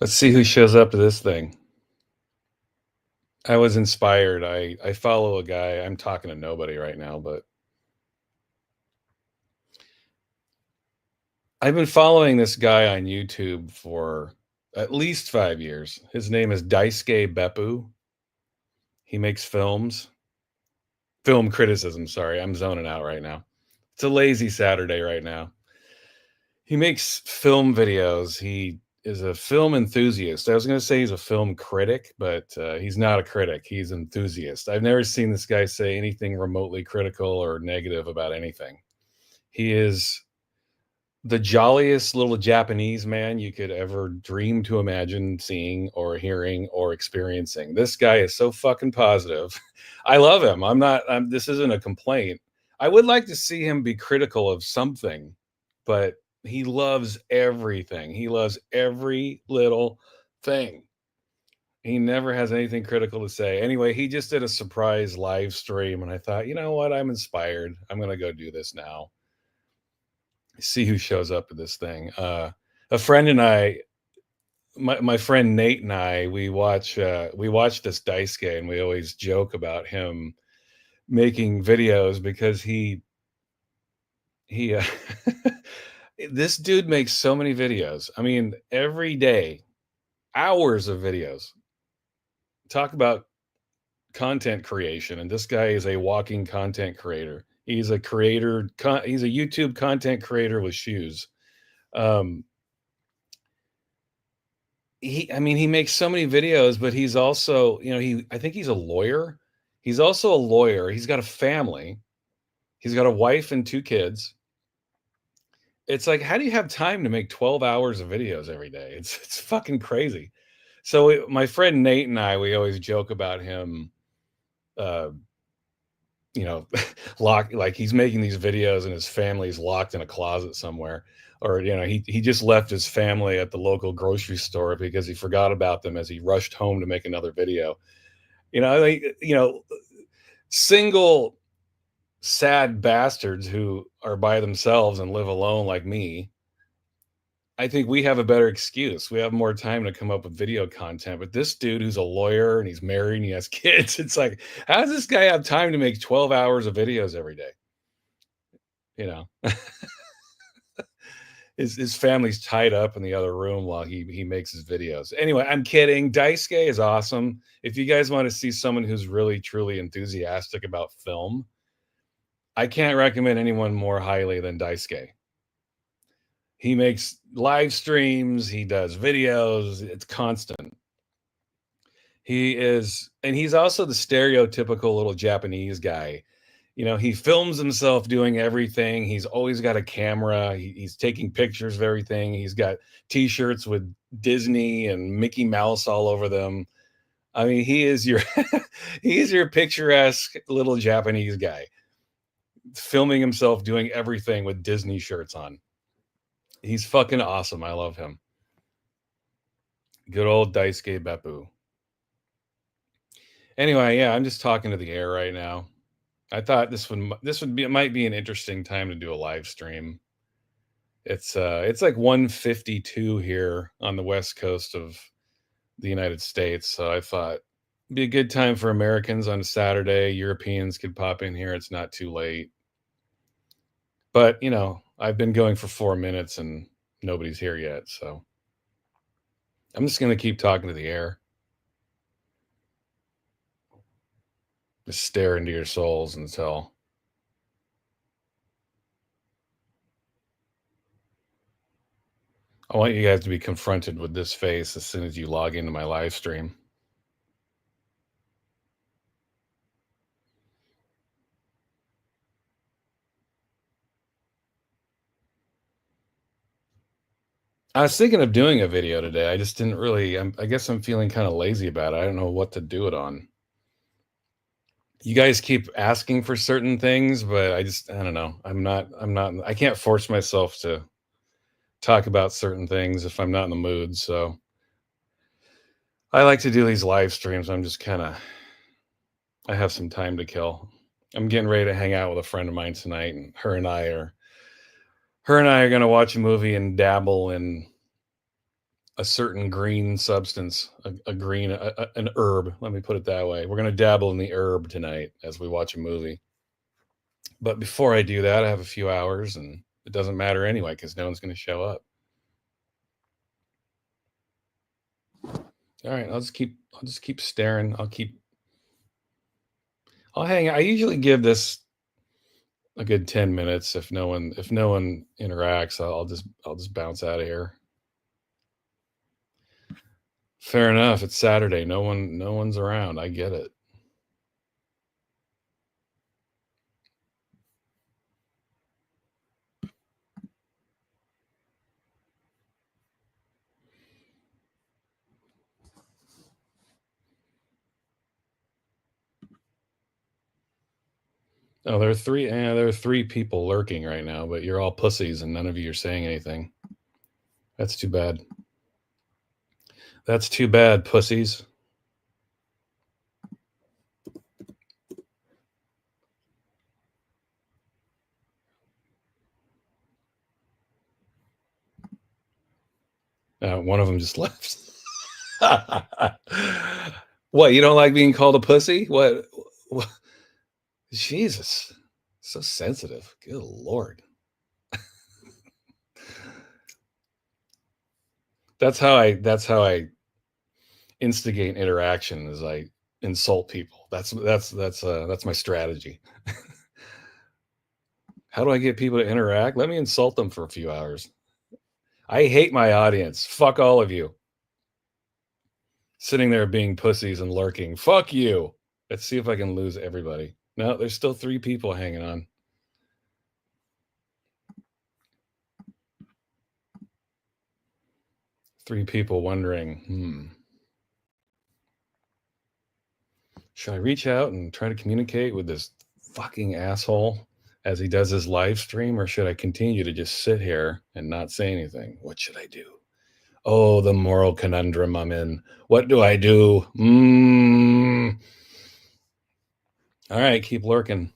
Let's see who shows up to this thing. I was inspired. I follow a guy. I'm talking to nobody right now, but I've been following this guy on YouTube for at least 5 years. His name is Daisuke Beppu. He makes film criticism, sorry. I'm zoning out right now. It's a lazy Saturday right now. He makes film videos. He is a film enthusiast. I was going to say he's a film critic, but he's not a critic. He's an enthusiast. I've never seen this guy say anything remotely critical or negative about anything. He is the jolliest little Japanese man you could ever dream to imagine seeing or hearing or experiencing. This guy is so fucking positive. I love him. This isn't a complaint. I would like to see him be critical of something, but he loves everything. He loves every little thing. He never has anything critical to say. Anyway, he just did a surprise live stream, and I thought, you know what? I'm inspired. I'm going to go do this now. See who shows up at this thing. A friend and I, my friend Nate and I, we watch this Daisuke, and we always joke about him making videos because he this dude makes so many videos. I mean, every day, hours of videos. Talk about content creation, and this guy is a walking content creator. He's a creator. He's a YouTube content creator with shoes. Um, I mean, he makes so many videos, but he's also, I think he's a lawyer. He's also a lawyer. He's got a family. He's got a wife and 2 kids. It's like, how do you have time to make 12 hours of videos every day? It's fucking crazy. So my friend Nate and I, we always joke about him, uh, you know, like he's making these videos and his family's locked in a closet somewhere. Or, he just left his family at the local grocery store because he forgot about them as he rushed home to make another video. Single sad bastards who are by themselves and live alone like me. I think we have a better excuse. We have more time to come up with video content. But this dude who's a lawyer and he's married and he has kids, it's like, how does this guy have time to make 12 hours of videos every day? You know, his family's tied up in the other room while he makes his videos. Anyway, I'm kidding. Daisuke is awesome. If you guys want to see someone who's really, truly enthusiastic about film, I can't recommend anyone more highly than Daisuke. He makes live streams, he does videos, it's constant. And he's also the stereotypical little Japanese guy. He films himself doing everything. He's always got a camera. He's taking pictures of everything. He's got t-shirts with Disney and Mickey Mouse all over them. I mean, he is your he is your picturesque little Japanese guy filming himself doing everything with Disney shirts on. He's fucking awesome. I love him. Good old Daisuke Beppu. Anyway, yeah, I'm just talking to the air right now. I thought it might be an interesting time to do a live stream. It's like 1:52 here on the west coast of the United States, so I thought it'd be a good time for Americans on a Saturday. Europeans could pop in here. It's not too late. But, I've been going for 4 minutes and nobody's here yet, so I'm just going to keep talking to the air. Just stare into your souls until I want you guys to be confronted with this face as soon as you log into my live stream. I was thinking of doing a video today. I just didn't really. I guess I'm feeling kind of lazy about it. I don't know what to do it on. You guys keep asking for certain things, but I don't know. I can't force myself to talk about certain things if I'm not in the mood. So I like to do these live streams. I have some time to kill. I'm getting ready to hang out with a friend of mine tonight, and her and I are going to watch a movie and dabble in a certain green substance, an herb. Let me put it that way. We're gonna dabble in the herb tonight as we watch a movie. But before I do that, I have a few hours, and it doesn't matter anyway because no one's gonna show up. All right, I'll just keep staring. I'll hang. I usually give this a good 10 minutes. If no one interacts, I'll just bounce out of here. Fair enough. It's Saturday. No one's around. I get it. Oh, there are three people lurking right now, but you're all pussies and none of you are saying anything. That's too bad. That's too bad, pussies. One of them just left. What, you don't like being called a pussy? What? Jesus. So sensitive. Good Lord. That's how I instigate interaction as I insult people. That's my strategy. How do I get people to interact? Let me insult them for a few hours. I hate my audience. Fuck all of you. Sitting there being pussies and lurking. Fuck you. Let's see if I can lose everybody. No, there's still 3 people hanging on. Three people wondering, should I reach out and try to communicate with this fucking asshole as he does his live stream, or should I continue to just sit here and not say anything? What should I do? Oh, the moral conundrum I'm in. What do I do? All right, keep lurking.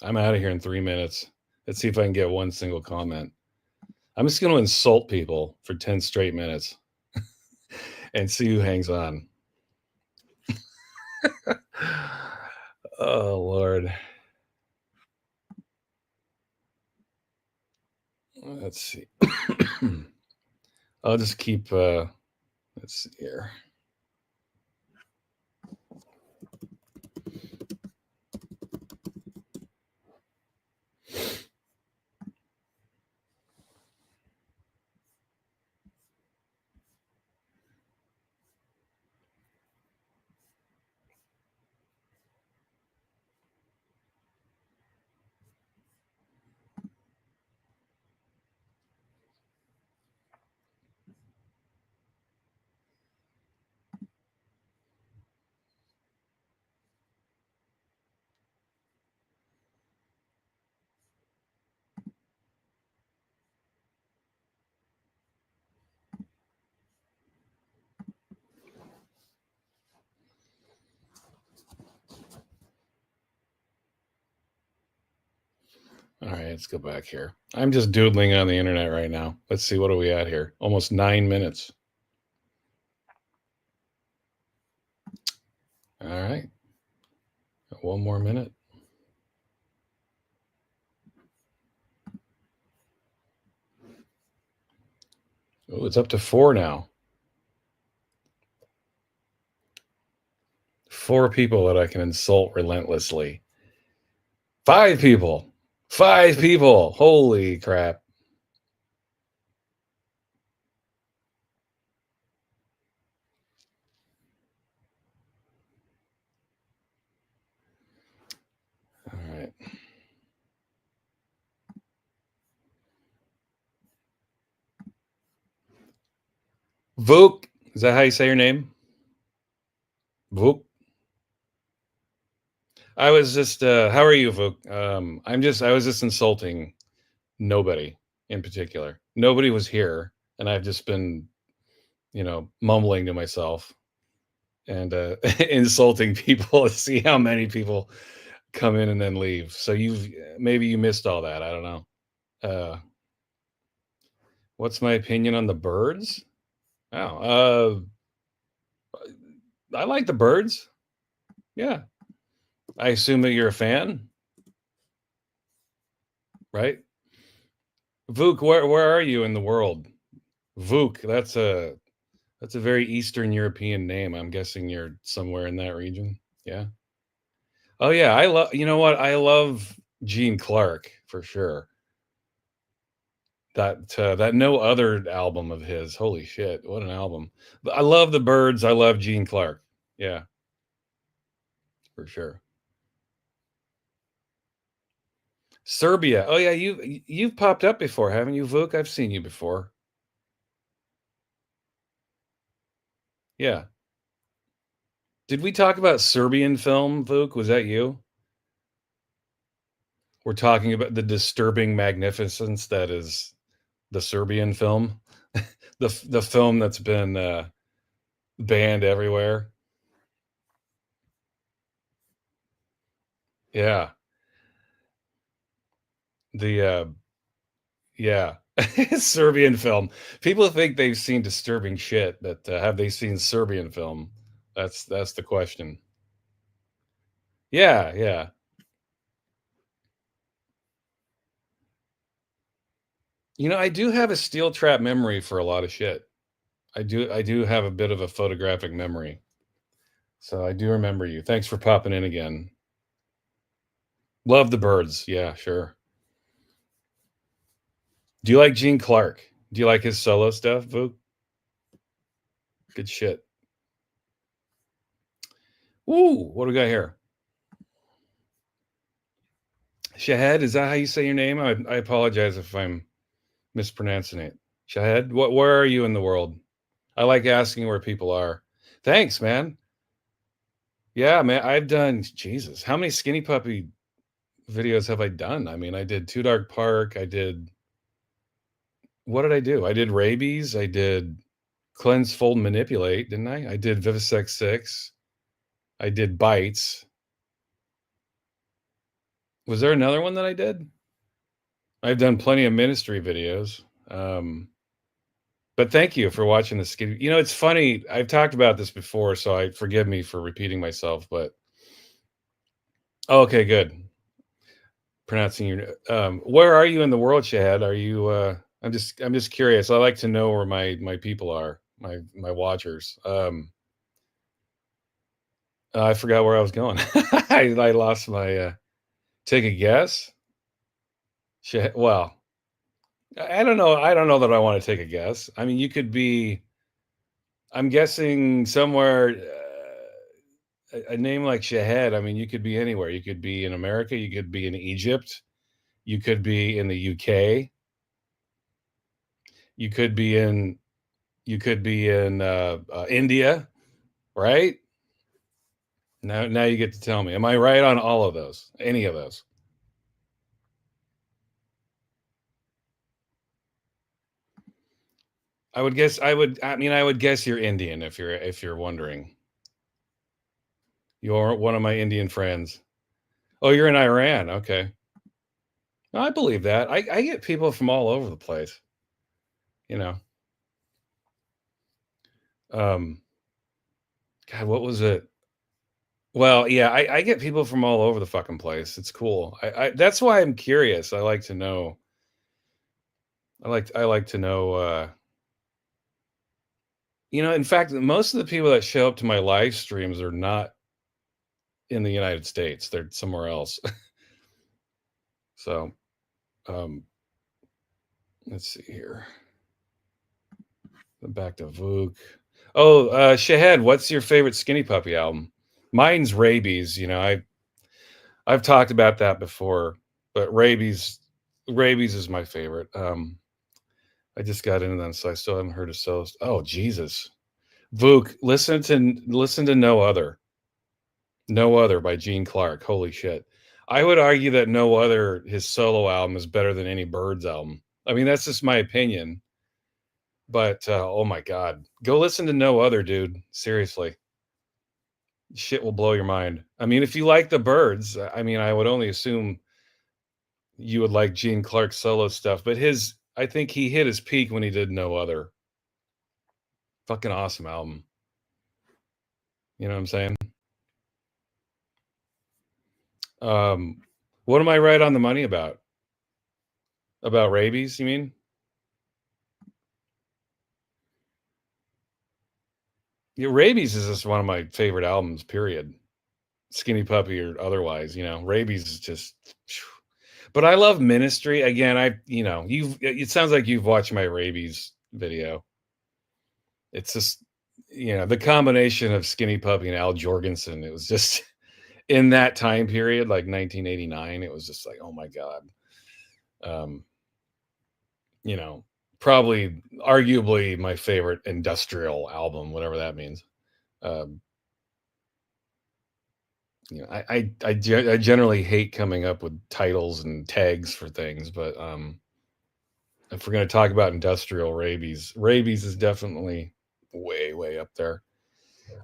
I'm out of here in 3 minutes. Let's see if I can get one single comment. I'm just going to insult people for 10 straight minutes and see who hangs on. Oh, Lord. Let's see. I'll just keep, let's see here. All right, let's go back here. I'm just doodling on the internet right now. Let's see, what are we at here? Almost 9 minutes. All right. One more minute. Oh, it's up to 4 now. 4 people that I can insult relentlessly. 5 people. 5 people. Holy crap. All right. Vuk. Is that how you say your name? Vuk. I was just how are you, Vuk? I was just insulting nobody in particular. Nobody was here, and I've just been, mumbling to myself and insulting people to see how many people come in and then leave. So maybe you missed all that. I don't know. What's my opinion on the birds? Oh, I like the Birds. Yeah. I assume that you're a fan, right? Vuk, where are you in the world? Vuk, that's a very Eastern European name. I'm guessing you're somewhere in that region. Yeah. Oh yeah, I love. You know what? I love Gene Clark for sure. That No Other album of his. Holy shit, what an album! But I love the Birds. I love Gene Clark. Yeah, for sure. Serbia. Oh yeah, you've popped up before, haven't you, Vuk? I've seen you before. Yeah. Did we talk about Serbian film, Vuk? Was that you? We're talking about the disturbing magnificence that is the Serbian film, the film that's been banned everywhere. Yeah, the yeah, Serbian film. People think they've seen disturbing shit, but have they seen Serbian film? That's the question. Yeah, yeah. You know, I do have a steel trap memory for a lot of shit. I do have a bit of a photographic memory. So I do remember you. Thanks for popping in again. Love the Birds. Yeah, sure. Do you like Gene Clark? Do you like his solo stuff, Vuk? Good shit. Ooh, what do we got here? Shahed, is that how you say your name? I apologize if I'm mispronouncing it. Shahed, where are you in the world? I like asking where people are. Thanks, man. Yeah, man, I've done Jesus. How many Skinny Puppy videos have I done? I mean, I did Too Dark Park. I did what did I do? I did Rabies. I did Cleanse, Fold, Manipulate, didn't I? I did Vivisex 6. I did Bites. Was there another one that I did? I've done plenty of ministry videos. But thank you for watching the skinny. You know, it's funny. I've talked about this before, so I forgive me for repeating myself. But oh, okay, good. Pronouncing your. Where are you in the world, Shahad? Are you? I'm just curious. I like to know where my people are. My watchers. I forgot where I was going. I lost my. Take a guess. Well, I don't know. I don't know that I want to take a guess. I mean, you could be. I'm guessing somewhere. A name like Shahed, I mean, you could be anywhere. You could be in America, you could be in Egypt, you could be in the UK, you could be in India, right? Now you get to tell me. Am I right on all of those? Any of those? I would guess you're Indian if you're wondering. You're one of my Indian friends. Oh, you're in Iran. Okay. I believe that. I get people from all over the place, you know. Um God, what was it? Well, yeah, I get people from all over the fucking place. It's cool. That's why I'm curious. I like to know. I like to know. In fact, most of the people that show up to my live streams are not in the United States. They're somewhere else. So, um, let's see here. Back to Vuk. Oh, Shahed, what's your favorite Skinny Puppy album? Mine's Rabies. I've talked about that before, but Rabies is my favorite. I just got into them, so I still haven't heard of Solos. Oh Jesus, Vuk, listen to No Other by Gene Clark. Holy shit! I would argue that No Other, his solo album, is better than any Birds album. I mean, that's just my opinion. But oh my god, go listen to No Other, dude. Seriously, shit will blow your mind. I mean, if you like the Birds, I mean, I would only assume you would like Gene Clark's solo stuff. But I think he hit his peak when he did No Other. Fucking awesome album. You know what I'm saying? Um, what am I right on the money about? About rabies, you mean? Yeah, rabies is just one of my favorite albums, period. Skinny Puppy or otherwise, rabies is just. But I love Ministry. Again, it sounds like you've watched my rabies video. It's just, the combination of Skinny Puppy and Al Jorgensen. It was just in that time period, like 1989. It was just like, oh my god. Um, you know, Probably, arguably, my favorite industrial album, whatever that means. Um, I generally hate coming up with titles and tags for things, but if we're going to talk about industrial rabies is definitely way, way up there.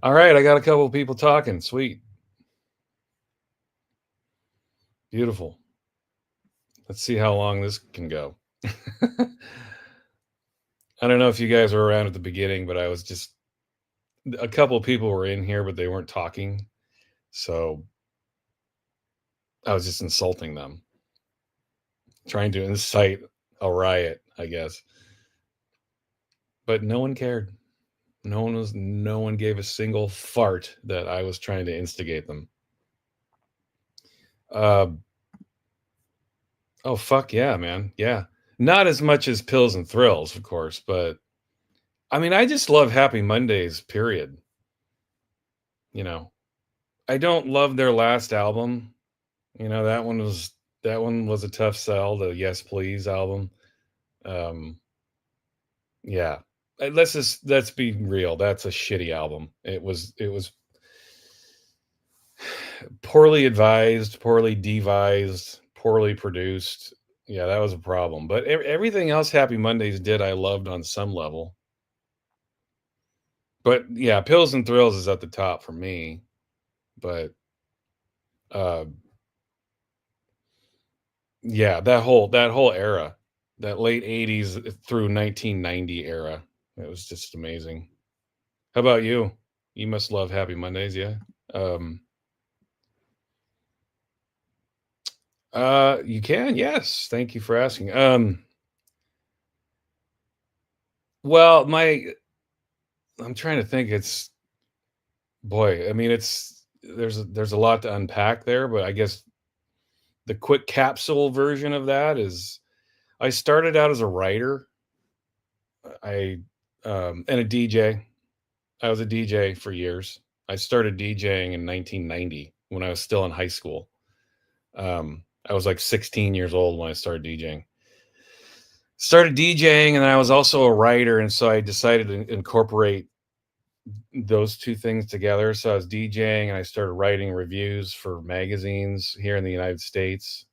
All right, I got a couple of people talking. Sweet. Beautiful. Let's see how long this can go. I don't know if you guys were around at the beginning, but I was just a couple of people were in here, but they weren't talking. So I was just insulting them, trying to incite a riot, I guess. But no one cared. No one gave a single fart that I was trying to instigate them. Uh, oh fuck yeah, man. Yeah. Not as much as Pills and Thrills, of course, but I mean, I just love Happy Mondays, period. You know. I don't love their last album. That one was a tough sell, the Yes Please album. Um yeah. Let's be real. That's a shitty album. It was poorly advised, poorly devised, poorly produced. Yeah, that was a problem. But everything else Happy Mondays did, I loved on some level. But yeah, Pills and Thrills is at the top for me. But uh, yeah, that whole era, that late '80s through 1990 era, it was just amazing. How about you? You must love Happy Mondays, yeah. Um, you can, yes. Thank you for asking. Well, I'm trying to think. It's boy. I mean, there's a lot to unpack there, but I guess the quick capsule version of that is I started out as a writer. I and a DJ. I was a DJ for years. I started DJing in 1990 when I was still in high school. I was like 16 years old when I started DJing. Started DJing, and then I was also a writer, and so I decided to incorporate those two things together. So I was DJing, and I started writing reviews for magazines here in the United States,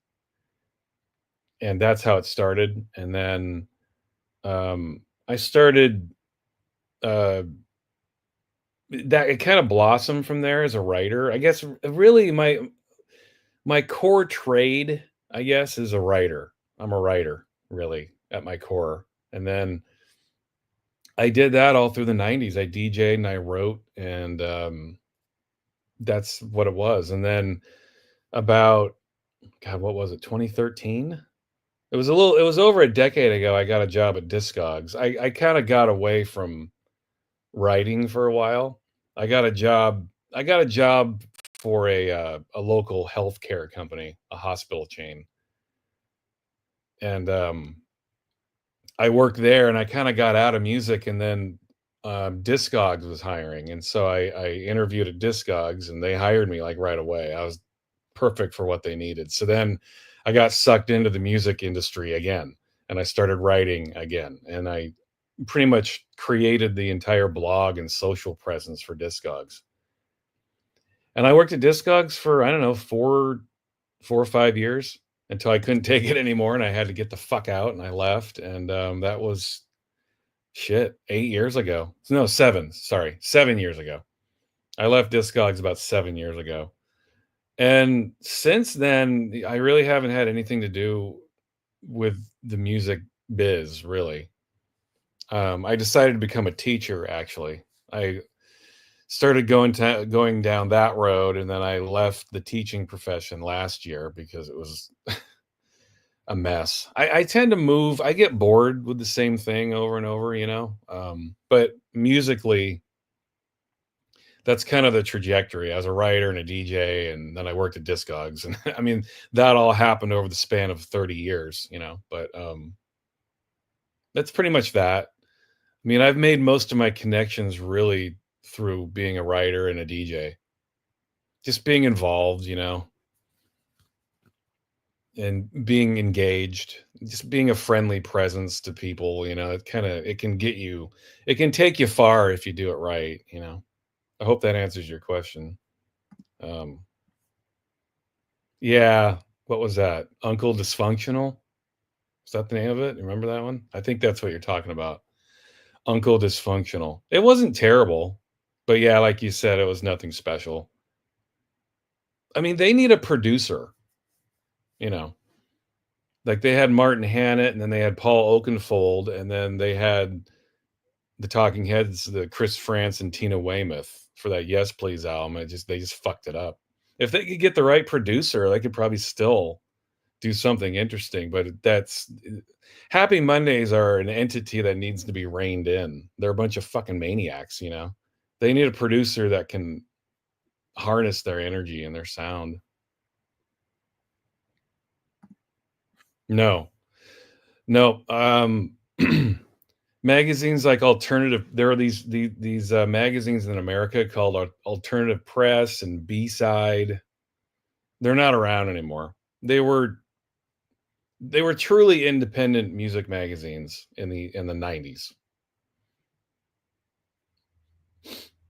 and that's how it started. And then I started uh, that it kind of blossomed from there as a writer. I guess really my core trade, I guess, is a writer. I'm a writer, really, at my core. And then I did that all through the 90s. I DJ'd and I wrote, and that's what it was. And then about God, what was it? 2013. It was over a decade ago. I got a job at Discogs. I kind of got away from writing for a while. I got a job for a local healthcare company, a hospital chain, and I worked there, and I kind of got out of music, and then Discogs was hiring, and so I interviewed at Discogs, and they hired me like right away. I was perfect for what they needed. So then I got sucked into the music industry again, and I started writing again, and I pretty much created the entire blog and social presence for Discogs. And I worked at Discogs for I don't know 4 or 5 years until I couldn't take it anymore, and I had to get the fuck out, and I left. And that was shit 8 years ago. No, seven. Sorry, 7 years ago. I left Discogs about 7 years ago. And since then, I really haven't had anything to do with the music biz, really. I decided to become a teacher, actually. I started going down that road, and then I left the teaching profession last year because it was a mess. I tend to move. I get bored with the same thing over and over, you know. But musically, that's kind of the trajectory as a writer and a DJ, and then I worked at Discogs, and I mean that all happened over the span of 30 years, you know. But that's pretty much that. I mean, I've made most of my connections really through being a writer and a DJ, just being involved, you know, and being engaged, just being a friendly presence to people, you know. It can get you, it can take you far if you do it right, you know. I hope that answers your question. Um, yeah, what was that? Uncle Dysfunctional? Is that the name of it? Remember that one? I think that's what you're talking about. Uncle Dysfunctional. It wasn't terrible, but yeah, like you said, it was nothing special. I mean, they need a producer, you know. Like they had Martin Hannett, and then they had Paul Oakenfold, and then they had the Talking Heads, the Chris France and Tina Weymouth for that Yes Please album. They just fucked it up. If they could get the right producer, they could probably still do something interesting. But that's Happy Mondays are an entity that needs to be reined in. They're a bunch of fucking maniacs, you know. They need a producer that can harness their energy and their sound. No, no. Magazines like alternative. There are these magazines in America called Alternative Press and B Side. They're not around anymore. They were truly independent music magazines in the 90s.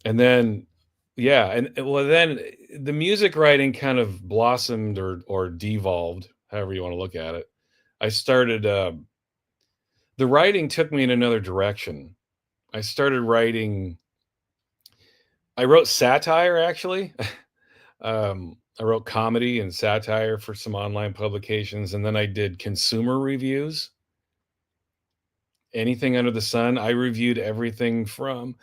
And then yeah, well then the music writing kind of blossomed or devolved, however you want to look at it. I started The writing took me in another direction. I started writing I wrote satire actually. I wrote comedy and satire for some online publications, and then I did consumer reviews. Anything under the sun. I reviewed everything from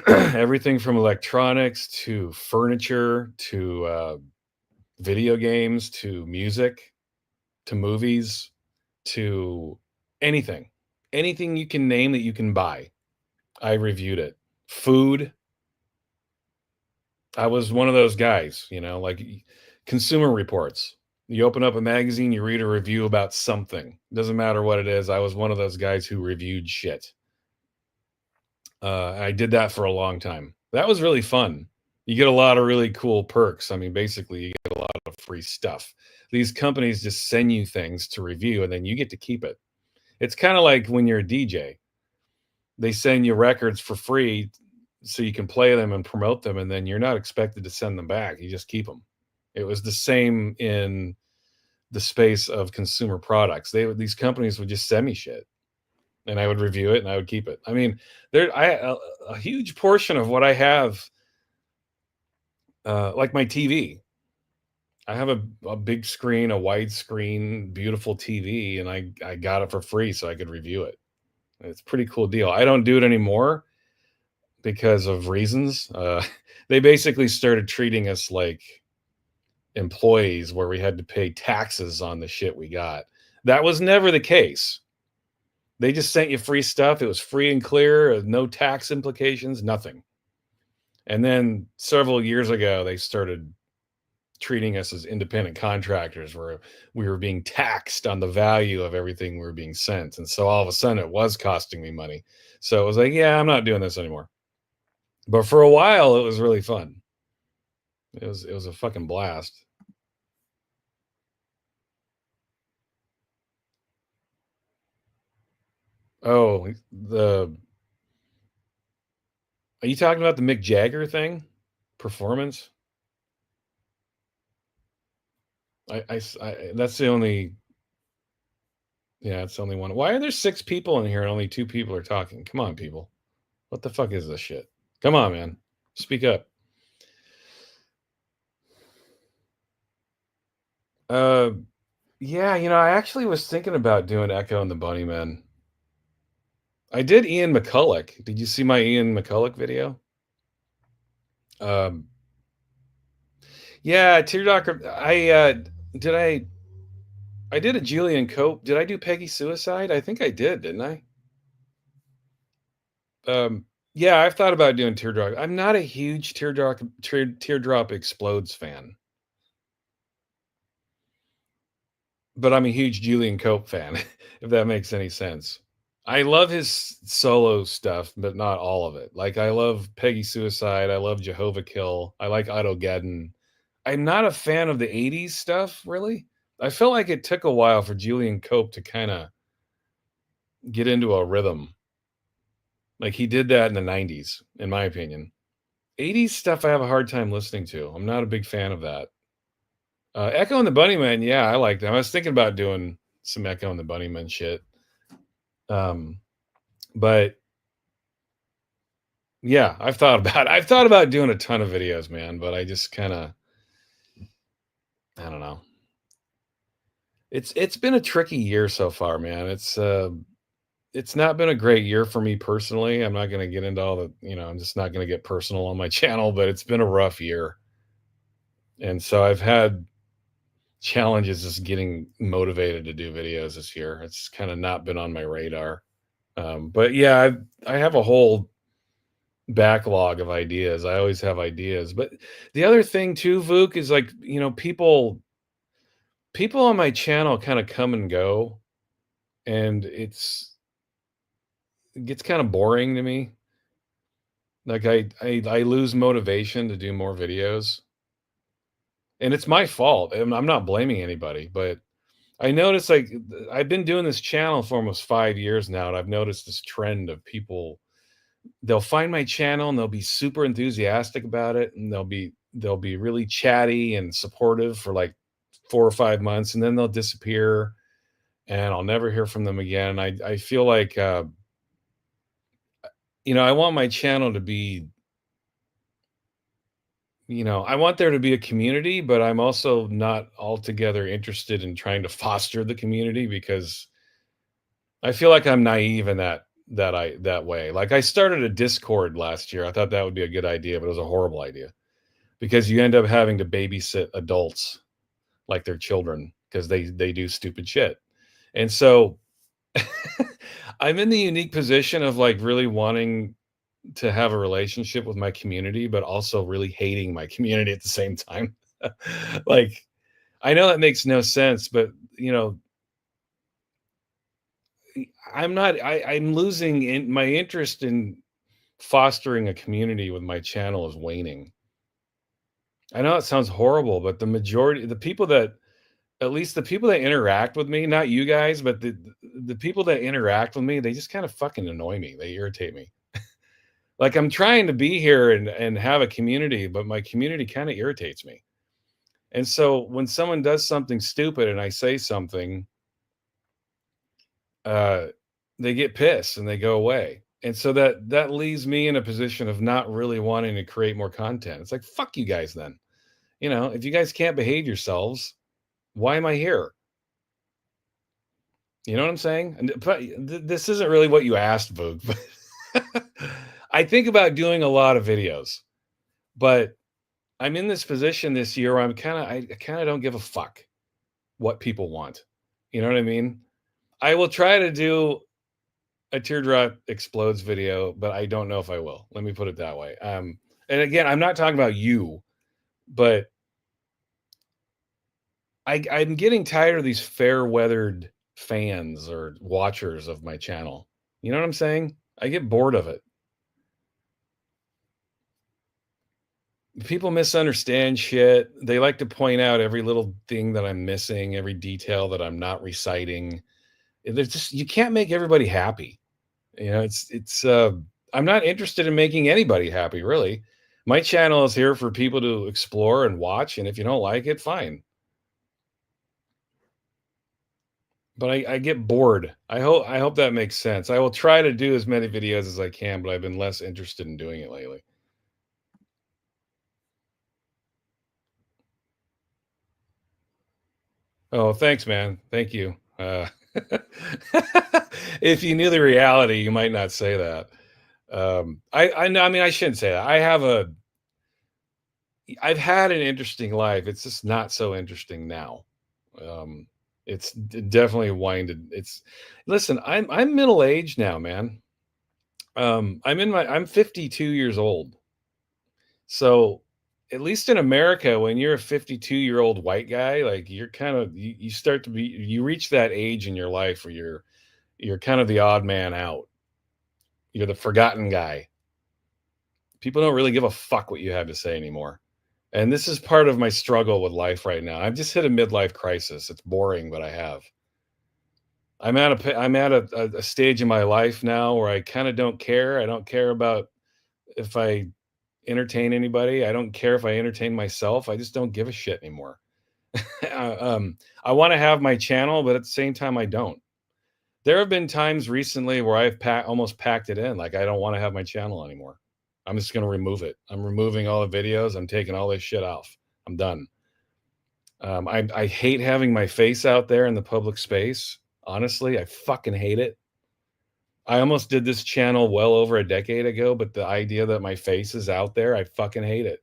everything from electronics to furniture to video games to music to movies to anything. Anything you can name that you can buy. I reviewed it. Food, I was one of those guys, you know, like Consumer Reports. You open up a magazine, you read a review about something. Doesn't matter what it is. I was one of those guys who reviewed shit. I did that for a long time. That was really fun. You get a lot of really cool perks. I mean, basically, you get a lot of free stuff. These companies just send you things to review, and then you get to keep it. It's kind of like when you're a DJ. They send you records for free so you can play them and promote them, and then you're not expected to send them back. You just keep them. It was the same in the space of consumer products. These companies would just send me shit, and I would review it and I would keep it. I mean, a huge portion of what I have, like my TV. I have a big screen, a widescreen, beautiful TV, and I got it for free so I could review it. It's a pretty cool deal. I don't do it anymore because of reasons. They basically started treating us like employees where we had to pay taxes on the shit we got. That was never the case. They just sent you free stuff. It was free and clear, no tax implications, nothing. And then several years ago, they started treating us as independent contractors where we were being taxed on the value of everything we were being sent. And so all of a sudden it was costing me money. So it was like, yeah, I'm not doing this anymore. But for a while, it was really fun. It was a fucking blast. Oh, the are you talking about the Mick Jagger thing? Performance? That's the only, yeah, it's the only one. Why are there six people in here and only two people are talking? Come on, people. What the fuck is this shit? Come on, man. Speak up. Uh, yeah, I actually was thinking about doing Echo and the Bunnymen. I did Ian McCulloch. Did you see my Ian McCulloch video? Um, yeah, Teardrop. Did I did a Julian Cope. Did I do Peggy Suicide? I think I did, didn't I? Um, yeah, I've thought about doing Teardrop. I'm not a huge Teardrop Explodes fan, but I'm a huge Julian Cope fan, if that makes any sense. I love his solo stuff, but not all of it. Like I love Peggy Suicide, I love Jehovah Kill, I like Autogeddon. I'm not a fan of the 80s stuff, really. I felt like it took a while for Julian Cope to kind of get into a rhythm. Like he did that in the 90s, in my opinion. 80s stuff I have a hard time listening to. I'm not a big fan of that. Echo and the Bunnymen, yeah, I like them. I was thinking about doing some Echo and the Bunnymen shit. Um, but yeah, I've thought about doing a ton of videos, man, but I just kind of I don't know. It's been a tricky year so far, man. It's not been a great year for me personally. I'm not going to get into all the, I'm just not going to get personal on my channel, but it's been a rough year. And so I've had challenges just getting motivated to do videos this year. It's kind of not been on my radar. But yeah, I have a whole backlog of ideas. I always have ideas. But the other thing too, Vuk, is like, people on my channel kind of come and go, and it gets kind of boring to me. Like I lose motivation to do more videos. And it's my fault. And I'm not blaming anybody, but I noticed like I've been doing this channel for almost 5 years now, and I've noticed this trend of people, they'll find my channel and they'll be super enthusiastic about it, and they'll be really chatty and supportive for like 4 or 5 months, and then they'll disappear and I'll never hear from them again. I feel like I want my channel to be, I want there to be a community, but I'm also not altogether interested in trying to foster the community because I feel like I'm naive in that way. Like I started a Discord last year. I thought that would be a good idea, but it was a horrible idea because you end up having to babysit adults like they're children because they do stupid shit. And so I'm in the unique position of like really wanting to have a relationship with my community, but also really hating my community at the same time. Like, I know that makes no sense, but you know, I'm not. I'm losing in my interest in fostering a community with my channel is waning. I know it sounds horrible, but the people that, at least the people that interact with me, not you guys, but the people that interact with me, they just kind of fucking annoy me. They irritate me. Like I'm trying to be here and have a community, but my community kind of irritates me. And so when someone does something stupid and I say something, uh, they get pissed and they go away. And so that leaves me in a position of not really wanting to create more content. It's like fuck you guys then. If you guys can't behave yourselves, why am I here? You know what I'm saying? But this isn't really what you asked, Vogue. But I think about doing a lot of videos, but I'm in this position this year where I kind of don't give a fuck what people want. You know what I mean? I will try to do a teardrop explodes video, but I don't know if I will. Let me put it that way. And again, I'm not talking about you, but I'm getting tired of these fair weathered fans or watchers of my channel. You know what I'm saying? I get bored of it. People misunderstand shit. They like to point out every little thing that I'm missing, every detail that I'm not reciting. There's just you can't make everybody happy. It's I'm not interested in making anybody happy, really. My channel is here for people to explore and watch, and if you don't like it, fine. But I get bored. I hope that makes sense. I will try to do as many videos as I can, but I've been less interested in doing it lately. Oh, thanks, man. Thank you. If you knew the reality, you might not say that. I know, I mean, I shouldn't say that. I've had an interesting life. It's just not so interesting now. Um, it's definitely winded. It's listen, I'm middle aged now, man. I'm 52 years old. So at least in America, when you're a 52-year-old white guy, like you're kind of you start to be you reach that age in your life where you're kind of the odd man out. You're the forgotten guy. People don't really give a fuck what you have to say anymore. And this is part of my struggle with life right now. I've just hit a midlife crisis. It's boring, but I have. I'm at a stage in my life now where I kind of don't care. I don't care about if I entertain anybody. I don't care if I entertain myself. I just don't give a shit anymore. I want to have my channel, but at the same time, I don't. There have been times recently where almost packed it in. Like I don't want to have my channel anymore. I'm just going to remove it. I'm removing all the videos. I'm taking all this shit off. I'm done. I hate having my face out there in the public space. Honestly, I fucking hate it. I almost did this channel well over a decade ago, but the idea that my face is out there, I fucking hate it.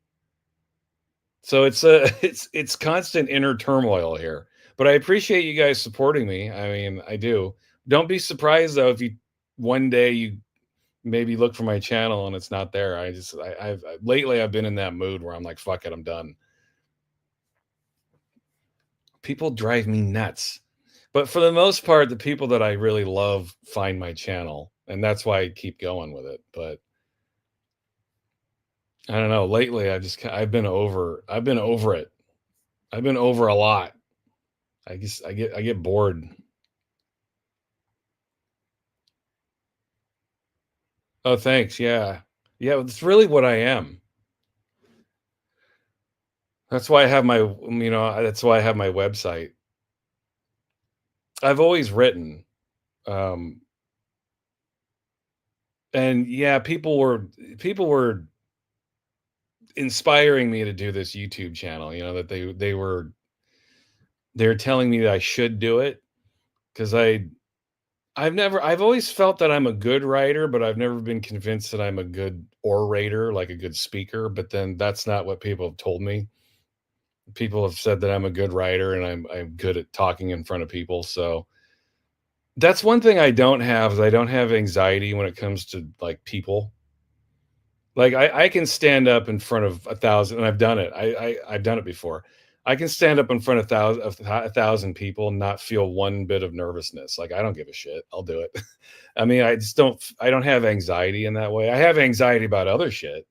So it's a it's constant inner turmoil here. But I appreciate you guys supporting me. I mean, I do. Don't be surprised though if you one day you maybe look for my channel and it's not there. I've lately I've been in that mood where I'm like, fuck it, I'm done. People drive me nuts. But for the most part, the people that I really love find my channel, and that's why I keep going with it. But I don't know. Lately, I've been over it. I've been over a lot. I get bored. Oh, thanks. Yeah. Yeah, it's really what I am. That's why I have that's why I have my website. I've always written. Um, and yeah, people were inspiring me to do this YouTube channel, that they're telling me that I should do it because I've always felt that I'm a good writer, but I've never been convinced that I'm a good orator, like a good speaker. But then that's not what people have told me. People have said that I'm a good writer and I'm good at talking in front of people. So that's one thing I don't have is I don't have anxiety when it comes to like people. Like I can stand up in front of 1,000, and I've done it. I've done it before. I can stand up in front of 1,000 people and not feel one bit of nervousness. Like I don't give a shit. I'll do it. I mean, I don't have anxiety in that way. I have anxiety about other shit,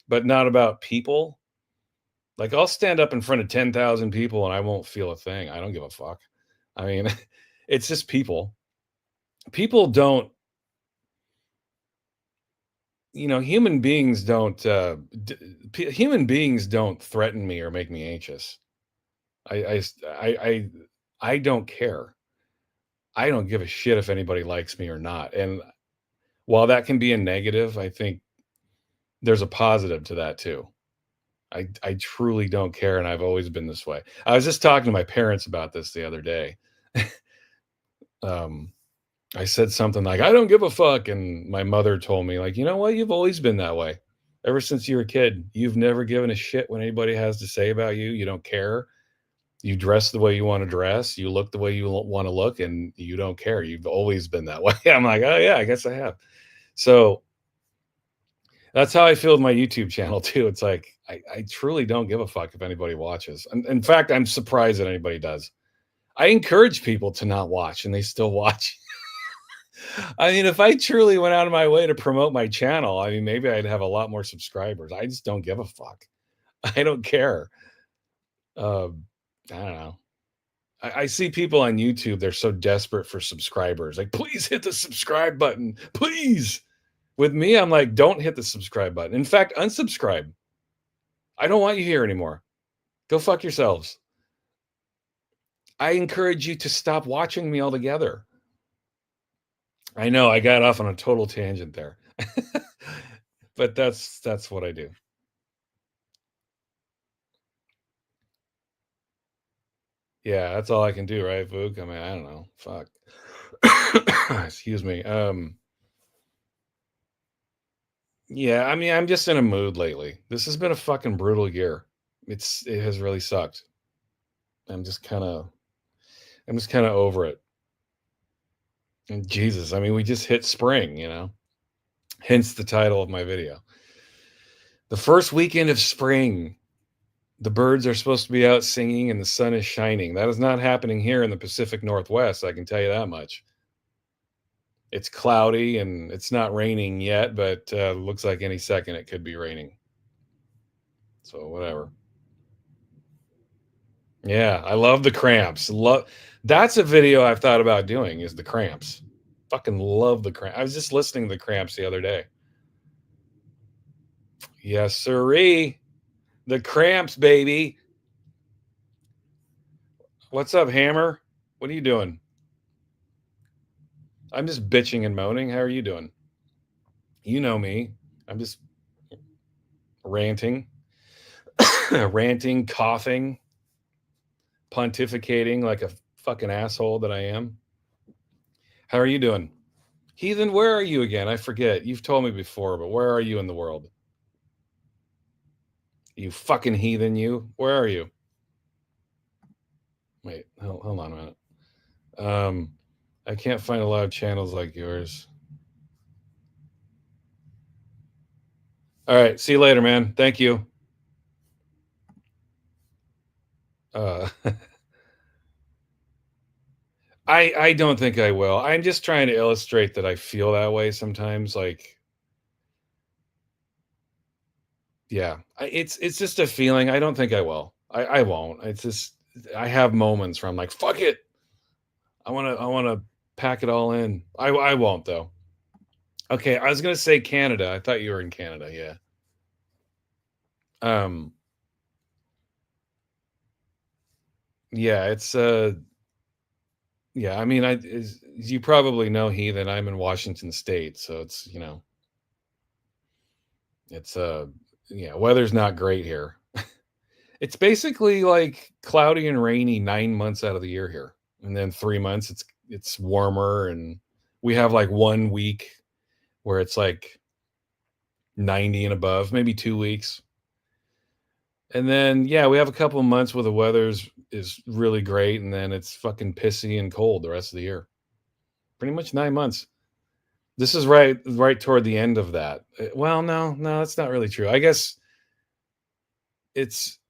but not about people. Like I'll stand up in front of 10,000 people and I won't feel a thing. I don't give a fuck. I mean, it's just people. People don't, human beings don't human beings don't threaten me or make me anxious. I I s- I don't care. I don't give a shit if anybody likes me or not. And while that can be a negative, I think there's a positive to that too. I truly don't care, and I've always been this way. I was just talking to my parents about this the other day. Um, I said something like, "I don't give a fuck," and my mother told me, like, "You know what? You've always been that way. Ever since you were a kid, you've never given a shit what anybody has to say about you. You don't care. You dress the way you want to dress. You look the way you want to look, and you don't care. You've always been that way." I'm like, "Oh yeah, I guess I have." So that's how I feel with my YouTube channel too. It's like I truly don't give a fuck if anybody watches. In fact, I'm surprised that anybody does. I encourage people to not watch, and they still watch. I mean, if I truly went out of my way to promote my channel, I mean, maybe I'd have a lot more subscribers. I just don't give a fuck. I don't care. I don't know. I see people on YouTube, they're so desperate for subscribers. Like, please hit the subscribe button. Please. With me, I'm like, don't hit the subscribe button. In fact, unsubscribe. I don't want you here anymore. Go fuck yourselves. I encourage you to stop watching me altogether. I know I got off on a total tangent there. But that's what I do. Yeah, that's all I can do, right, Vuk? I mean, I don't know. Fuck. Excuse me. Yeah, I mean, I'm just in a mood lately. This has been a fucking brutal year. It has really sucked. I'm just kind of I'm just kind of over it. And Jesus, I mean, we just hit spring, Hence the title of my video. The first weekend of spring. The birds are supposed to be out singing and the sun is shining. That is not happening here in the Pacific Northwest, I can tell you that much. It's cloudy and it's not raining yet, but looks like any second it could be raining. So whatever. Yeah, I love the Cramps. Love That's a video I've thought about doing is the Cramps. Fucking love the Cramps. I was just listening to the Cramps the other day. Yes, sirree. The Cramps, baby. What's up, Hammer? What are you doing? I'm just bitching and moaning. How are you doing? You know me. I'm just ranting, ranting, coughing, pontificating like a fucking asshole that I am. How are you doing? Heathen, where are you again? I forget. You've told me before, but where are you in the world? You fucking heathen, you. Where are you? Wait, hold on a minute. Um, I can't find a lot of channels like yours. All right, see you later, man. Thank you. Uh, I don't think I will. I'm just trying to illustrate that I feel that way sometimes. Like, yeah, it's just a feeling. I don't think I will. I won't. It's just I have moments where I'm like, fuck it. I wanna pack it all in. I won't though. Okay, I was gonna say Canada. I thought you were in Canada. Yeah. Um. Yeah. It's Yeah. I mean, as you probably know, Heathen. I'm in Washington State, so it's yeah. Weather's not great here. It's basically like cloudy and rainy 9 months out of the year here, and then 3 months it's warmer, and we have like 1 week where it's like 90 and above, maybe 2 weeks, and then yeah, we have a couple of months where the weather's is really great, and then it's fucking pissy and cold the rest of the year. Pretty much 9 months. This is right toward the end of that. Well, no, that's not really true. I guess it's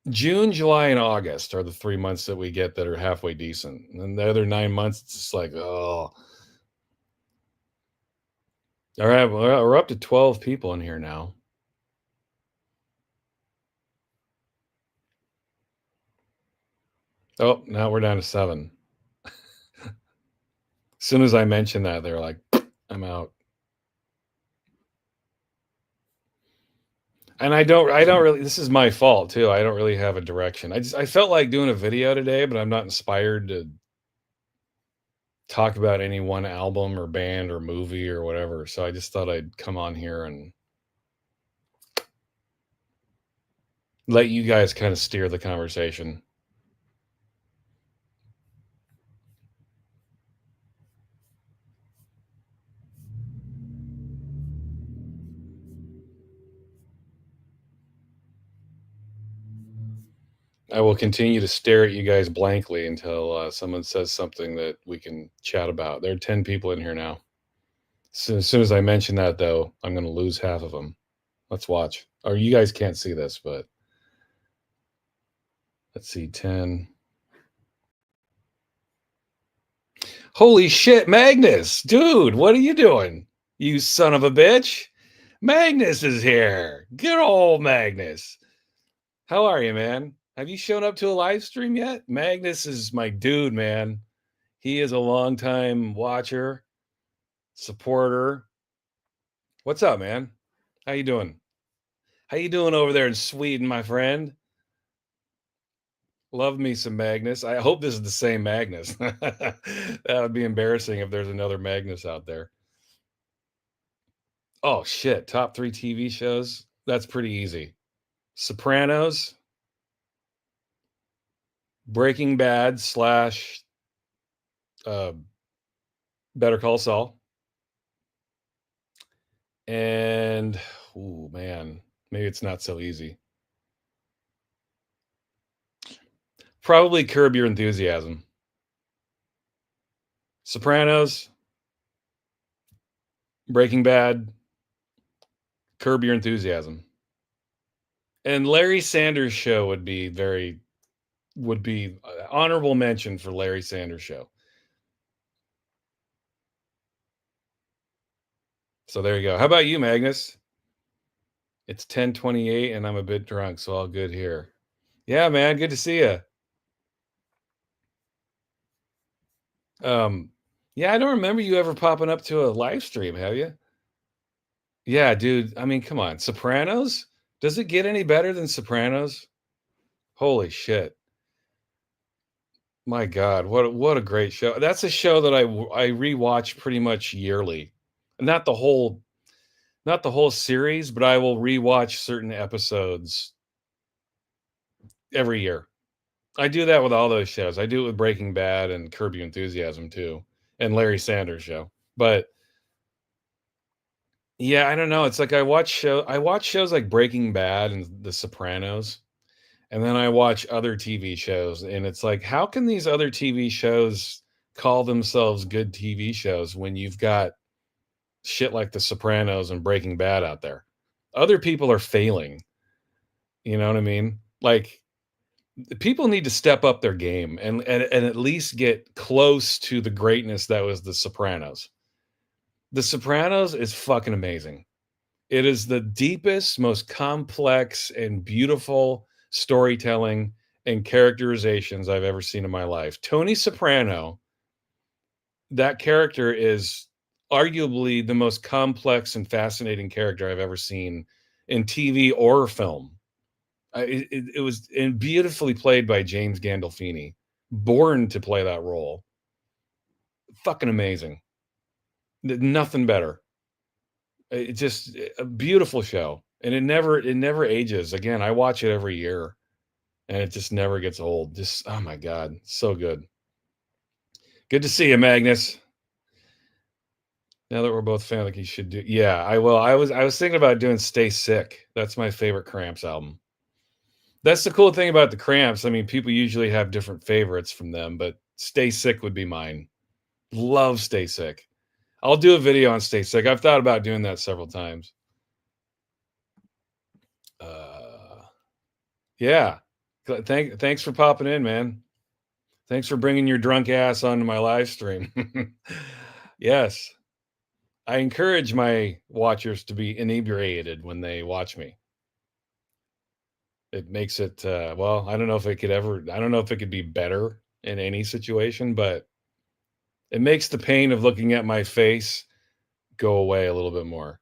June, July, and August are the 3 months that we get that are halfway decent. And then the other 9 months, it's just like, oh. All right, well, we're up to 12 people in here now. Oh, now we're down to 7. As soon as I mentioned that, they're like, I'm out. And I don't really, this is my fault too. I don't really have a direction. I felt like doing a video today, but I'm not inspired to talk about any one album or band or movie or whatever. So I just thought I'd come on here and let you guys kind of steer the conversation. I will continue to stare at you guys blankly until someone says something that we can chat about. There are 10 people in here now. As soon as I mention that, though, I'm going to lose half of them. Let's watch. Or you guys can't see this, but let's see 10. Holy shit, Magnus! Dude, what are you doing? You son of a bitch! Magnus is here. Good old Magnus. How are you, man? Have you shown up to a live stream yet? Magnus is my dude, man. He is a longtime watcher, supporter. What's up, man? How you doing? How you doing over there in Sweden, my friend? Love me some Magnus. I hope this is the same Magnus. That would be embarrassing if there's another Magnus out there. Oh shit, top 3 TV shows? That's pretty easy. Sopranos, Breaking Bad slash uh, Better Call Saul, and oh man, maybe it's not so easy. Probably Curb Your Enthusiasm. Sopranos, Breaking Bad, Curb Your Enthusiasm. And Larry Sanders Show would be honorable mention for Larry Sanders Show. So there you go. How about you, Magnus? It's 10:28 and I'm a bit drunk, so all good here. Yeah, man, good to see you. Um yeah, I don't remember you ever popping up to a live stream, have you? Yeah, dude. I mean, come on. Sopranos? Does it get any better than Sopranos? Holy shit. My God, what a great show. That's a show that I rewatch pretty much yearly. Not the whole series, but I will rewatch certain episodes every year. I do that with all those shows. I do it with Breaking Bad and Curb Your Enthusiasm too, and Larry Sanders Show. But yeah, I don't know. It's like I watch shows like Breaking Bad and The Sopranos, and then I watch other TV shows, and it's like, how can these other TV shows call themselves good TV shows when you've got shit like The Sopranos and Breaking Bad out there? Other people are failing. You know what I mean? Like people need to step up their game and at least get close to the greatness that was The Sopranos. The Sopranos is fucking amazing. It is the deepest, most complex, and beautiful storytelling and characterizations I've ever seen in my life. Tony Soprano, that character is arguably the most complex and fascinating character I've ever seen in TV or film. It was and beautifully played by James Gandolfini, born to play that role. Fucking amazing. Nothing better. It just a beautiful show, and it never ages. Again, I watch it every year, and it just never gets old. Just oh my god, so good. Good to see you, Magnus. Now that we're both fan, like you should do. Yeah, I will. I was thinking about doing "Stay Sick." That's my favorite Cramps album. That's the cool thing about the Cramps. I mean, people usually have different favorites from them, but "Stay Sick" would be mine. Love "Stay Sick." I'll do a video on "Stay Sick." I've thought about doing that several times. Uh, yeah. Thanks for popping in, man. Thanks for bringing your drunk ass onto my live stream. Yes, I encourage my watchers to be inebriated when they watch me. It makes it well, I don't know if it could be better in any situation, but it makes the pain of looking at my face go away a little bit more.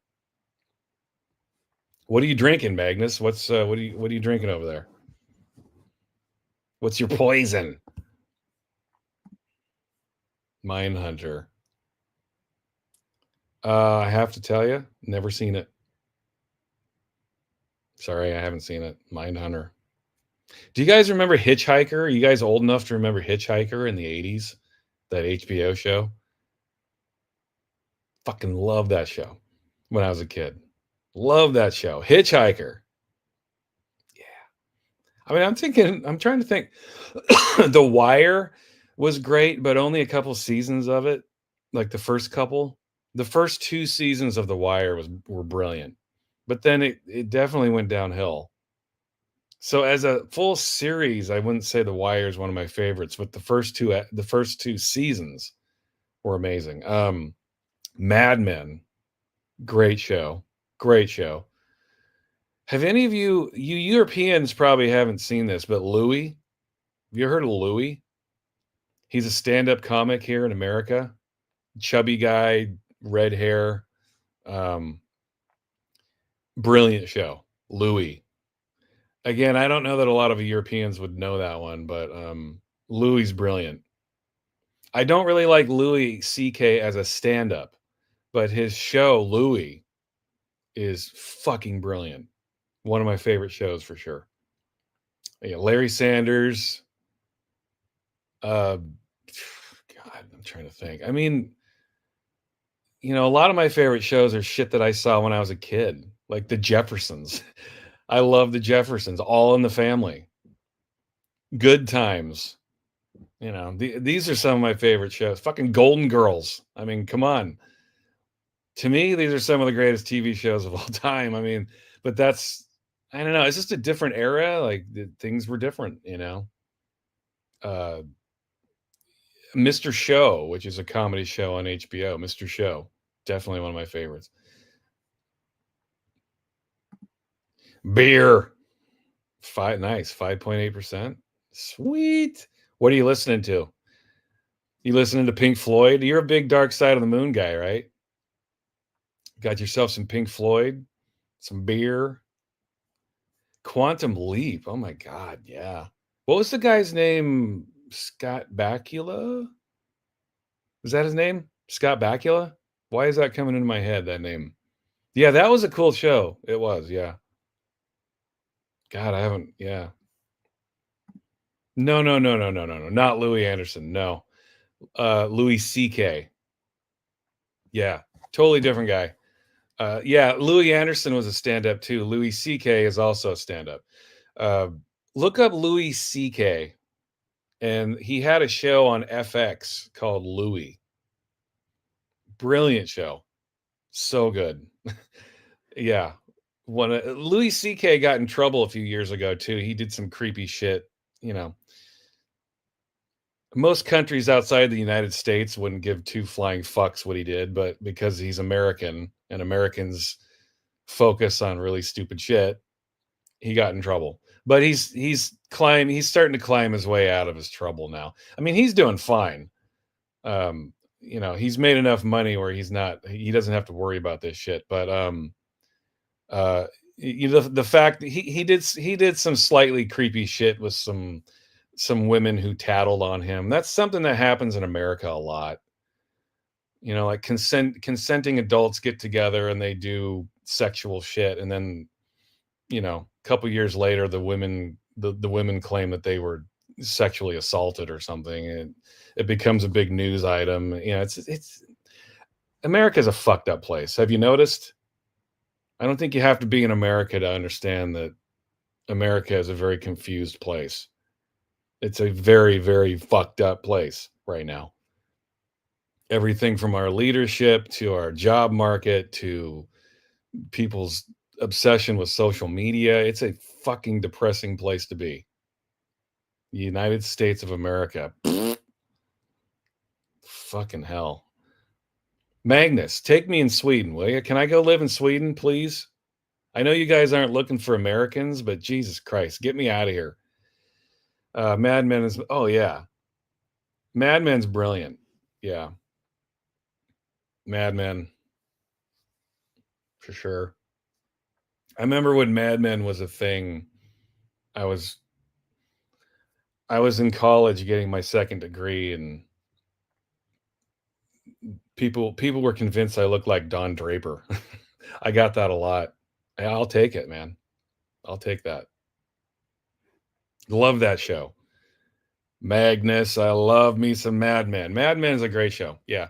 What are you drinking, Magnus? What are you drinking over there? What's your poison? Mindhunter. I have to tell you, never seen it. Sorry, I haven't seen it. Mindhunter. Do you guys remember Hitchhiker? Are you guys old enough to remember Hitchhiker in the 80s? That HBO show? Fucking love that show when I was a kid. Love that show. Hitchhiker. Yeah. I mean, I'm trying to think. The Wire was great, but only a couple seasons of it. Like the first couple. The first two seasons of The Wire were brilliant. But then it definitely went downhill. So as a full series, I wouldn't say The Wire is one of my favorites, but the first two seasons were amazing. Mad Men, great show, great show. Have any of you Europeans probably haven't seen this, but Louis, have you heard of Louis? He's a stand-up comic here in America. Chubby guy, red hair, um, brilliant show. Louis. Again, I don't know that a lot of Europeans would know that one, but Louis brilliant. I don't really like Louis C.K. as a stand-up, but his show Louis is fucking brilliant. One of my favorite shows for sure. Yeah, Larry Sanders. Uh, God, I'm trying to think. I mean, a lot of my favorite shows are shit that I saw when I was a kid, like The Jeffersons. I love The Jeffersons, All in the Family, Good Times. These are some of my favorite shows. Fucking Golden Girls. I mean, come on. To me, these are some of the greatest TV shows of all time. I mean, but I don't know. It's just a different era. Like things were different. Uh, Mr. Show, which is a comedy show on HBO. Mr. Show, definitely one of my favorites. Beer, 5.8%. Sweet. What are you listening to? You listening to Pink Floyd? You're a big Dark Side of the Moon guy, right? Got yourself some Pink Floyd, some beer. Quantum Leap. Oh my God, yeah. What was the guy's name? Scott Bakula? Is that his name? Scott Bakula? Why is that coming into my head, that name? Yeah, that was a cool show. It was, yeah. God, I haven't, yeah. No, no, no, no, no, no, no. Not Louis Anderson. No. Louis C.K. Yeah. Totally different guy. Yeah, Louis Anderson was a stand-up too. Louis C.K. is also a stand-up. Uh, look up Louis C.K. and he had a show on FX called Louis. Brilliant show. So good. Yeah. When Louis C.K. got in trouble a few years ago too. He did some creepy shit. You know, most countries outside the United States wouldn't give two flying fucks what he did, but because he's American and Americans focus on really stupid shit, he got in trouble. But he's starting to climb his way out of his trouble now. I mean, he's doing fine. He's made enough money where he doesn't have to worry about this shit. But uh the fact that he did some slightly creepy shit with some women who tattled on him. That's something that happens in America a lot. Like consenting adults get together and they do sexual shit, and then a couple years later the women claim that they were sexually assaulted or something, and it becomes a big news item. It's America's a fucked up place. Have you noticed? I don't think you have to be in America to understand that America is a very confused place. It's a very, very fucked up place right now. Everything from our leadership to our job market to people's obsession with social media. It's a fucking depressing place to be. United States of America. Fucking hell. Magnus, take me in Sweden, will you? Can I go live in Sweden, please? I know you guys aren't looking for Americans, but Jesus Christ, get me out of here. Mad Men is, oh yeah. Mad Men's brilliant. Yeah. Mad Men, for sure. I remember when Mad Men was a thing. I was I was in college getting my second degree, and people were convinced I looked like Don Draper. I got that a lot. I'll take it, man. I'll take that. Love that show. Magnus, I love me some Mad Men. Mad Men is a great show. Yeah.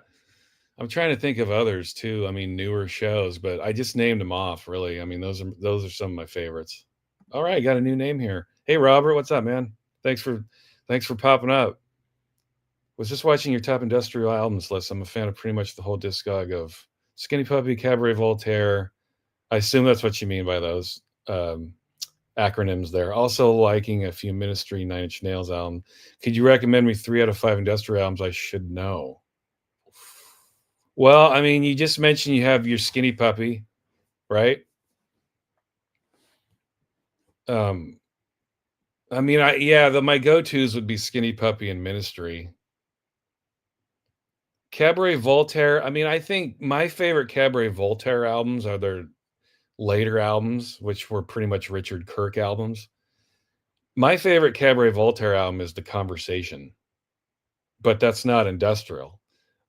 I'm trying to think of others too. I mean, newer shows, but I just named them off, really. I mean, those are some of my favorites. All right, got a new name here. Hey Robert, what's up, man? Thanks for popping up. Was just watching your top industrial albums list. I'm a fan of pretty much the whole discog of Skinny Puppy, Cabaret Voltaire. I assume that's what you mean by those acronyms there. Also liking a few Ministry, Nine Inch Nails album. Could you recommend me 3 out of 5 industrial albums I should know? Well, I mean, you just mentioned you have your Skinny Puppy, right? Um, I mean, my go-tos would be Skinny Puppy and Ministry. Cabaret Voltaire. I mean, I think my favorite Cabaret Voltaire albums are their later albums, which were pretty much Richard Kirk albums. My favorite Cabaret Voltaire album is The Conversation, but that's not industrial.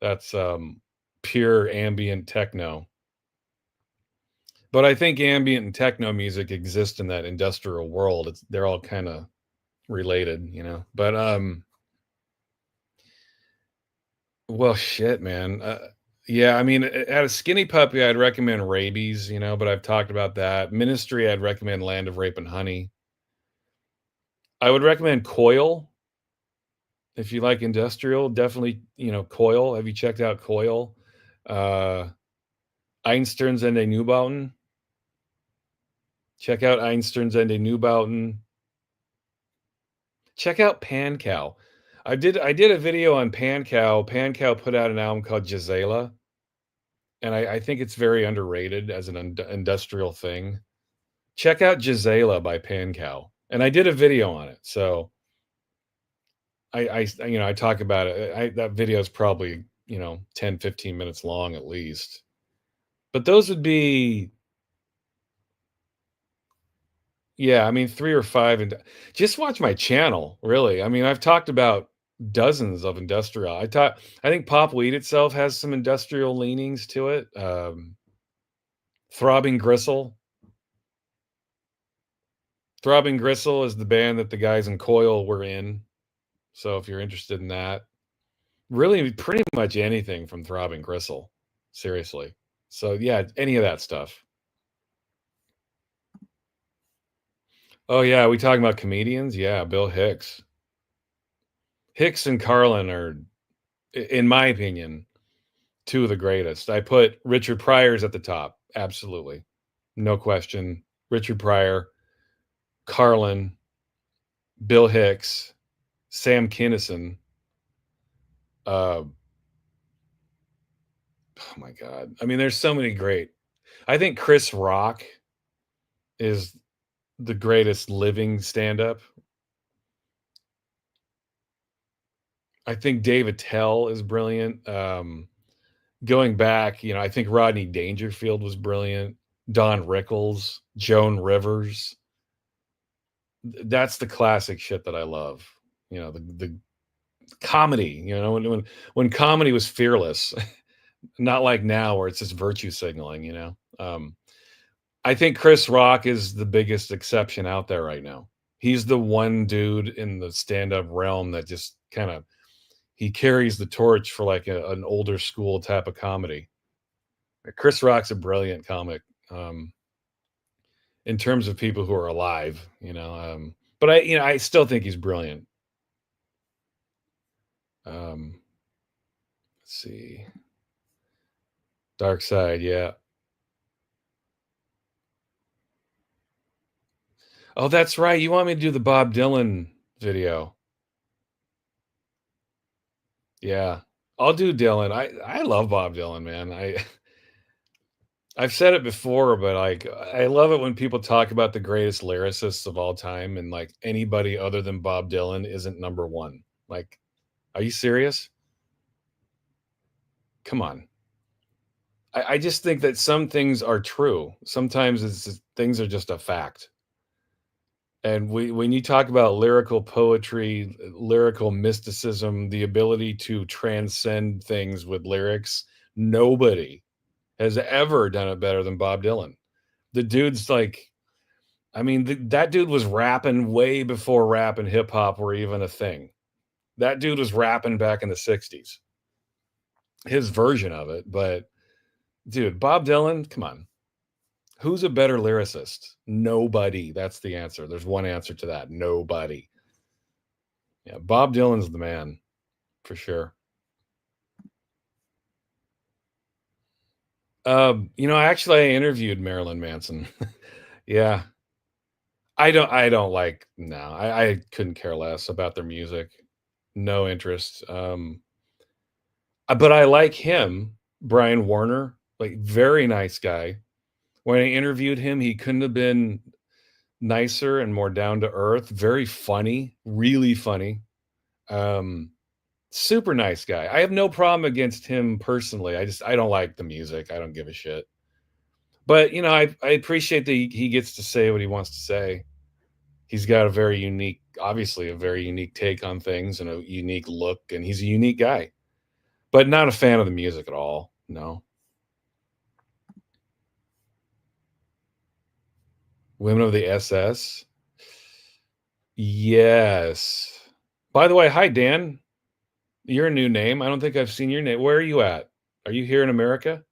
That's pure ambient techno. But I think ambient and techno music exist in that industrial world. They're all kind of related. But Well, shit, man. Yeah, I mean, at a skinny puppy, I'd recommend Rabies, but I've talked about that. Ministry, I'd recommend Land of Rape and Honey. I would recommend Coil if you like industrial. Definitely, Coil. Have you checked out Coil? Uh, Einstern's and a Neubauten. Check out Einstern's and a Neubauten. Check out Pancow. I did a video on Pancow. Pancow put out an album called Gisela, and I think it's very underrated as an industrial thing. Check out Gisela by Pancow, and I did a video on it. So I talk about it. That video is probably 10-15 minutes long at least. But those would be, yeah, I mean 3 or 5, and just watch my channel. Really, I mean I've talked about dozens of industrial. I think Pop Weed itself has some industrial leanings to it. Throbbing Gristle. Throbbing Gristle is the band that the guys in Coil were in. So if you're interested in that, really pretty much anything from Throbbing Gristle. Seriously. So yeah, any of that stuff. Oh yeah, we talking about comedians? Yeah, Bill Hicks. Hicks and Carlin are, in my opinion, two of the greatest. I put Richard Pryor's at the top. Absolutely. No question. Richard Pryor, Carlin, Bill Hicks, Sam Kinison. Oh my God. I mean, there's so many great. I think Chris Rock is the greatest living stand-up. I think Dave Attell is brilliant. Going back, I think Rodney Dangerfield was brilliant. Don Rickles, Joan Rivers. That's the classic shit that I love. The comedy. When comedy was fearless, not like now where it's just virtue signaling. I think Chris Rock is the biggest exception out there right now. He's the one dude in the stand-up realm that just kind of he carries the torch for like an older school type of comedy. Chris Rock's a brilliant comic, in terms of people who are alive, but I still think he's brilliant. Um, let's see, Dark Side, yeah. Oh, that's right. You want me to do the Bob Dylan video? Yeah, I'll do Dylan. I love Bob Dylan, man. I've said it before, but like I love it when people talk about the greatest lyricists of all time, and like anybody other than Bob Dylan isn't number one. Like, are you serious? Come on. I just think that some things are true. Sometimes things are just a fact. And when you talk about lyrical poetry, lyrical mysticism, the ability to transcend things with lyrics, nobody has ever done it better than Bob Dylan. The dude's like, I mean, that dude was rapping way before rap and hip hop were even a thing. That dude was rapping back in the 60s, his version of it. But dude, Bob Dylan, come on. Who's a better lyricist? Nobody. That's the answer. There's one answer to that. Nobody. Yeah, Bob Dylan's the man for sure. Actually, I interviewed Marilyn Manson. Yeah, I don't like. No, I couldn't care less about their music. No interest. But I like him, Brian Warner. Like very nice guy. When I interviewed him, he couldn't have been nicer and more down to earth. Very funny, really funny. Um, Super nice guy. I have no problem against him personally. I don't like the music. I don't give a shit. But I appreciate that he gets to say what he wants to say. He's got a very unique, obviously a very unique take on things and a unique look, and he's a unique guy. But not a fan of the music at all. No. Women of the SS. Yes. By the way, hi Dan. You're a new name. I don't think I've seen your name. Where are you at? Are you here in America?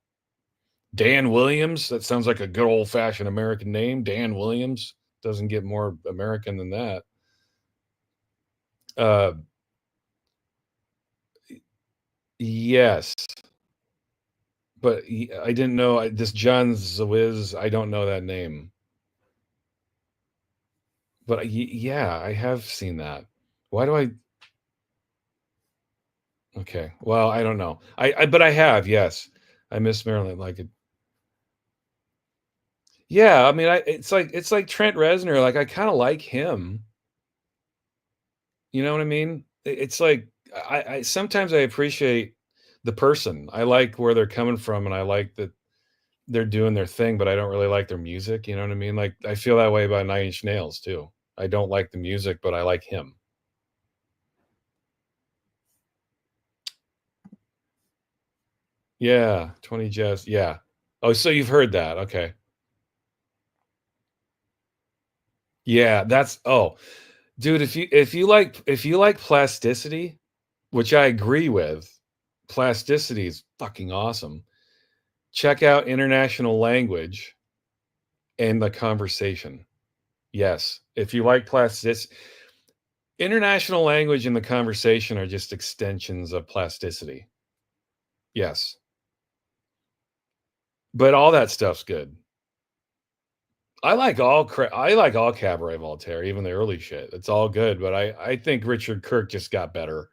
Dan Williams? That sounds like a good old-fashioned American name. Dan Williams. Doesn't get more American than that. Uh, yes, but I didn't know this John Zwiz. I don't know that name, but yeah, I have seen that. Why do I? Okay, well, I don't know. But I have, yes. I miss Maryland like it. Yeah, I mean, it's like Trent Reznor. Like I kind of like him. You know what I mean? It's like I sometimes I appreciate the person. I like where they're coming from, and I like that they're doing their thing, but I don't really like their music. You know what I mean? Like I feel that way about Nine Inch Nails too. I don't like the music, but I like him. Yeah, 20 Jazz. Yeah. Oh, so you've heard that? Okay. Yeah, that's oh, dude. If you like plasticity, which I agree with, plasticity is fucking awesome. Check out international language and the conversation. Yes. If you like plastic international language and the conversation are just extensions of plasticity. Yes. But all that stuff's good. I like all Cabaret Voltaire, even the early shit. It's all good, but I think Richard Kirk just got better.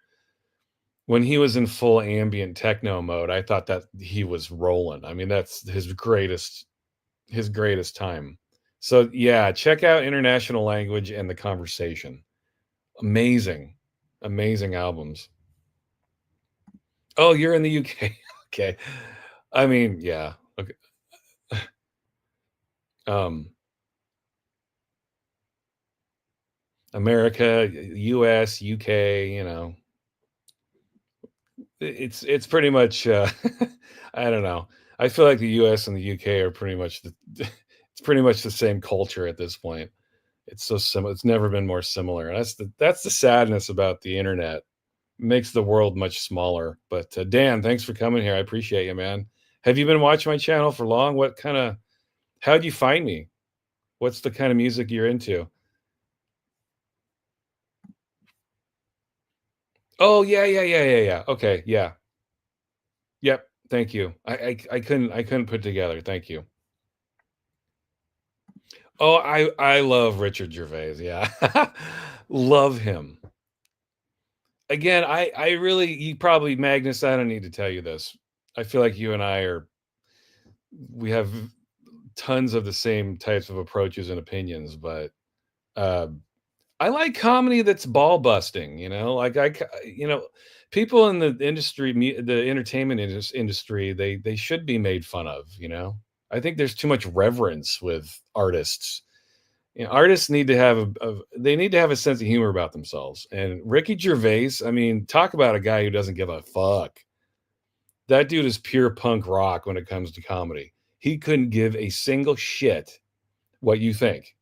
When he was in full ambient techno mode, I thought that he was rolling. I mean, that's his greatest time. So yeah, check out International Language and the Conversation. Amazing, amazing albums. Oh, you're in the UK. Okay. I mean, yeah. Okay. Um, America, US, UK, it's pretty much I don't know. I feel like the US and the UK are pretty much it's pretty much the same culture at this point. It's so similar. It's never been more similar. And that's the sadness about the internet. Makes the world much smaller. But Dan, thanks for coming here. I appreciate you, man. Have you been watching my channel for long? How'd you find me? What's the kind of music you're into? Oh yeah, yeah, yeah, yeah, yeah. Okay, yeah. Yep. Thank you. I couldn't put together. Thank you. Oh, I love Richard Gervais. Yeah. Love him. Again, I really you probably Magnus, I don't need to tell you this. I feel like you and we have tons of the same types of approaches and opinions, but uh I like comedy that's ball busting, like people in the industry, the entertainment industry, they should be made fun of. I think there's too much reverence with artists. Artists need to have they need to have a sense of humor about themselves. And Ricky Gervais, I mean, talk about a guy who doesn't give a fuck. That dude is pure punk rock when it comes to comedy. He couldn't give a single shit what you think.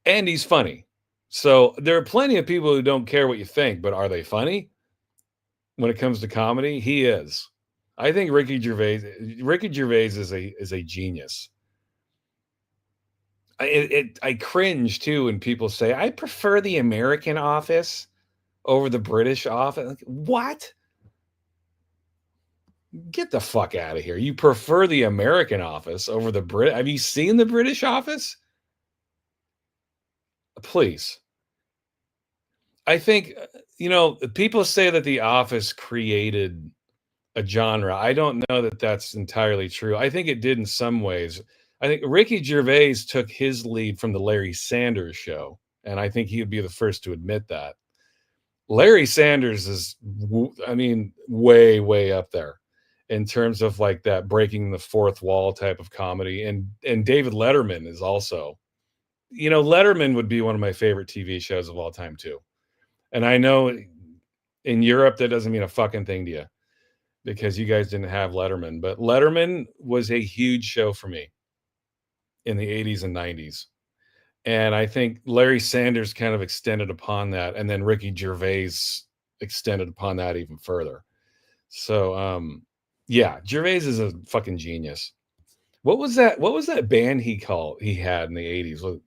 And he's funny. So there are plenty of people who don't care what you think, but are they funny when it comes to comedy? He is. I think Ricky Gervais is a genius. I cringe too when people say I prefer the American Office over the British Office. Like, what? Get the fuck out of here! You prefer the American Office over the Brit? Have you seen the British Office? Please. I think people say that The Office created a genre. I don't know that that's entirely true. I think it did in some ways. I think Ricky Gervais took his lead from the Larry Sanders Show, and I think he would be the first to admit that. Larry Sanders is, I mean, way, way up there in terms of like that breaking the fourth wall type of comedy. And David Letterman is also, Letterman would be one of my favorite TV shows of all time too. And I know in Europe that doesn't mean a fucking thing to you because you guys didn't have Letterman, but Letterman was a huge show for me in the 80s and 90s. And I think Larry Sanders kind of extended upon that. And then Ricky Gervais extended upon that even further. So, yeah, Gervais is a fucking genius. What was that band he had in the 80s?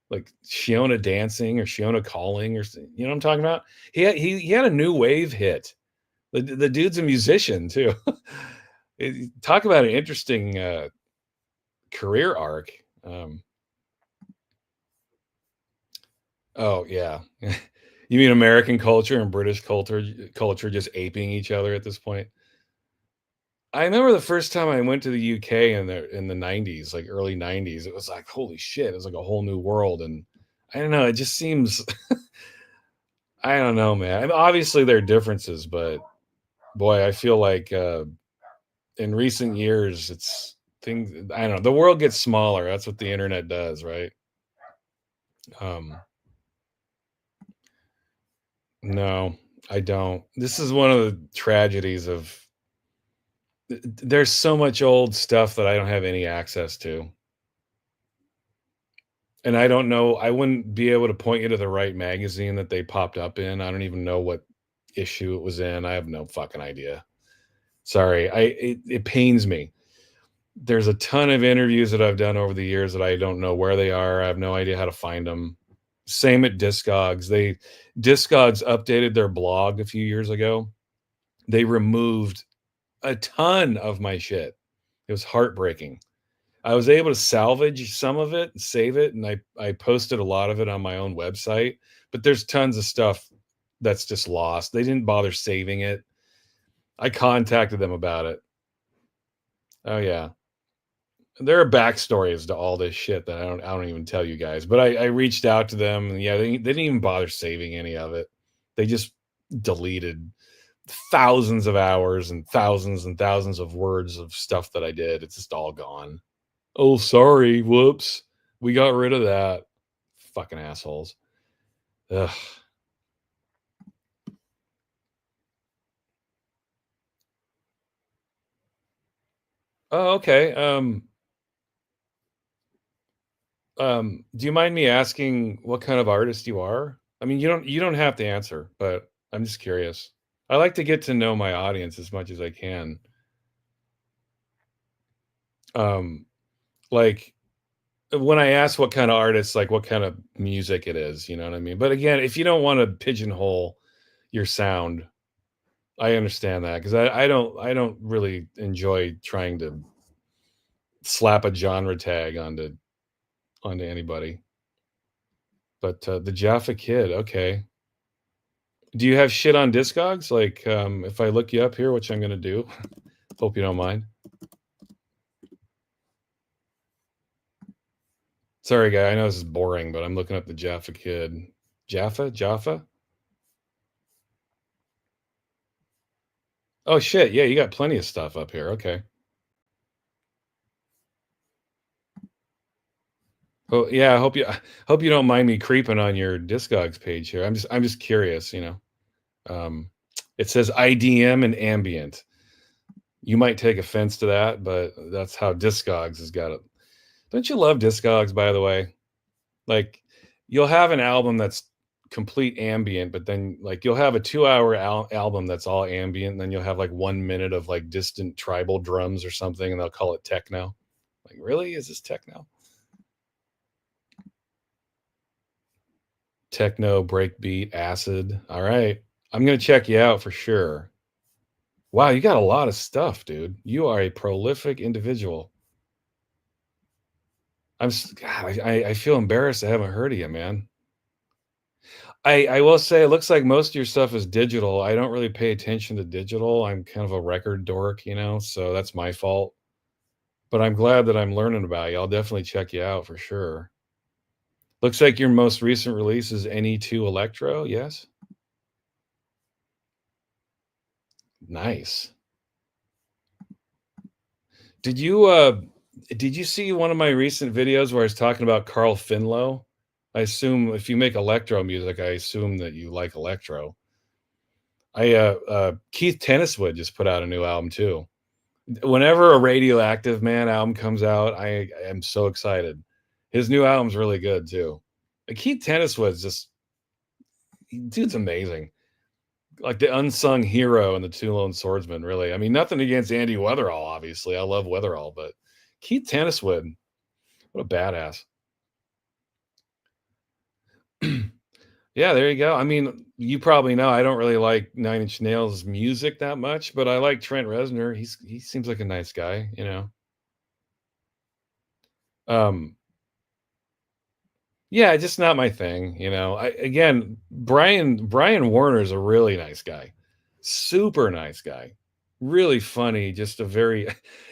Like Shiona Dancing or Shiona Calling you know what I'm talking about? He had a new wave hit. The dude's a musician too. Talk about an interesting career arc. Um, oh yeah. You mean American culture and British culture just aping each other at this point? I remember the first time I went to the UK in the 90s, like early 90s, it was like, holy shit, it was like a whole new world. And I don't know, it just seems I don't know, man. I mean, obviously there are differences, but boy, I feel like in recent years it's things I don't know, the world gets smaller. That's what the internet does, right? Um no, I don't. This is one of the tragedies of there's so much old stuff that I don't have any access to. And I don't know, I wouldn't be able to point you to the right magazine that they popped up in. I don't even know what issue it was in. I have no fucking idea. Sorry. It pains me. There's a ton of interviews that I've done over the years that I don't know where they are. I have no idea how to find them. Same at Discogs. Discogs updated their blog a few years ago. They removed a ton of my shit. It was heartbreaking. I was able to salvage some of it and save it, and I posted a lot of it on my own website, but there's tons of stuff that's just lost. They didn't bother saving it. I contacted them about it. Oh yeah. There are backstories to all this shit that I don't even tell you guys. But I reached out to them and yeah, they didn't even bother saving any of it. They just deleted thousands of hours and thousands of words of stuff that I did. It's just all gone. Oh, sorry. Whoops. We got rid of that. Fucking assholes. Ugh. Oh, okay. Do you mind me asking what kind of artist you are? I mean, you don't have to answer, but I'm just curious. I like to get to know my audience as much as I can. Um, like when I ask what kind of artist, like what kind of music it is, you know what I mean? But again, if you don't want to pigeonhole your sound, I understand that because I don't really enjoy trying to slap a genre tag onto anybody. But the Jaffa Kid, okay. Do you have shit on Discogs? Like, if I look you up here, which I'm gonna do, hope you don't mind. Sorry, guy. I know this is boring, but I'm looking up the Jaffa Kid. Jaffa. Oh shit, yeah, you got plenty of stuff up here. Okay. Oh yeah, I hope you don't mind me creeping on your Discogs page here. I'm just curious, you know. Um, it says IDM and ambient. You might take offense to that, but that's how Discogs has got it. Don't you love Discogs, by the way? Like, you'll have an album that's complete ambient, but then like you'll have a 2-hour album that's all ambient, and then you'll have like 1 minute of like distant tribal drums or something, and they'll call it techno. Like, really? Is this techno? Techno, breakbeat, acid. All right. I'm gonna check you out for sure. Wow, you got a lot of stuff, dude. You are a prolific individual. God, I feel embarrassed I haven't heard of you, man. I will say it looks like most of your stuff is digital. I don't really pay attention to digital. I'm kind of a record dork, you know, so that's my fault. But I'm glad that I'm learning about you. I'll definitely check you out for sure. Looks like your most recent release is NE2 Electro, yes? Nice. Did you did you see one of my recent videos where I was talking about Carl Finlow? I assume if you make electro music, I assume that you like electro. Keith Tenniswood just put out a new album too. Whenever a Radioactive Man album comes out, I am so excited. His new album's really good too. Keith Tenniswood's just dude's amazing. like the unsung hero in the Two Lone Swordsmen. Really, I mean, nothing against Andy Weatherall. Obviously, I love Weatherall, but Keith Tenniswood, what a badass. Yeah, there you go. I mean, you probably know I don't really like Nine Inch Nails music that much, but I like Trent Reznor. He seems like a nice guy, you know. Um, yeah, just not my thing, you know. Again, Brian Warner is a really nice guy, super nice guy, really funny. Just a very,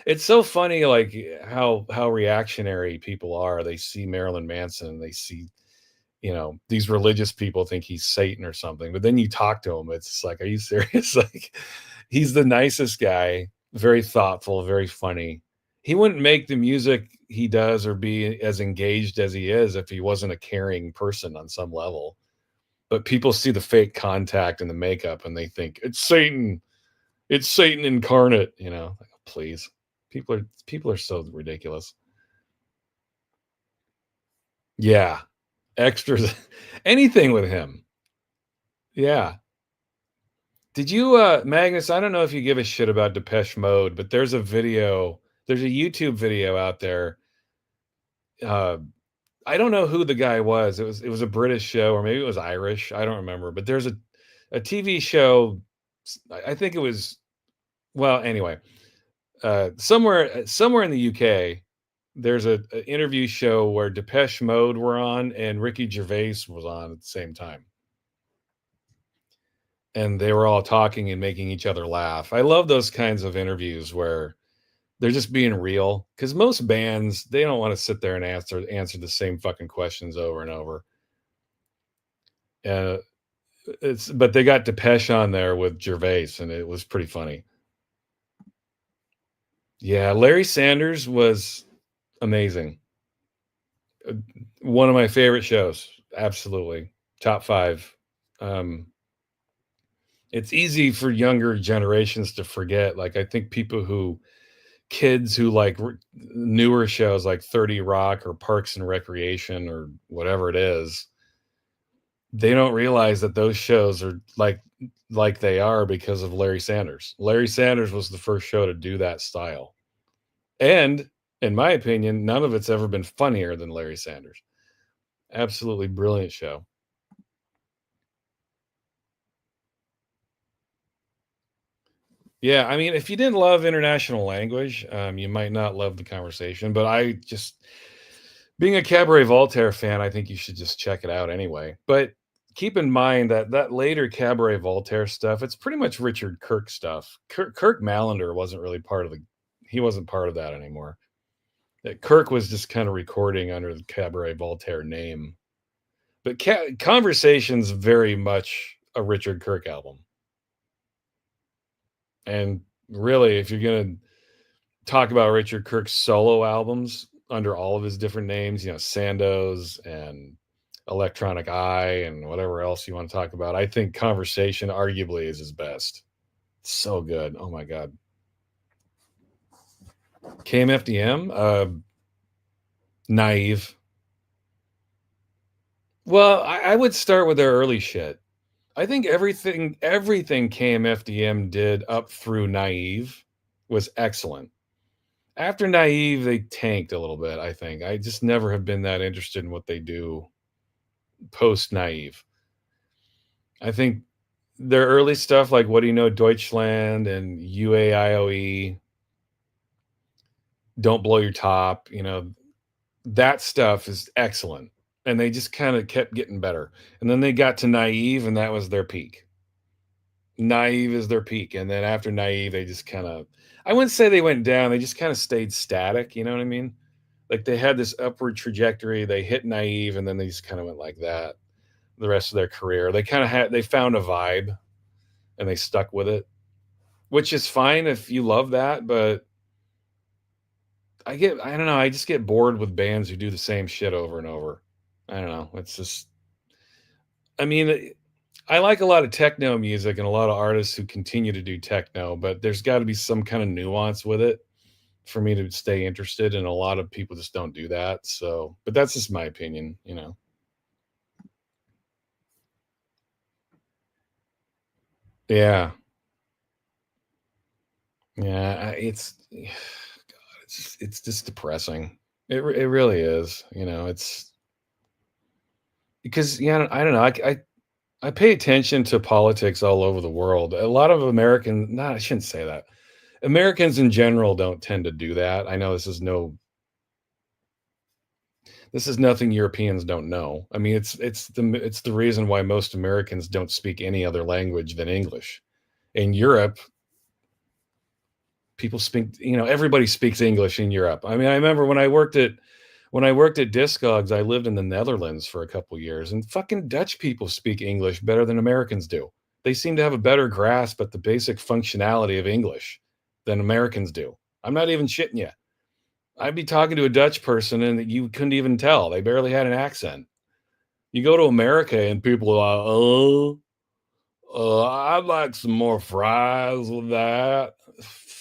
it's so funny, like how reactionary people are. They see Marilyn Manson, they see, you know, these religious people think he's Satan or something. But then you talk to him, it's like, are you serious? Like, he's the nicest guy, very thoughtful, very funny. He wouldn't make the music he does or be as engaged as he is if he wasn't a caring person on some level. But people see the fake contact and the makeup and they think it's Satan. It's Satan incarnate, you know. Like, please. People are so ridiculous. Yeah. Extras anything with him. Yeah. Did you, Magnus? I don't know if you give a shit about Depeche Mode, but there's a YouTube video out there. Uh, I don't know who the guy was. It was a British show, or maybe it was Irish. I don't remember. But there's a TV show. I think it was, well, anyway, somewhere in the UK, there's a interview show where Depeche Mode were on and Ricky Gervais was on at the same time, and they were all talking and making each other laugh. I love those kinds of interviews where they're just being real, because most bands, they don't want to sit there and answer the same fucking questions over and over. Uh, it's but they got Depeche on there with Gervais, and it was pretty funny. Yeah, Larry Sanders was amazing. Uh, One of my favorite shows. Absolutely, top five. Um, it's easy for younger generations to forget. Like, I think kids who like newer shows like 30 Rock or Parks and Recreation or whatever it is, they don't realize that those shows are like they are because of Larry Sanders. Larry Sanders was the first show to do that style. And in my opinion, none of it's ever been funnier than Larry Sanders. Absolutely brilliant show. Yeah, I mean, if you didn't love international language, you might not love the conversation. But being a Cabaret Voltaire fan, I think you should just check it out anyway. But keep in mind that that later Cabaret Voltaire stuff, it's pretty much Richard Kirk stuff. Kirk Mallender wasn't really part of he wasn't part of that anymore. That Kirk was just kind of recording under the Cabaret Voltaire name. But Conversations very much a Richard Kirk album. And really, if you're gonna talk about Richard Kirk's solo albums under all of his different names, you know, Sandoz and Electronic Eye and whatever else you want to talk about, I think Conversation arguably is his best. So good. Oh my God. KMFDM, Naive. Well, I would start with their early shit. I think everything KMFDM did up through Naive was excellent. After Naive, they tanked a little bit, I think. I just never have been that interested in what they do post Naive. I think their early stuff, like What Do You Know, Deutschland and UAIOE, Don't Blow Your Top, you know, that stuff is excellent. And they just kind of kept getting better. And then they got to Naive, and that was their peak. Naive is their peak. And then after Naive, they just kind of, I wouldn't say they went down, they just kind of stayed static. You know what I mean? Like, they had this upward trajectory. They hit Naive, and then they just kind of went like that the rest of their career. They found a vibe and they stuck with it, which is fine if you love that. But I don't know, I just get bored with bands who do the same shit over and over. I don't know. It's just, I mean, I like a lot of techno music and a lot of artists who continue to do techno, but there's got to be some kind of nuance with it for me to stay interested. And a lot of people just don't do that. So, but that's just my opinion, you know. Yeah. Yeah, it's just depressing. It really is, it's because, yeah, I don't know, I pay attention to politics all over the world. A lot of American no, I shouldn't say that. Americans in general don't tend to do that. I know this is nothing Europeans don't know. I mean, it's the reason why most Americans don't speak any other language than English. In Europe, people speak, everybody speaks English in Europe. I mean, I remember when I worked at Discogs, I lived in the Netherlands for a couple years, and fucking Dutch people speak English better than Americans do. They seem to have a better grasp at the basic functionality of English than Americans do. I'm not even shitting you. I'd be talking to a Dutch person and you couldn't even tell. They barely had an accent. You go to America and people are, I'd like some more fries with that.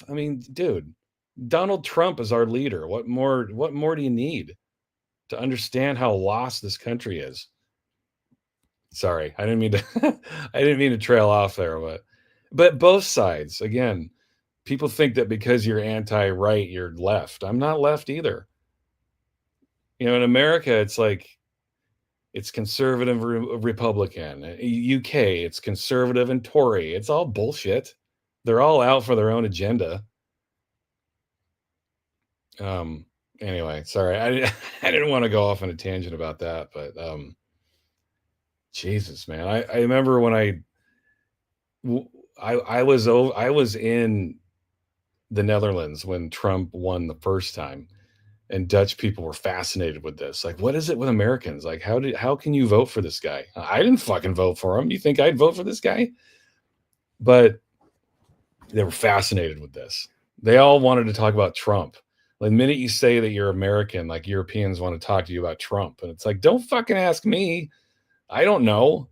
I mean, dude, Donald Trump is our leader. What more do you need to understand how lost this country is? Sorry, I didn't mean to I didn't mean to trail off there, but both sides, again, people think that because you're anti-right, you're left. I'm not left either. In America, it's like it's conservative Republican. UK, it's conservative and Tory. It's all bullshit. They're all out for their own agenda. Um, anyway, sorry. I didn't want to go off on a tangent about that, but Jesus, man. I remember when w- I was in the Netherlands when Trump won the first time, and Dutch people were fascinated with this. Like, what is it with Americans? Like, how can you vote for this guy? I didn't fucking vote for him. You think I'd vote for this guy? But they were fascinated with this. They all wanted to talk about Trump. Like, the minute you say that you're American, like Europeans want to talk to you about Trump, and it's like, don't fucking ask me. I don't know.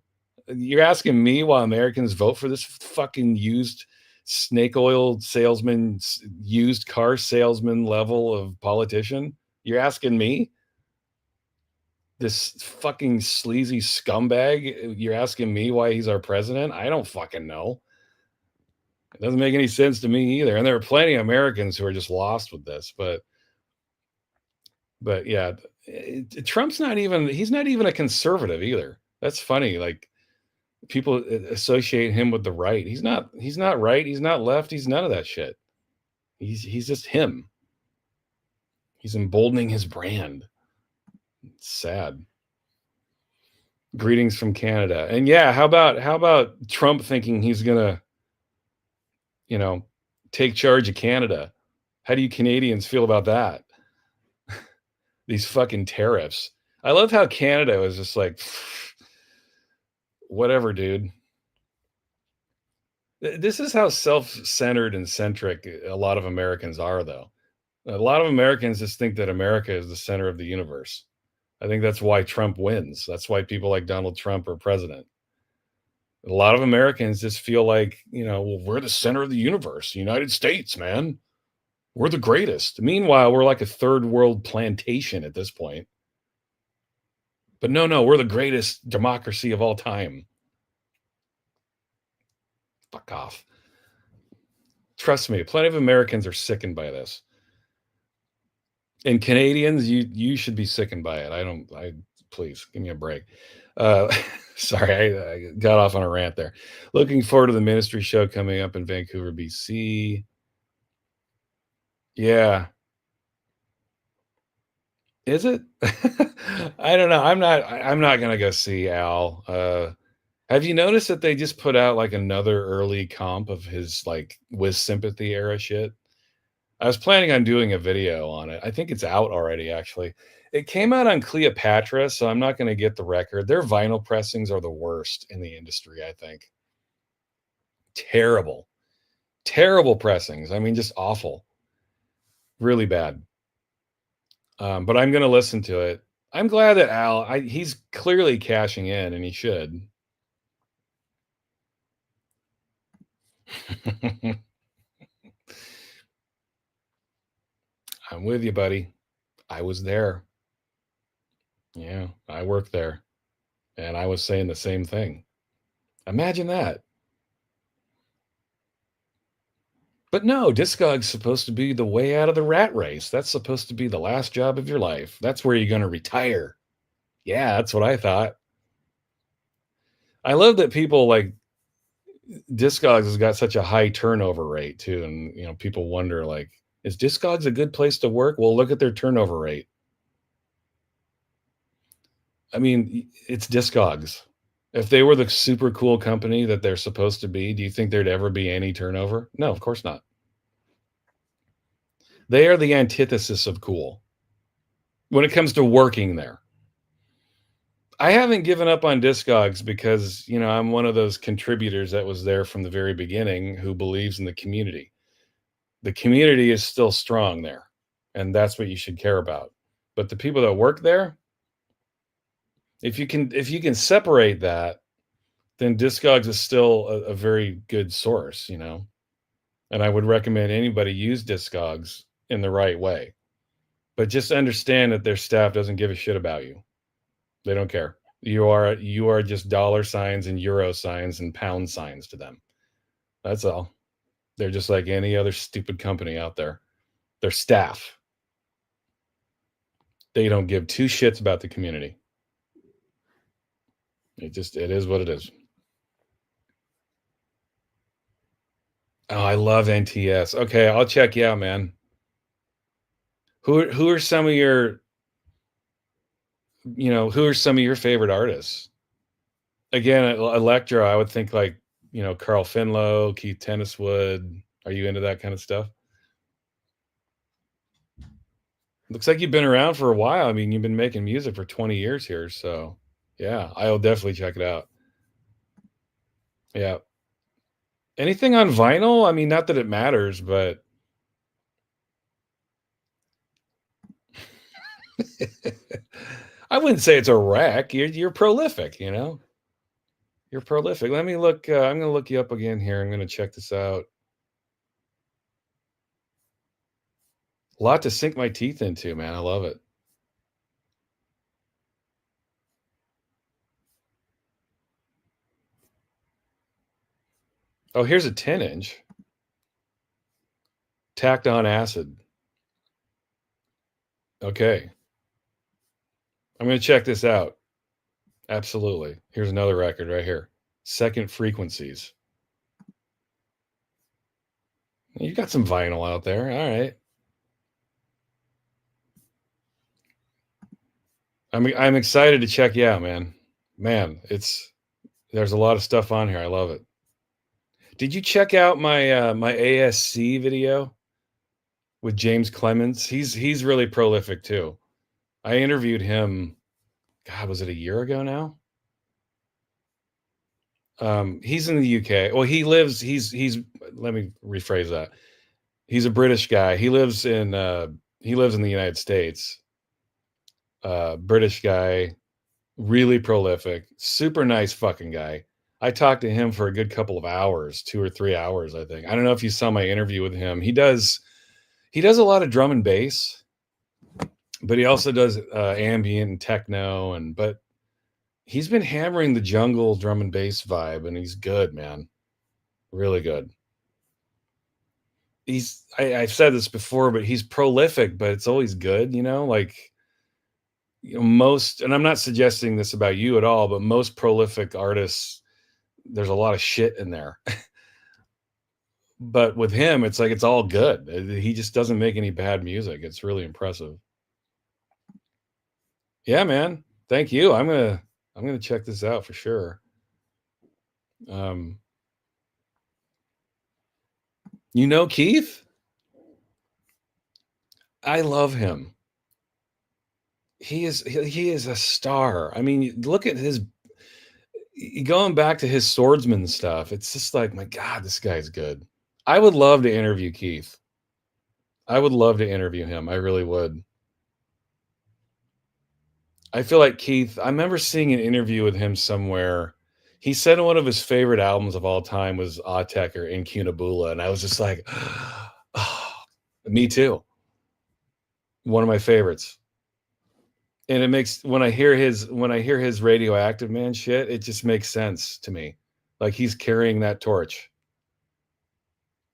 You're asking me why Americans vote for this fucking used snake oil salesman, used car salesman level of politician? You're asking me, this fucking sleazy scumbag? You're asking me why he's our president? I don't fucking know. It doesn't make any sense to me either. And there are plenty of Americans who are just lost with this. But yeah, Trump's not even, he's not even a conservative either. That's funny. Like, people associate him with the right. He's not right, he's not left, he's none of that shit. He's just him. He's emboldening his brand. It's sad. Greetings from Canada. And yeah, how about Trump thinking he's gonna, you know, take charge of Canada? How do you Canadians feel about that? These fucking tariffs. I love how Canada was just like, whatever, dude. This is how self-centered and centric a lot of Americans are, though. A lot of Americans just think that America is the center of the universe. I think that's why Trump wins. That's why people like Donald Trump are president. A lot of Americans just feel like, well, we're the center of the universe, the United States, man. We're the greatest. Meanwhile, we're like a third world plantation at this point. But no, no, we're the greatest democracy of all time. Fuck off. Trust me, plenty of Americans are sickened by this. And Canadians, you should be sickened by it. I please give me a break. Uh, sorry, I got off on a rant there. Looking forward to the ministry show coming up in Vancouver, BC. Yeah, is it? I don't know. I'm not gonna go see Al. Have you noticed that they just put out like another early comp of his like with sympathy era shit? I was planning on doing a video on it. I think it's out already, actually. It came out on Cleopatra, so I'm not going to get the record. Their vinyl pressings are the worst in the industry, I think. Terrible. Terrible pressings. I mean, just awful. Really bad. But I'm going to listen to it. I'm glad that he's clearly cashing in, and he should. I'm with you, buddy. I was there. Yeah, I worked there, and I was saying the same thing. Imagine that. But no, Discog's supposed to be the way out of the rat race. That's supposed to be the last job of your life. That's where you're going to retire. Yeah, that's what I thought. I love that people like Discogs has got such a high turnover rate too, and people wonder like, is Discogs a good place to work? Well, look at their turnover rate. I mean, it's Discogs. If they were the super cool company that they're supposed to be, do you think there'd ever be any turnover? No, of course not. They are the antithesis of cool when it comes to working there. I haven't given up on Discogs because, I'm one of those contributors that was there from the very beginning who believes in the community. The community is still strong there, and that's what you should care about. But the people that work there, if you can separate that, then Discogs is still a very good source. And I would recommend anybody use Discogs in the right way. But just understand that their staff doesn't give a shit about you. They don't care. You are just dollar signs and euro signs and pound signs to them. That's all. They're just like any other stupid company out there. Their staff. They don't give two shits about the community. It is what it is. Oh, I love NTS. Okay, I'll check you out, man. Who are some of your who are some of your favorite artists? Again, electro, I would think like, Carl Finlow, Keith Tenniswood. Are you into that kind of stuff? Looks like you've been around for a while. I mean, you've been making music for 20 years here, so yeah, I'll definitely check it out. Yeah. Anything on vinyl? I mean, not that it matters, but I wouldn't say it's a wreck. You're prolific. You're prolific. Let me look. I'm going to look you up again here. I'm going to check this out. A lot to sink my teeth into, man. I love it. Oh, here's a 10-inch tacked on acid. Okay. I'm going to check this out. Absolutely. Here's another record right here. Second Frequencies. You got some vinyl out there. All right. I'm excited to check you out, man. Man, there's a lot of stuff on here. I love it. Did you check out my ASC video with James Clemens? He's really prolific too. I interviewed him. God, was it a year ago now? He's in the UK. Well, he's let me rephrase that. He's a British guy. He lives in the United States. British guy, really prolific, super nice fucking guy. I talked to him for a good couple of hours, 2 or 3 hours, I think. I don't know if you saw my interview with him. He does a lot of drum and bass, but he also does ambient and techno, but he's been hammering the jungle drum and bass vibe, and he's good, man. Really good. I've said this before, but he's prolific, but it's always good, like most, and I'm not suggesting this about you at all, but most prolific artists, there's a lot of shit in there. But with him, it's like it's all good. He just doesn't make any bad music. It's really impressive. Yeah, man. Thank you. I'm gonna check this out for sure. Um, Keith? I love him. He is a star. I mean, look at his going back to his swordsman stuff. It's just like, my God, this guy's good. I would love to interview Keith. I would love to interview him. I really would. I feel like Keith, I remember seeing an interview with him somewhere. He said one of his favorite albums of all time was Autek or Incunabula, and I was just like, oh, me too. One of my favorites. And it makes when I hear his Radioactive Man shit, it just makes sense to me. Like he's carrying that torch.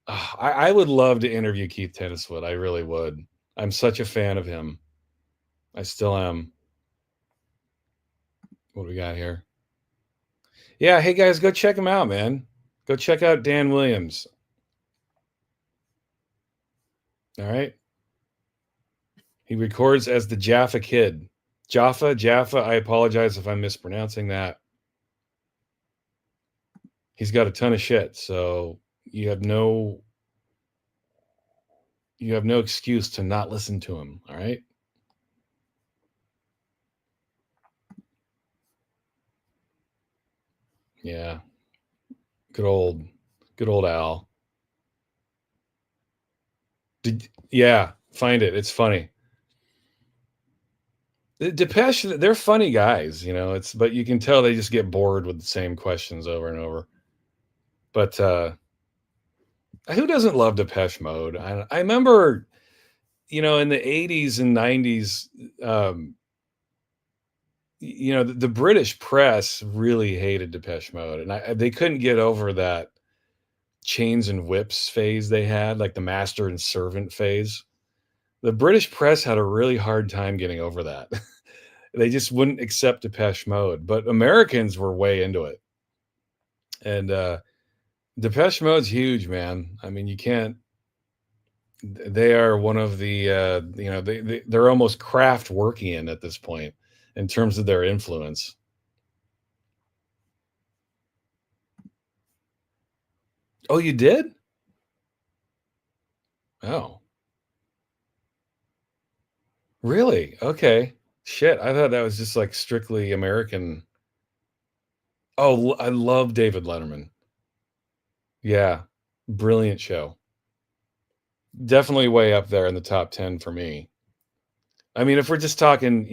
I would love to interview Keith Tenniswood. I really would. I'm such a fan of him. I still am. What do we got here? Yeah, hey guys, go check him out, man. Go check out Dan Williams. All right. He records as the Jaffa Kid. Jaffa. I apologize if I'm mispronouncing that. He's got a ton of shit, so you have no excuse to not listen to him. All right. Yeah. Good old, good old Al. Yeah, find it. It's funny. Depeche, they're funny guys, but you can tell they just get bored with the same questions over and over. But who doesn't love Depeche Mode? I remember, in the 80s and 90s, the British press really hated Depeche Mode, and they couldn't get over that chains and whips phase they had, like the master and servant phase. The British press had a really hard time getting over that. They just wouldn't accept Depeche Mode, but Americans were way into it. And Depeche Mode's huge, man. I mean, you can't. They are one of the, they're almost craft working in at this point in terms of their influence. Oh, you did? Oh, really? Okay. Shit, I thought that was just like strictly American. Oh, I love David Letterman. Yeah, brilliant show. Definitely way up there in the top 10 for me. I mean, if we're just talking,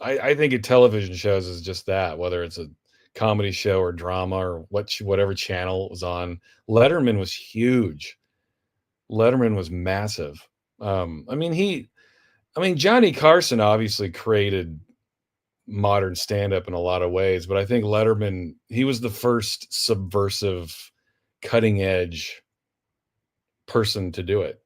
I think of television shows as just that, whether it's a comedy show or drama or whatever channel it was on. Letterman was huge. Letterman was massive. Johnny Carson obviously created modern stand-up in a lot of ways, but I think Letterman, he was the first subversive, cutting edge person to do it.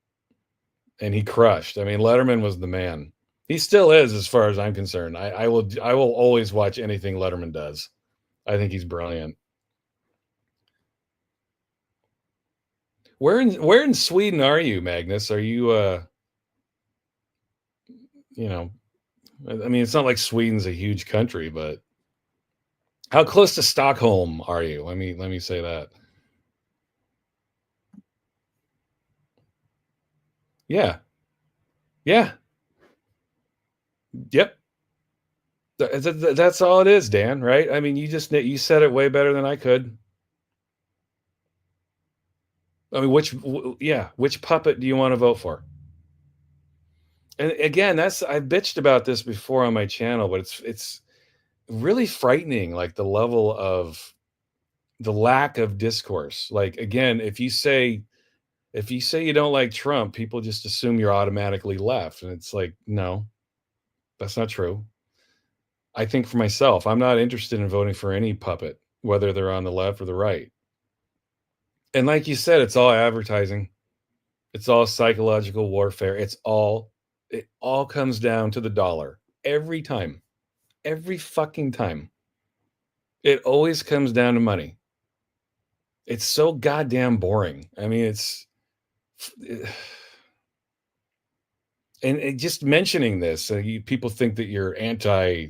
And he crushed. I mean, Letterman was the man. He still is, as far as I'm concerned. I will always watch anything Letterman does. I think he's brilliant. Where in Sweden are you, Magnus? Are you you know, I mean, it's not like Sweden's a huge country, but how close to Stockholm are you? Let me say that. Yeah. Yeah. Yep. That's all it is, Dan, right? I mean, you said it way better than I could. I mean, which puppet do you want to vote for? And again, I've bitched about this before on my channel, but it's really frightening, like the lack of discourse. Like, again, if you say you don't like Trump, people just assume you're automatically left, and it's like, no, that's not true. I think for myself, I'm not interested in voting for any puppet, whether they're on the left or the right. And like you said, it's all advertising. It's all psychological warfare. It all comes down to the dollar every time. Every fucking time. It always comes down to money. It's so goddamn boring. I mean, just mentioning this, people think that you're anti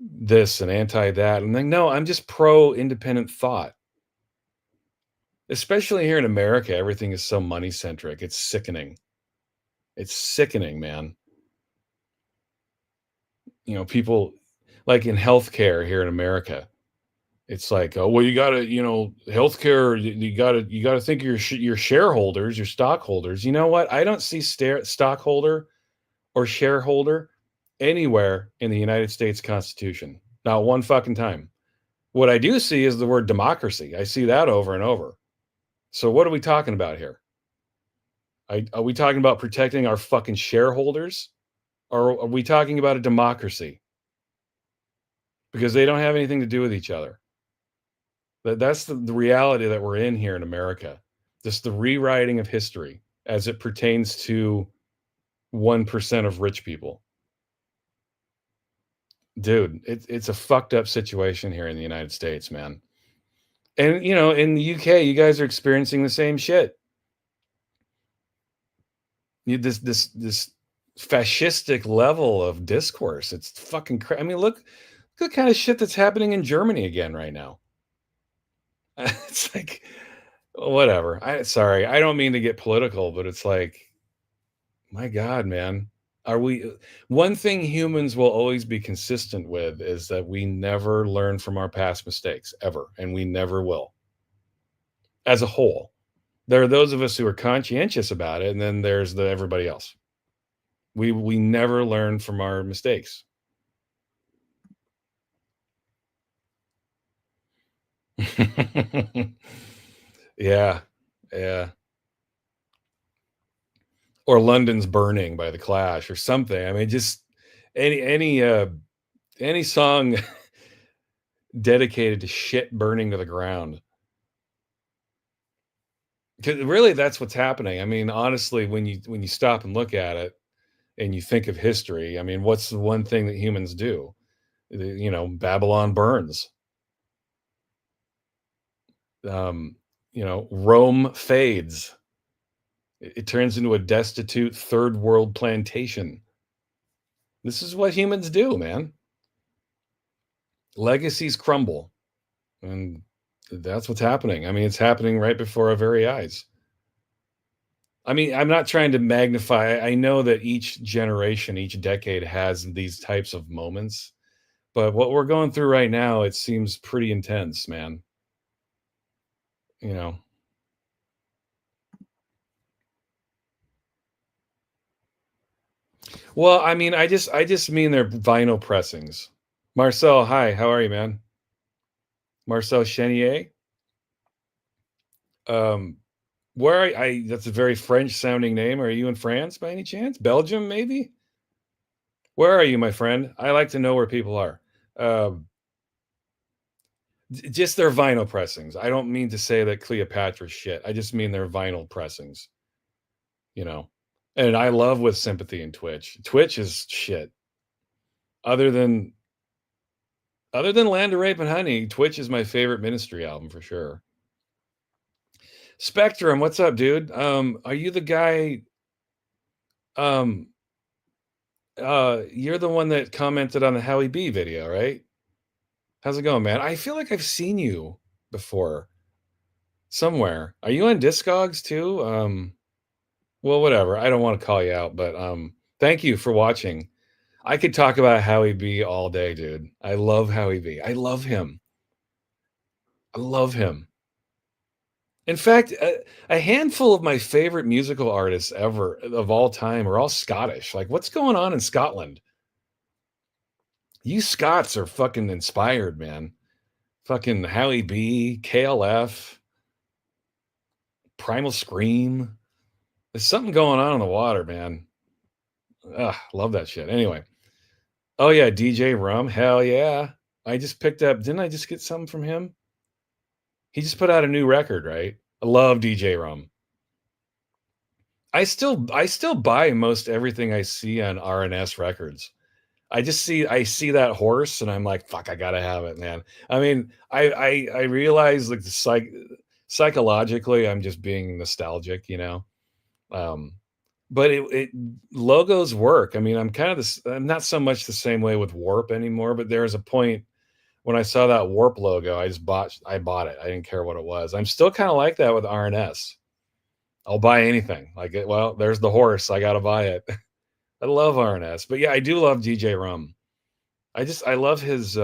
this and anti that. And then, no, I'm just pro independent thought. Especially here in America, everything is so money centric. It's sickening. It's sickening, man. People like in healthcare here in America, it's like, oh, well, you gotta, healthcare. You gotta think of your shareholders, your stockholders. You know what? I don't see stockholder or shareholder anywhere in the United States Constitution. Not one fucking time. What I do see is the word democracy. I see that over and over. So what are we talking about here? Are we talking about protecting our fucking shareholders, or are we talking about a democracy? Because they don't have anything to do with each other. That's the reality that we're in here in America. Just the rewriting of history as it pertains to 1% of rich people. Dude, it's a fucked up situation here in the United States, man. And, in the UK, you guys are experiencing the same shit. This fascistic level of discourse. It's fucking I mean, look the kind of shit that's happening in Germany again right now. It's like whatever. Sorry, I don't mean to get political, but it's like, my God, man. Are we One thing humans will always be consistent with is that we never learn from our past mistakes ever, and we never will. As a whole. There are those of us who are conscientious about it, and then there's the everybody else. We never learn from our mistakes. Yeah. Yeah. Or London's Burning by The Clash or something. I mean, just any song dedicated to shit burning to the ground. 'Cause really that's what's happening. I mean, honestly, when you stop and look at it and you think of history, I mean, what's the one thing that humans do? Babylon burns. Um, Rome fades. It turns into a destitute third world plantation. This is what humans do, man. Legacies crumble, and that's what's happening. I mean, it's happening right before our very eyes. I mean, I'm not trying to magnify. I know that each generation, each decade has these types of moments, but what we're going through right now, it seems pretty intense, man. You know. Well, I mean, I just mean they're vinyl pressings. Marcel, hi, how are you, man? Marcel Chenier. Um, where that's a very French sounding name. Are you in France by any chance? Belgium, maybe? Where are you, my friend? I like to know where people are. Um, just their vinyl pressings. I don't mean to say that Cleopatra's shit. I just mean their vinyl pressings, you know. And I love With Sympathy and Twitch. Twitch is shit. Other than Land of Rape and Honey, Twitch is my favorite Ministry album for sure. Spectrum, what's up, dude? Are you the guy? Um, you're the one that commented on the Howie B video, right? How's it going, man? I feel like I've seen you before somewhere. Are you on Discogs too? Well, whatever. I don't want to call you out, but thank you for watching. I could talk about Howie B all day, dude. I love Howie B. I love him. I love him. In fact, a handful of my favorite musical artists ever of all time are all Scottish. Like, what's going on in Scotland? You Scots are fucking inspired, man. Fucking Howie B, KLF, Primal Scream. There's something going on in the water, man. Ugh, love that shit. Anyway. Oh yeah, DJ Rum. Hell yeah. I just picked up, didn't I just get something from him? He just put out a new record, right? I love DJ Rum. I still buy most everything I see on RNS records. I see that horse and I'm like, fuck, I gotta have it, man. I mean, I realize like psychologically I'm just being nostalgic, you know. Um, but it logos work. I mean, I'm not so much the same way with Warp anymore, but there was a point when I saw that Warp logo, I bought it. I didn't care what it was. I'm still kind of like that with RNS. I'll buy anything. Like, well, there's the horse. I got to buy it. I love RNS. But yeah, I do love DJ Rum. I love his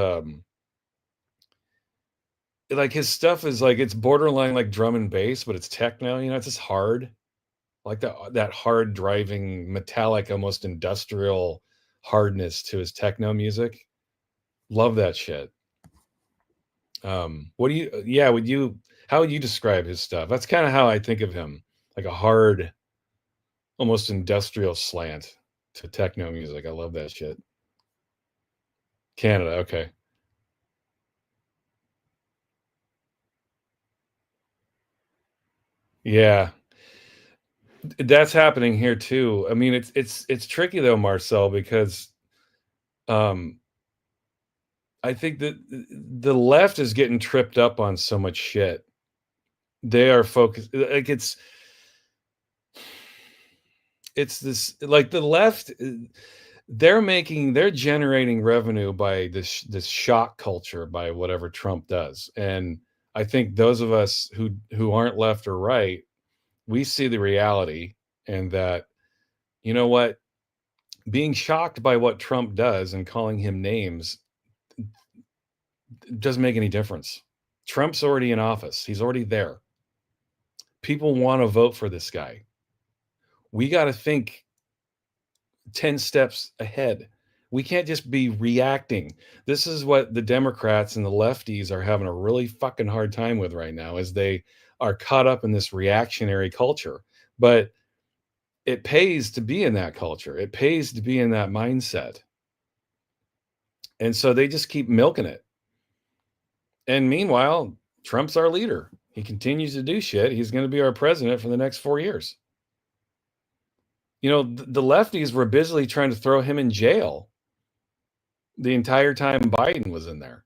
like his stuff is like it's borderline like drum and bass, but it's techno, it's just hard. Like that hard driving metallic almost industrial hardness to his techno music. Love that shit. What do you yeah, would you how would you describe his stuff? That's kind of how I think of him, like a hard, almost industrial slant to techno music. I love that shit. Canada, okay. Yeah, that's happening here too. I mean, it's tricky though, Marcel, because um, I think that the left is getting tripped up on so much shit. They are focused like it's this like the left. They're generating revenue by this shock culture by whatever Trump does, and I think those of us who aren't left or right, we see the reality, and that you know what, being shocked by what Trump does and calling him names doesn't make any difference. Trump's already in office. He's already there. People want to vote for this guy. We got to think 10 steps ahead. We can't just be reacting. This is what the Democrats and the lefties are having a really fucking hard time with right now, is they are caught up in this reactionary culture. But it pays to be in that culture. It pays to be in that mindset. And so they just keep milking it. And meanwhile, Trump's our leader. He continues to do shit. He's going to be our president for the next 4 years. You know, the lefties were busily trying to throw him in jail the entire time Biden was in there.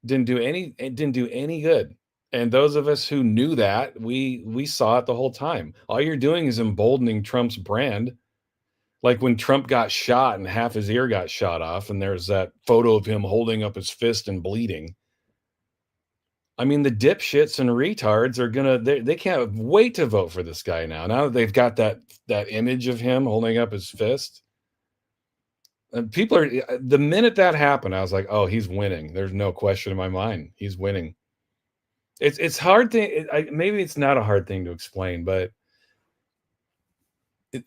It didn't do any good. And those of us who knew that, we saw it the whole time. All you're doing is emboldening Trump's brand. Like when Trump got shot and half his ear got shot off, and there's that photo of him holding up his fist and bleeding. I mean, the dipshits and retards are gonna they can't wait to vote for this guy now. Now that they've got that image of him holding up his fist. And people are the minute that happened, I was like, oh, he's winning. There's no question in my mind. He's winning. It's hard thing. Maybe it's not a hard thing to explain, but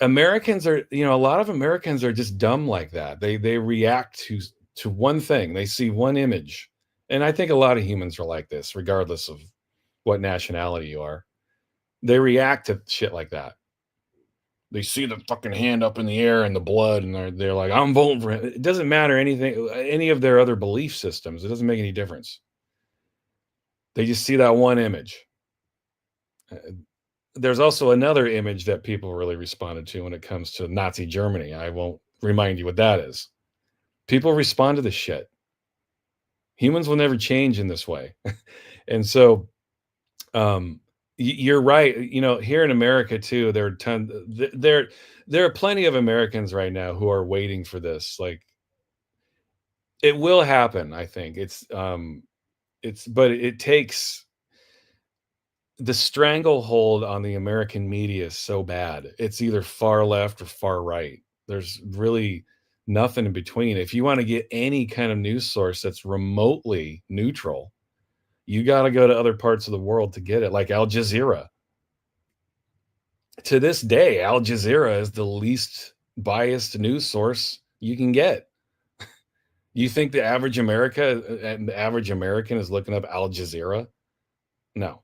Americans are, a lot of Americans are just dumb like that. They react to one thing. They see one image. And I think a lot of humans are like this, regardless of what nationality you are. They react to shit like that. They see the fucking hand up in the air and the blood, and they're like, I'm voting for him. It doesn't matter any of their other belief systems. It doesn't make any difference. They just see that one image. There's also another image that people really responded to when it comes to Nazi Germany. I won't remind you what that is. People respond to this shit. Humans will never change in this way. And so you're right. Here in America too, there are plenty of Americans right now who are waiting for this. Like, it will happen. I think but it takes the stranglehold on the American media is so bad. It's either far left or far right. There's really nothing in between. If you want to get any kind of news source that's remotely neutral, you got to go to other parts of the world to get it, like Al Jazeera. To this day, Al Jazeera is the least biased news source you can get. You think the average American is looking up Al Jazeera? No.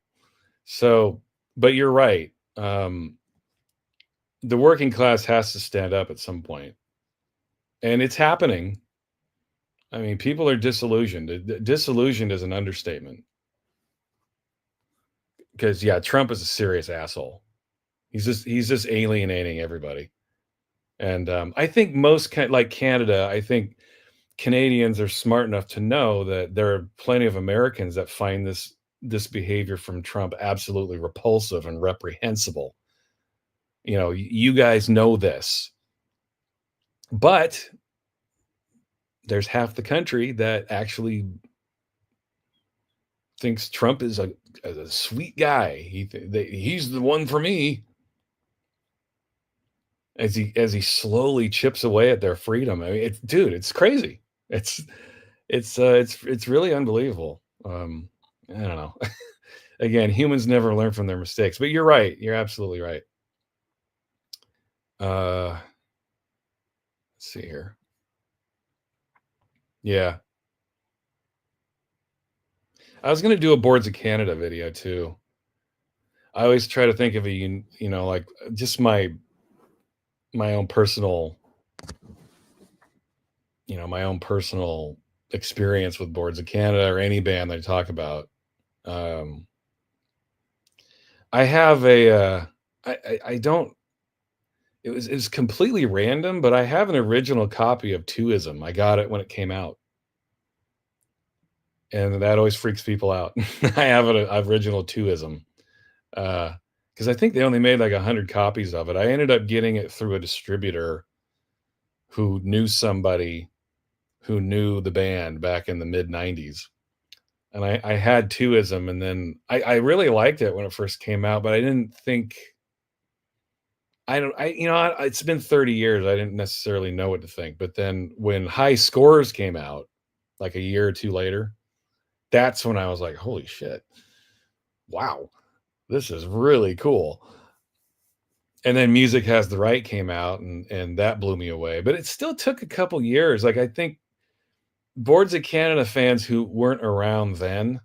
So, but you're right. The working class has to stand up at some point, and it's happening. I mean, people are disillusioned. Disillusioned is an understatement. Because yeah, Trump is a serious asshole. He's just alienating everybody. And I think like Canada, I think Canadians are smart enough to know that there are plenty of Americans that find this behavior from Trump absolutely repulsive and reprehensible. You guys know this, but there's half the country that actually thinks Trump is a sweet guy. He's the one for me. As he slowly chips away at their freedom. I mean, it's crazy. It's really unbelievable. I don't know. Again, humans never learn from their mistakes, but you're right. You're absolutely right. Let's see here. Yeah, I was gonna do a Boards of Canada video too. I always try to think of like just my own personal, my own personal experience with Boards of Canada or any band they talk about. Um, I have a, I don't it was completely random, but I have an original copy of Twoism. I got it when it came out, and that always freaks people out. I have an original Twoism, because I think they only made like 100 copies of it. I ended up getting it through a distributor who knew somebody who knew the band back in the mid '90s, and I had Twoism, and then I really liked it when it first came out, but I didn't think I don't I you know, it's been 30 years, I didn't necessarily know what to think, but then when High Scores came out, like a year or 2 later, that's when I was like, "Holy shit. Wow, this is really cool." And then Music Has the Right came out, and that blew me away, but it still took a couple years, like, I think Boards of Canada fans who weren't around then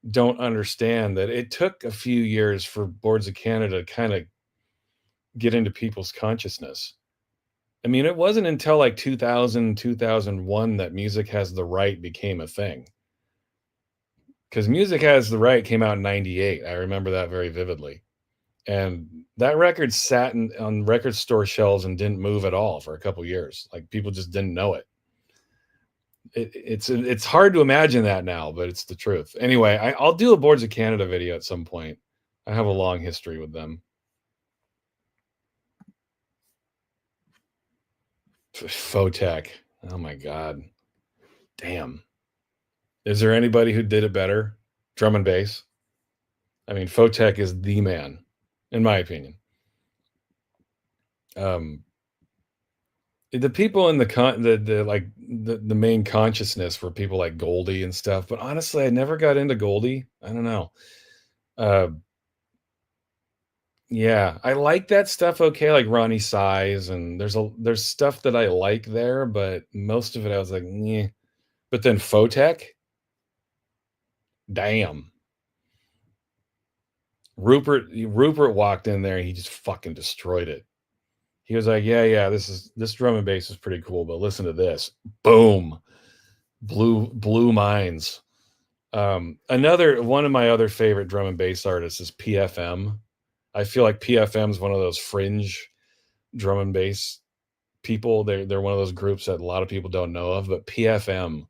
don't understand that it took a few years for Boards of Canada to kinda get into people's consciousness. I mean, it wasn't until like 2000, 2001 that Music Has the Right became a thing. Because Music Has the Right came out in '98. I remember that very vividly. And that record sat on record store shelves and didn't move at all for a couple years. Like people just didn't know it. It's hard to imagine that now, but it's the truth. Anyway, I'll do a Boards of Canada video at some point. I have a long history with them. Photech. Oh my god. Damn. Is there anybody who did it better? Drum and bass. I mean, Photech is the man, in my opinion. Um, the people in the like the main consciousness were people like Goldie and stuff. But honestly, I never got into Goldie. I don't know. Uh, yeah, I like that stuff. Okay, like Ronnie Size, and there's stuff that I like there, but most of it I was like, yeah. But then Photech, damn. Rupert walked in there, and he just fucking destroyed it. He was like, "Yeah, yeah, this drum and bass is pretty cool, but listen to this." Boom. Blue minds. Another one of my other favorite drum and bass artists is PFM. I feel like PFM is one of those fringe drum and bass people. They're one of those groups that a lot of people don't know of, but PFM,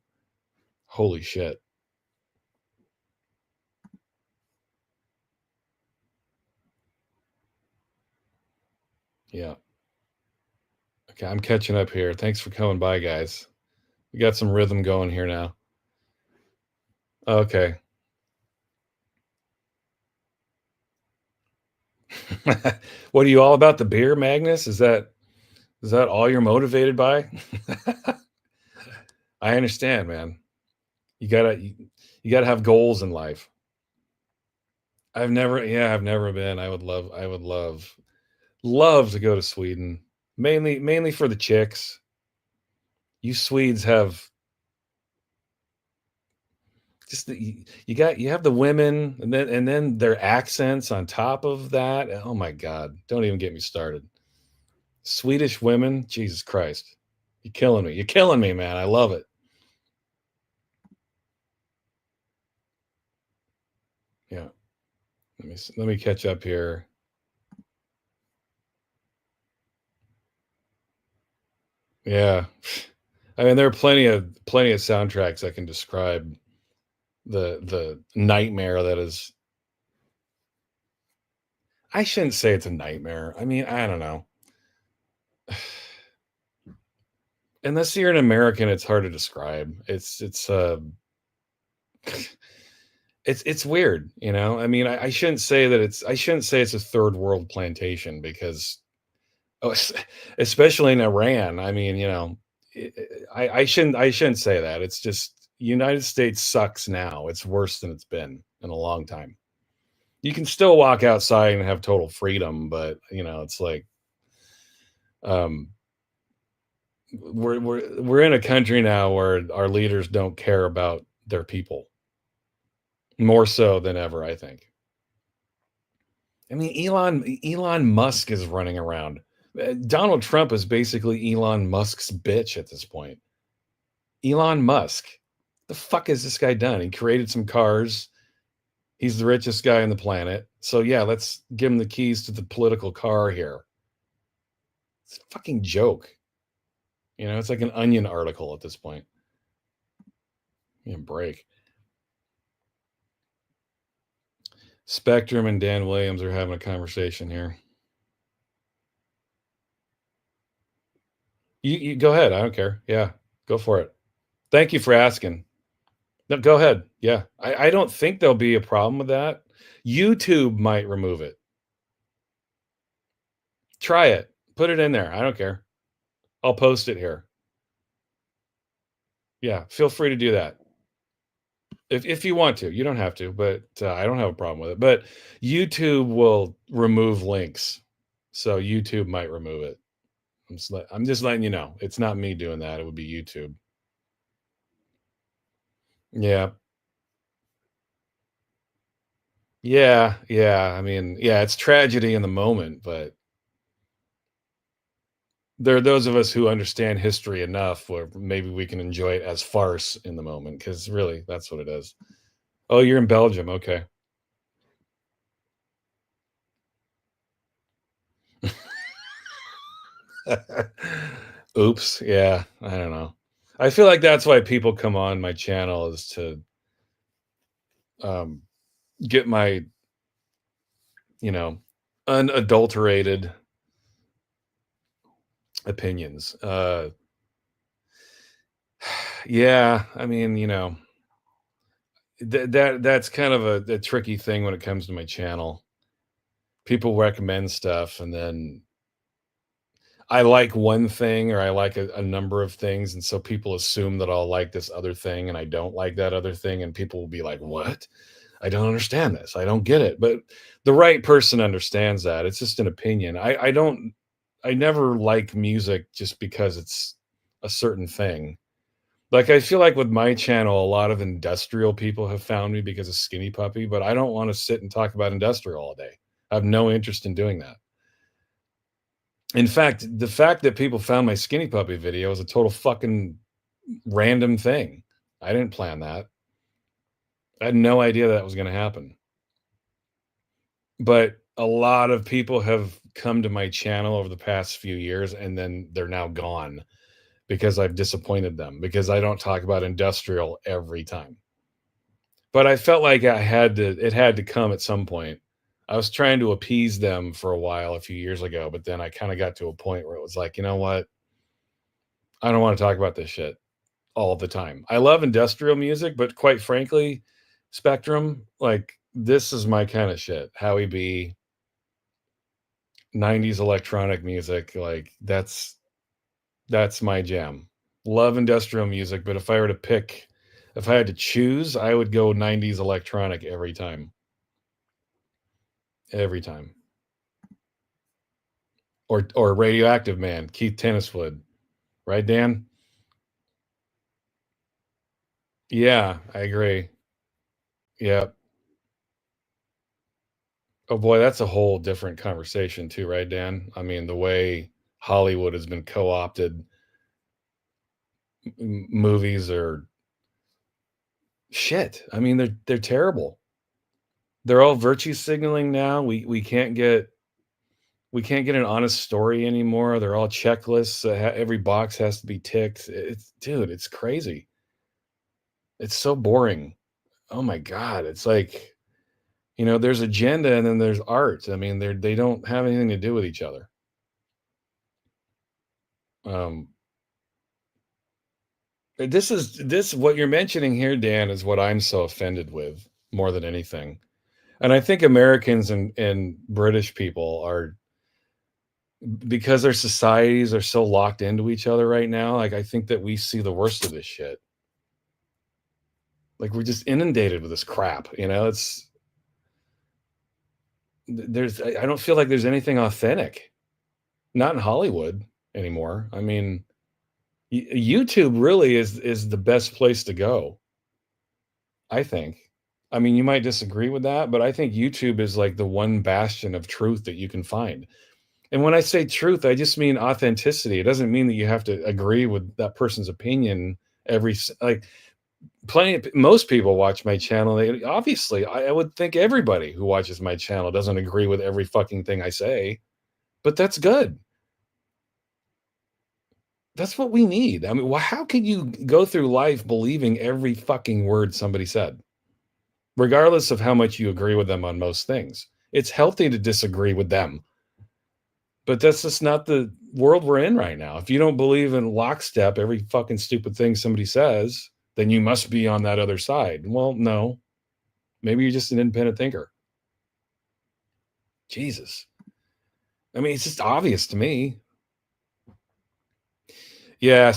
holy shit. Yeah. Okay, I'm catching up here. Thanks for coming by, guys. We got some rhythm going here now. Okay. What are you all about the beer, Magnus? Is that all you're motivated by? I understand, man. You gotta have goals in life. I've never been. I would love to go to Sweden. Mainly for the chicks. You Swedes have just you have the women and then their accents on top of that. Oh my god. Don't even get me started. Swedish women, Jesus Christ. You're killing me. You're killing me, man. I love it. Yeah. Let me catch up here. Yeah. I mean, there are plenty of soundtracks that can describe the nightmare that is. I shouldn't say it's a nightmare. I mean, I don't know. Unless you're an American, it's hard to describe. It's weird, you know. I mean, I shouldn't say it's a third world plantation because oh, especially in Iran. I mean, you know, I shouldn't say that. It's just United States sucks now. It's worse than it's been in a long time. You can still walk outside and have total freedom, but you know, it's like um we're in a country now where our leaders don't care about their people more so than ever, I think. I mean, Elon Musk is running around. Donald Trump is basically Elon Musk's bitch at this point. Elon Musk. The fuck has this guy done? He created some cars. He's the richest guy on the planet. So yeah, let's give him the keys to the political car here. It's a fucking joke. It's like an Onion article at this point. Break. Spectrum and Dan Williams are having a conversation here. You go ahead. I don't care. Yeah, go for it. Thank you for asking. No, go ahead. Yeah, I don't think there'll be a problem with that. YouTube might remove it. Try it. Put it in there. I don't care. I'll post it here. Yeah, feel free to do that. If you want to. You don't have to, but I don't have a problem with it. But YouTube will remove links, so YouTube might remove it. I'm just letting you know. It's not me doing that. It would be YouTube. Yeah. Yeah, yeah. I mean, yeah, it's tragedy in the moment, but there are those of us who understand history enough where maybe we can enjoy it as farce in the moment, because really, that's what it is. Oh, you're in Belgium. Okay. Oops. Yeah, I don't know. I feel like that's why people come on my channel, is to um, get my, you know, unadulterated opinions. Yeah, I mean, that's kind of a tricky thing when it comes to my channel. People recommend stuff, and then I like one thing, or I like a number of things, and so people assume that I'll like this other thing, and I don't like that other thing, and people will be like, "What? I don't understand this. I don't get it." But the right person understands that. It's just an opinion. I never like music just because it's a certain thing. Like, I feel like with my channel, a lot of industrial people have found me because of Skinny Puppy, but I don't want to sit and talk about industrial all day. I have no interest in doing that. In fact, the fact that people found my Skinny Puppy video is a total fucking random thing. I didn't plan that. I had no idea that was going to happen. But a lot of people have come to my channel over the past few years, and then they're now gone because I've disappointed them, because I don't talk about industrial every time. But I felt like it had to come at some point. I was trying to appease them for a while a few years ago, but then I kind of got to a point where it was like, you know what? I don't want to talk about this shit all the time. I love industrial music, but quite frankly, Spectrum, like, this is my kind of shit. Howie B, 90s electronic music, like, that's my jam. Love industrial music, but if I had to choose, I would go 90s electronic every time. Every time. Or Radioactive Man, Keith Tenniswood. Right, Dan? Yeah, I agree. Yeah. Oh boy, that's a whole different conversation too, right, Dan? I mean, the way Hollywood has been co-opted, movies are shit. I mean, they're terrible. They're all virtue signaling now. We can't get an honest story anymore. They're all checklists. Every box has to be ticked. It's crazy. It's so boring. Oh my god, it's like, there's agenda and then there's art. I mean, they don't have anything to do with each other. Um, this what you're mentioning here, Dan, is what I'm so offended with more than anything. And I think Americans and British people are, because their societies are so locked into each other right now. Like, I think that we see the worst of this shit. Like, we're just inundated with this crap. I don't feel like there's anything authentic. Not in Hollywood anymore. I mean, YouTube really is the best place to go, I think. I mean, you might disagree with that, but I think YouTube is like the one bastion of truth that you can find. And when I say truth, I just mean authenticity. It doesn't mean that you have to agree with that person's opinion like, Most people watch my channel. They obviously, I would think everybody who watches my channel doesn't agree with every fucking thing I say, but that's good. That's what we need. I mean, how could you go through life believing every fucking word somebody said, regardless of how much you agree with them on most things? It's healthy to disagree with them, but that's just not the world we're in right now. If you don't believe in lockstep every fucking stupid thing somebody says, then you must be on that other side. Well, no, maybe you're just an independent thinker. Jesus. I mean, it's just obvious to me. Yeah,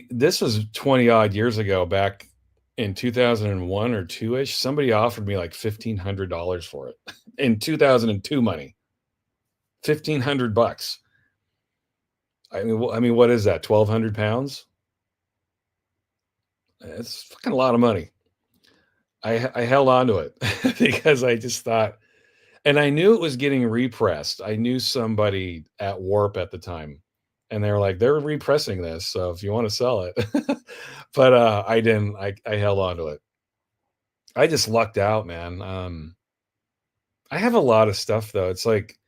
this was 20 odd years ago, back in 2001 or 2 ish. Somebody offered me like $1,500 for it in 2002 money. 1,500 bucks. I mean, what is that? 1,200 pounds? It's fucking a lot of money. I held on to it because I just thought, and I knew it was getting repressed. I knew somebody at Warp at the time, and they were like, they're repressing this, so if you want to sell it. But I didn't. I held on to it. I just lucked out, man. I have a lot of stuff though. It's like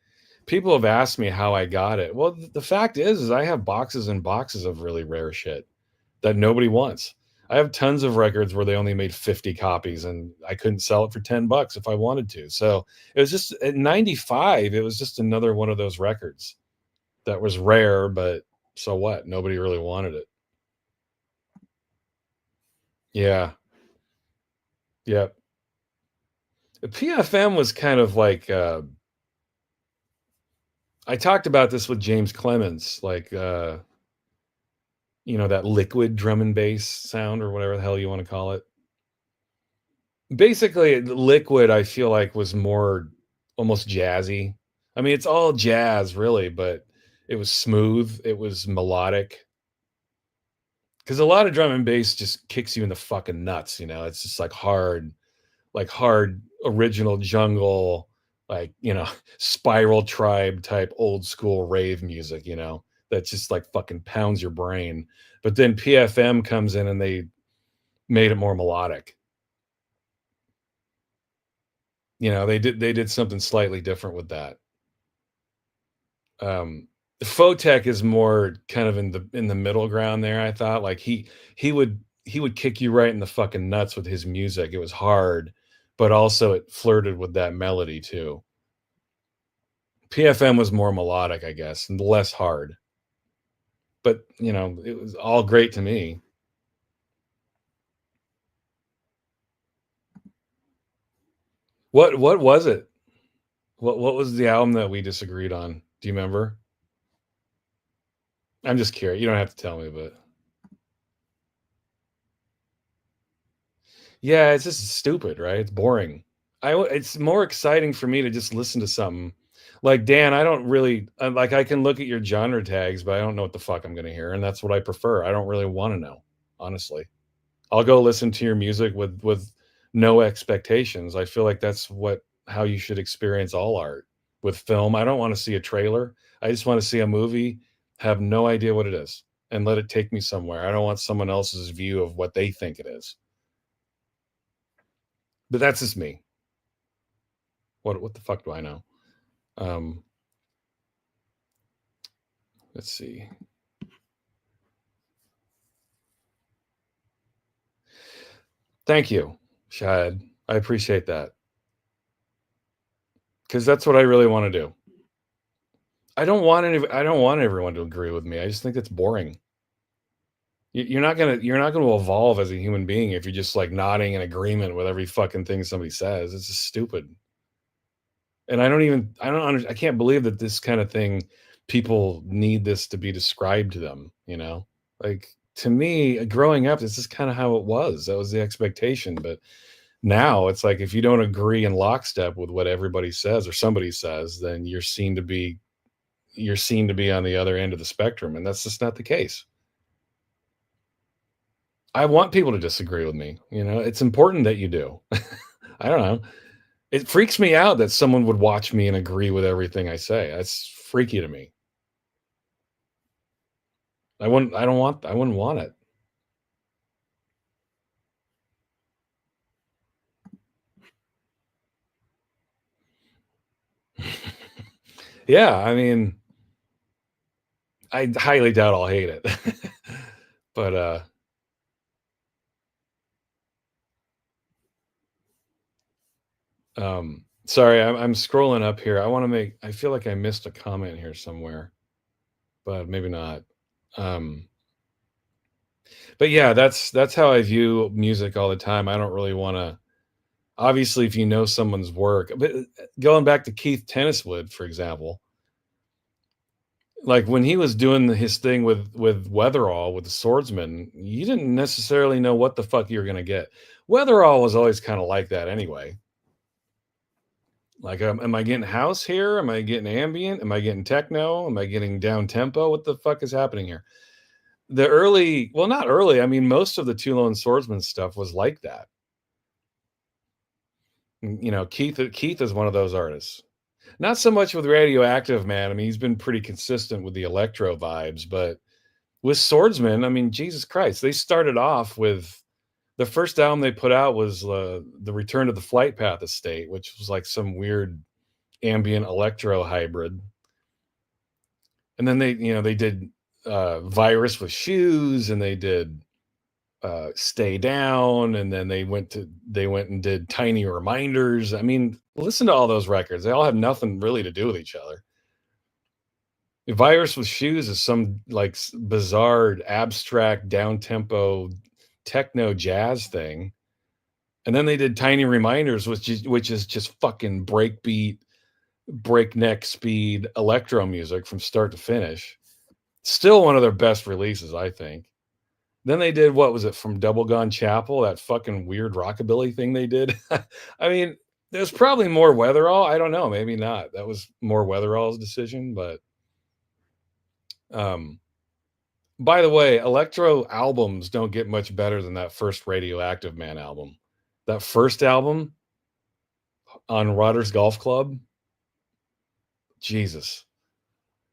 people have asked me how I got it. Well, the fact is I have boxes and boxes of really rare shit that nobody wants. I have tons of records where they only made 50 copies and I couldn't sell it for 10 bucks if I wanted to. So it was just at 95, it was just another one of those records that was rare, but so what? Nobody really wanted it. Yeah. Yeah. PFM was kind of like I talked about this with James Clemens, like that liquid drum and bass sound or whatever the hell you want to call it. Basically, liquid I feel like was more almost jazzy. I mean, it's all jazz really, but it was smooth, it was melodic. Because a lot of drum and bass just kicks you in the fucking nuts, It's just like hard original jungle, like, Spiral Tribe type old school rave music, that just like fucking pounds your brain. But then PFM comes in and they made it more melodic. They did something slightly different with that. Um Photek is more kind of in the middle ground there, I thought. Like he would kick you right in the fucking nuts with his music. It was hard, but also it flirted with that melody too. PFM was more melodic, I guess, and less hard. But, it was all great to me. What was it? What was the album that we disagreed on? Do you remember? I'm just curious. You don't have to tell me, but yeah, it's just stupid, right? It's boring. It's more exciting for me to just listen to something. Like Dan, I don't really like. I can look at your genre tags, but I don't know what the fuck I'm gonna hear, and that's what I prefer. I don't really want to know, honestly. I'll go listen to your music with no expectations. I feel like that's what how you should experience all art. With film, I don't want to see a trailer. I just want to see a movie, have no idea what it is, and let it take me somewhere. I don't want someone else's view of what they think it is. But that's just me. What the fuck do I know? Um, let's see. Thank you, Shad. I appreciate that because that's what I really want to do. I don't want everyone to agree with me. I just think it's boring. You're not gonna evolve as a human being if you're just like nodding in agreement with every fucking thing somebody says. It's just stupid. And I can't believe that this kind of thing, people need this to be described to them. Like to me, growing up, this is kind of how it was. That was the expectation. But now it's like if you don't agree in lockstep with what everybody says or somebody says, then you're seen to be on the other end of the spectrum, and that's just not the case. I want people to disagree with me. It's important that you do. I don't know. It freaks me out that someone would watch me and agree with everything I say. That's freaky to me. I wouldn't want it. Yeah, I mean, I highly doubt I'll hate it. But, sorry, I'm scrolling up here. I feel like I missed a comment here somewhere, but maybe not. Um, but yeah, that's how I view music all the time. I don't really wanna obviously, if you know someone's work but, going back to Keith Tenniswood, for example, like, when he was doing his thing with Weatherall, with the Swordsman, you didn't necessarily know what the fuck you were gonna get. Weatherall was always kinda like that anyway. Like, am I getting house here? Am I getting ambient? Am I getting techno? Am I getting down tempo? What the fuck is happening here? The early well, not early, I mean, most of the Two Lone Swordsman stuff was like that. You know, Keith is one of those artists. Not so much with Radioactive Man, I mean, he's been pretty consistent with the electro vibes, but with Swordsman, I mean, Jesus Christ, they started off with the first album they put out was, The Return to the Flight Path Estate, which was like some weird ambient electro hybrid. And then they did, Virus with Shoes, and they did, Stay Down, and then they went and did Tiny Reminders. I mean, listen to all those records. They all have nothing really to do with each other. Virus with Shoes is some like bizarre, abstract, down tempo techno jazz thing. And then they did Tiny Reminders, which is just fucking breakbeat, breakneck speed electro music from start to finish. Still one of their best releases, I think. Then they did what was it from Double Gone Chapel, that fucking weird rockabilly thing they did. I mean, there's probably more Weatherall. I don't know, maybe not. That was more Weatherall's decision, but um by the way, electro albums don't get much better than that first Radioactive Man album. That first album on Rotters Golf Club, Jesus,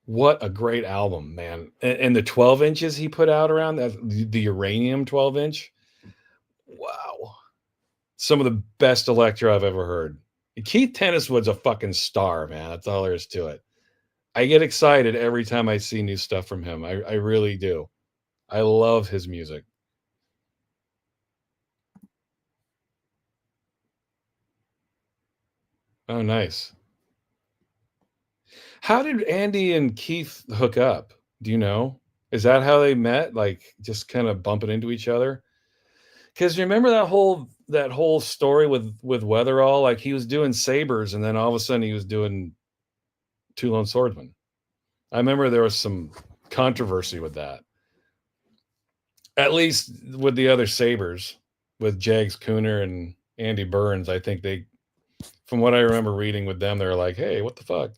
what a great album, man. And the 12 inches he put out around that, the Uranium 12 inch. Wow. Some of the best electro I've ever heard. Keith Tenniswood's a fucking star, man. That's all there is to it. I get excited every time I see new stuff from him. I really do. I love his music. Oh, nice. How did Andy and Keith hook up? Do you know? Is that how they met? Like just kind of bumping into each other? Because remember that whole story with Weatherall? Like he was doing Sabers, and then all of a sudden he was doing Two Lone Swordsmen. I remember there was some controversy with that. At least with the other Sabers, with Jags Cooner and Andy Burns. I think from what I remember reading with them, they were like, "Hey, what the fuck?"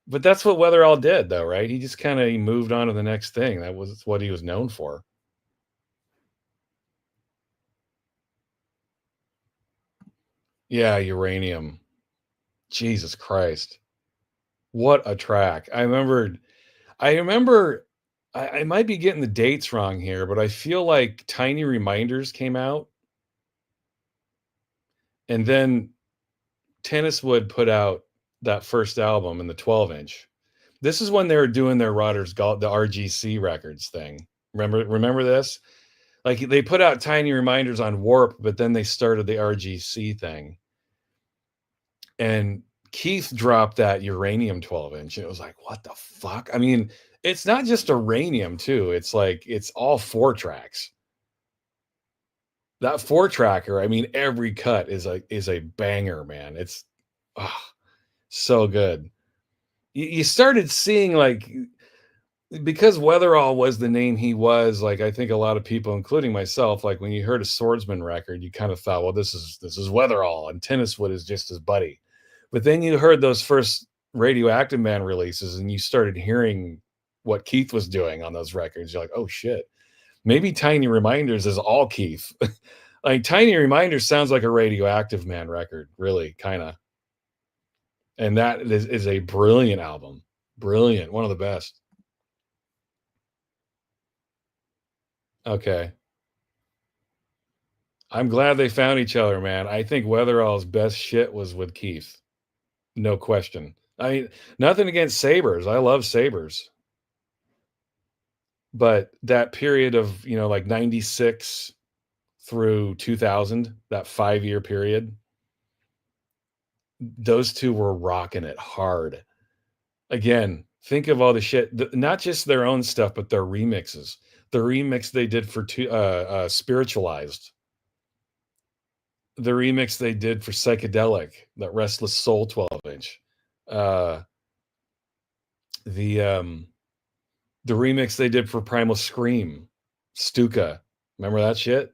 But that's what Weatherall did, though, right? He just kind of moved on to the next thing. That was what he was known for. Yeah, Uranium. Jesus Christ, what a track! I remember. I might be getting the dates wrong here, but I feel like Tiny Reminders came out, and then Tenniswood put out that first album in the 12 inch. This is when they were doing their the RGC records thing. Remember this? Like they put out Tiny Reminders on Warp, but then they started the RGC thing. And Keith dropped that Uranium 12 inch. And it was like, what the fuck? I mean, it's not just Uranium, too. It's like, it's all four tracks. That four tracker, I mean, every cut is a banger, man. It's oh, so good. You started seeing like because Weatherall was the name he was, like I think a lot of people, including myself, like when you heard a Swordsman record, you kind of thought, well, this is Weatherall, and Tenniswood is just his buddy. But then you heard those first Radioactive Man releases, and you started hearing what Keith was doing on those records. You're like, oh shit, maybe Tiny Reminders is all Keith. Like Tiny Reminders sounds like a Radioactive Man record, really, kind of. And that is a brilliant album, brilliant, one of the best. Okay. I'm glad they found each other, man. I think Weatherall's best shit was with Keith. No question. I mean, nothing against sabers. I love sabers, but that period of, like 96 through 2000, that 5-year period, those 2 were rocking it hard. Again, think of all the shit, not just their own stuff, but their remixes. The remix they did for Spiritualized, the remix they did for Psychedelic, that Restless Soul 12-inch, uh, the um, the remix they did for Primal Scream, Stuka. Remember that shit?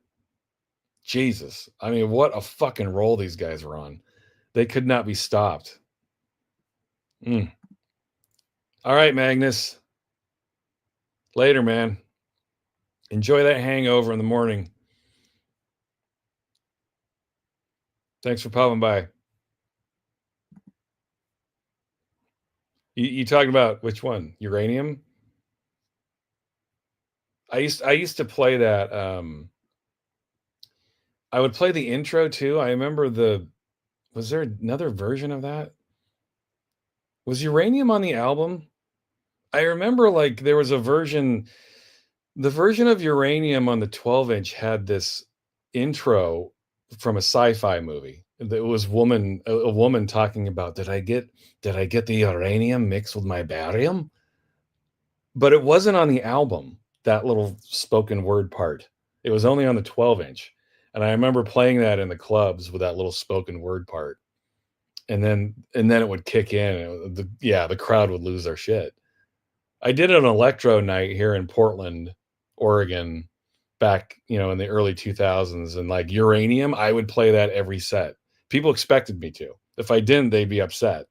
Jesus, I mean, what a fucking roll these guys were on. They could not be stopped. Mm. All right, Magnus. Later, man. Enjoy that hangover in the morning. Thanks for popping by. You talking about which one? Uranium? I used to play that. I would play the intro too. I remember was there another version of that? Was Uranium on the album? I remember like there was a version, the version of Uranium on the 12-inch had this intro from a sci-fi movie. It was a woman talking about, did I get the uranium mixed with my barium? But it wasn't on the album, that little spoken word part. It was only on the 12-inch. And I remember playing that in the clubs with that little spoken word part. And then it would kick in. The crowd would lose their shit. I did an electro night here in Portland, Oregon, back, in the early 2000s, and like Uranium, I would play that every set. People expected me to. If I didn't, they'd be upset.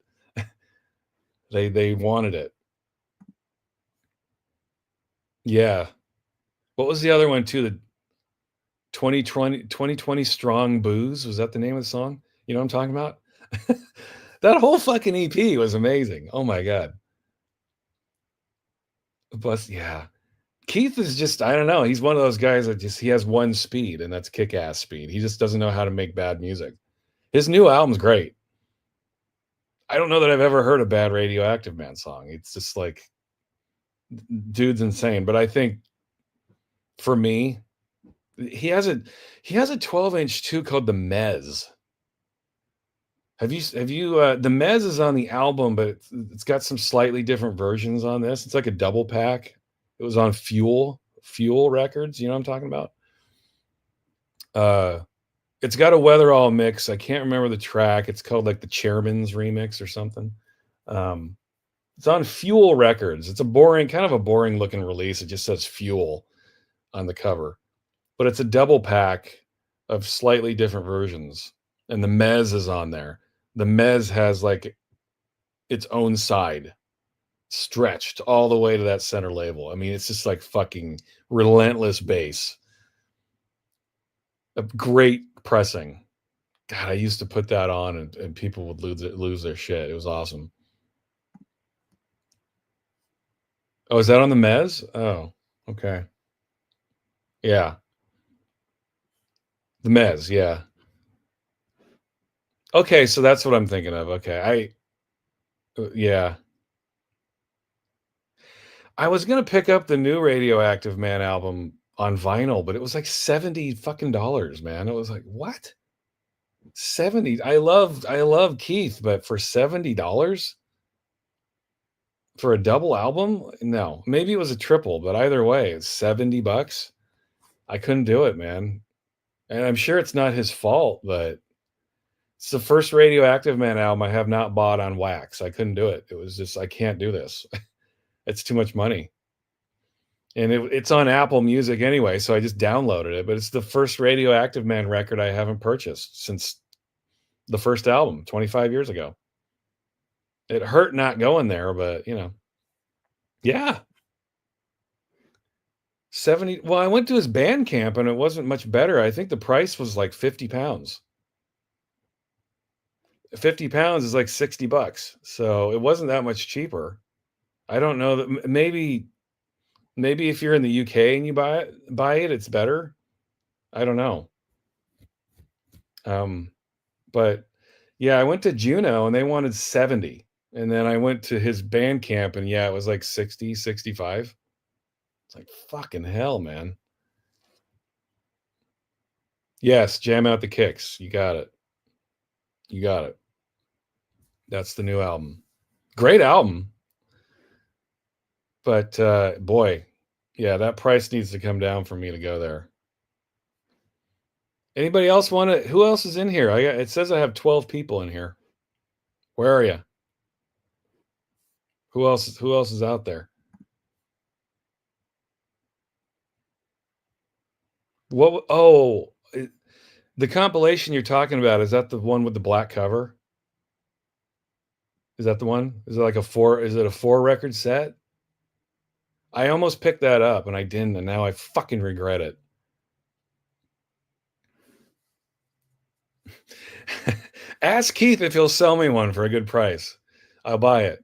They wanted it. Yeah. What was the other one too? The 2020 Strong Booze, was that the name of the song? You know what I'm talking about? That whole fucking EP was amazing. Oh my god. Plus, yeah. Keith is just, I don't know, he's one of those guys that he has one speed, and that's kick-ass speed. He just doesn't know how to make bad music. His new album's great. I don't know that I've ever heard a bad Radioactive Man song. It's just like, dude's insane. But I think for me, he has a 12-inch too called the Mez. Have you the Mez is on the album, but it's got some slightly different versions on this. It's like a double pack. It was on Fuel Records. You know what I'm talking about? Uh, it's got a Weatherall mix. I can't remember the track. It's called like the Chairman's Remix or something. Um, it's on Fuel Records. It's kind of a boring looking release. It just says Fuel on the cover, but it's a double pack of slightly different versions. And the Mez is on there. The Mez has like its own side stretched all the way to that center label. I mean, it's just like fucking relentless bass. A great pressing. God, I used to put that on, and people would lose their shit. It was awesome. Oh, is that on the Mez? Oh, okay. Yeah. The Mez, yeah. Okay, so that's what I'm thinking of. Okay. Yeah. I was gonna pick up the new Radioactive Man album on vinyl, but it was like 70 fucking dollars, man. It was like, what? 70. I love Keith, but for $70 for a double album? No. Maybe it was a triple, but either way, it's $70. I couldn't do it, man. And I'm sure it's not his fault, but it's the first Radioactive Man album I have not bought on wax. I couldn't do it. It was just, I can't do this. It's too much money. And it's on Apple Music anyway, so I just downloaded it. But it's the first Radioactive Man record I haven't purchased since the first album 25 years ago. It hurt not going there, but yeah, 70. Well, I went to his Bandcamp and it wasn't much better. I think the price was like 50 pounds. 50 pounds is like $60. So it wasn't that much cheaper. I don't know that maybe if you're in the UK and you buy it, it's better. I don't know. Um, but yeah, I went to Juno and they wanted 70. And then I went to his band camp and yeah, it was like 60, 65. It's like fucking hell, man. Yes, jam out the kicks. You got it. You got it. That's the new album. Great album. But boy, yeah, that price needs to come down for me to go there. Anybody else want to? Who else is in here? It says I have 12 people in here. Where are you? Who else is out there? What oh, the compilation you're talking about, is that the one with the black cover? Is that the one? Is it a 4 record set? I almost picked that up and I didn't, and now I fucking regret it. Ask Keith if he'll sell me one for a good price. I'll buy it.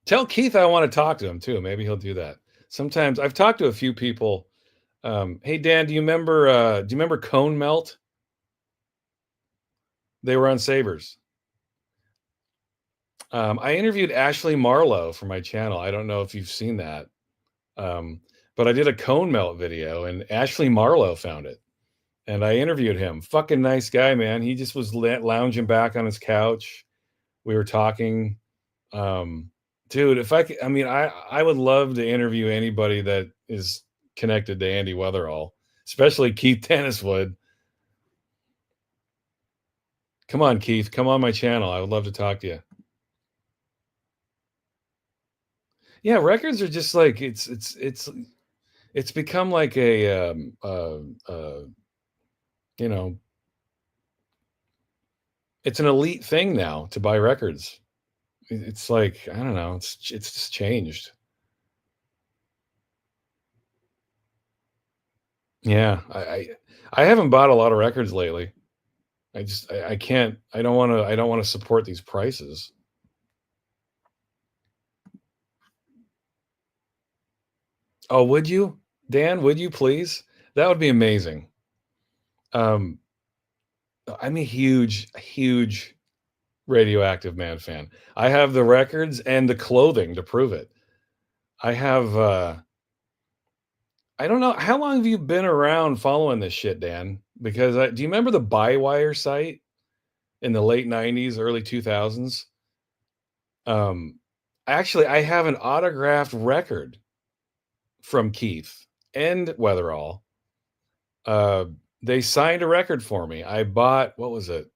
Tell Keith I want to talk to him too. Maybe he'll do that. Sometimes I've talked to a few people. Hey Dan, do you remember Cone Melt? They were on Sabres. I interviewed Ashley Marlowe for my channel. I don't know if you've seen that. But I did a Cone Melt video and Ashley Marlowe found it. And I interviewed him. Fucking nice guy, man. He just was lounging back on his couch. We were talking. Dude, if I could, I mean, I would love to interview anybody that is connected to Andy Weatherall, especially Keith Tenniswood. Come on, Keith. Come on my channel. I would love to talk to you. Yeah, records are just like it's become like a you know, it's an elite thing now to buy records. It's like I don't know. It's just changed. Yeah, I haven't bought a lot of records lately. I can't. I don't want to support these prices. Oh, would you, Dan? Would you please? That would be amazing. Um, I'm a huge Radioactive Man fan. I have the records and the clothing to prove it. I have. I don't know how long have you been around following this shit, Dan? Because do you remember the Buywire site in the late '90s, early 2000s? Um, Actually, I have an autographed record from Keith and Weatherall. Uh, they signed a record for me. I bought what was it?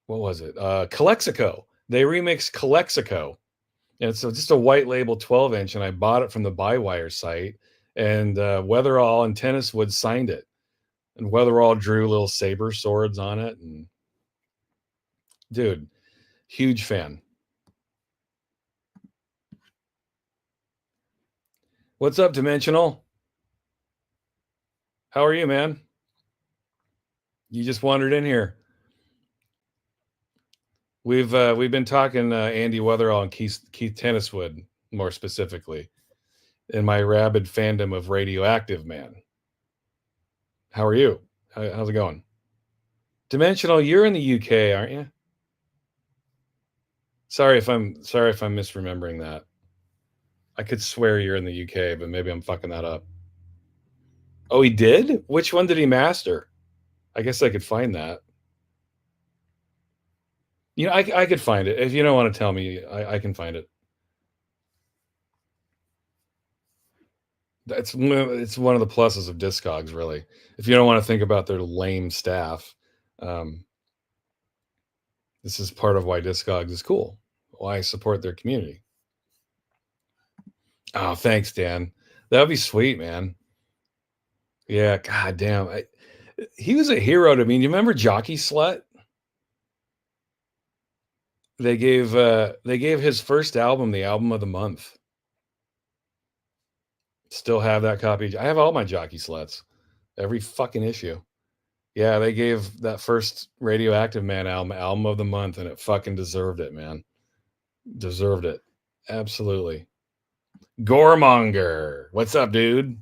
What was it? Calexico. They remixed Calexico, and so just a white label 12-inch, and I bought it from the Buywire site. And Weatherall and Tenniswood signed it, and Weatherall drew little saber swords on it. And dude, huge fan. What's up, Dimensional? How are you, man? You just wandered in here. We've been talking Andy Weatherall and Keith Tenniswood more specifically in my rabid fandom of Radioactive Man. How are you? How's it going? Dimensional, you're in the UK, aren't you? Sorry if I'm misremembering that. I could swear you're in the UK, but maybe I'm fucking that up. Oh, he did? Which one did he master? I guess I could find that. You know, I could find it. If you don't want to tell me, I can find it. It's one of the pluses of Discogs, really. If you don't want to think about their lame staff, um, this is part of why Discogs is cool. Why I support their community. Oh, thanks, Dan. That would be sweet, man. Yeah, god damn. He was a hero to me. You remember Jockey Slut? They gave his first album the album of the month. Still have that copy. I have all my Jockey Sluts, every fucking issue. Yeah, they gave that first Radioactive Man album of the month, and it fucking deserved it, man. Deserved it. Absolutely. Goremonger. What's up, dude?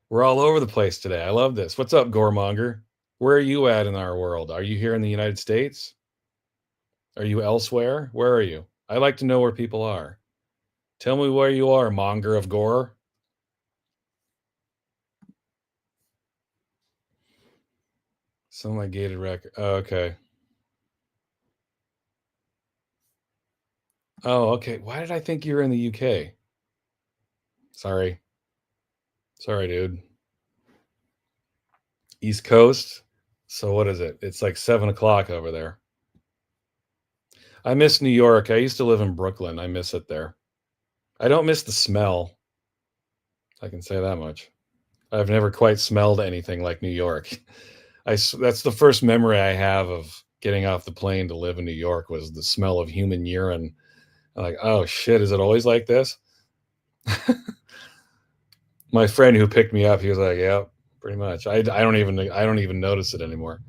We're all over the place today. I love this. What's up, Goremonger? Where are you at in our world? Are you here in the United States? Are you elsewhere? Where are you? I like to know where people are. Tell me where you are, monger of gore. Some like gated record. Oh, okay. Oh, okay. Why did I think you were in the UK? Sorry. Sorry, dude. East Coast. So what is it? It's like 7 o'clock over there. I miss New York. I used to live in Brooklyn. I miss it there. I don't miss the smell. I can say that much. I've never quite smelled anything like New York. That's the first memory I have of getting off the plane to live in New York was the smell of human urine. I'm like, oh shit, is it always like this? My friend who picked me up, he was like, yeah, pretty much. I don't even notice it anymore.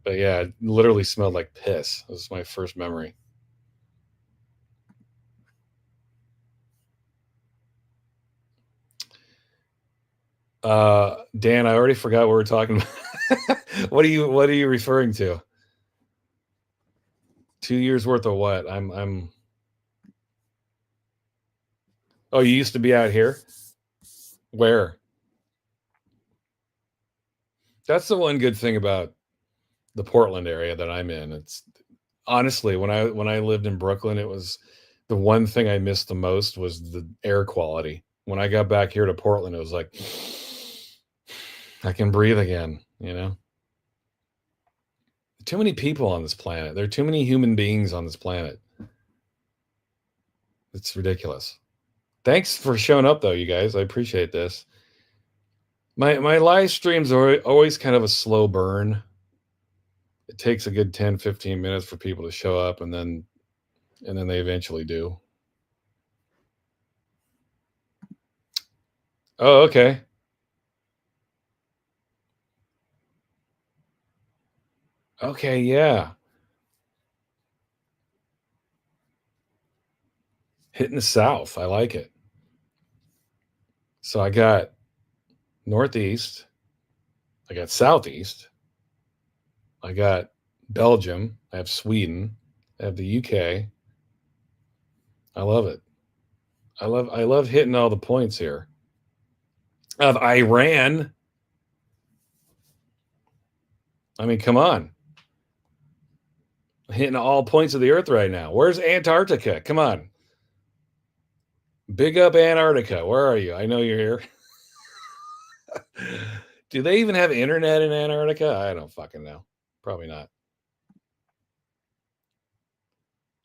But yeah, it literally smelled like piss. This is my first memory. Dan, I already forgot what we're talking about. What are you referring to? 2 years worth of what? I'm Oh, you used to be out here? Where? That's the one good thing about the Portland area that I'm in. It's honestly when I lived in Brooklyn, it was the one thing I missed the most was the air quality. When I got back here to Portland, it was like I can breathe again, you know? Too many people on this planet. There are too many human beings on this planet. It's ridiculous. Thanks for showing up though, you guys. I appreciate this. My live streams are always kind of a slow burn. It takes a good 10, 15 minutes for people to show up and then they eventually do. Oh, okay. Okay, yeah. Hitting the south. I like it. So I got northeast, I got southeast, I got Belgium, I have Sweden, I have the UK. I love it. I love hitting all the points here. Of Iran. I mean, come on. Hitting all points of the earth right now. Where's Antarctica? Come on. Big up Antarctica. Where are you? I know you're here. Do they even have internet in Antarctica? I don't fucking know. Probably not.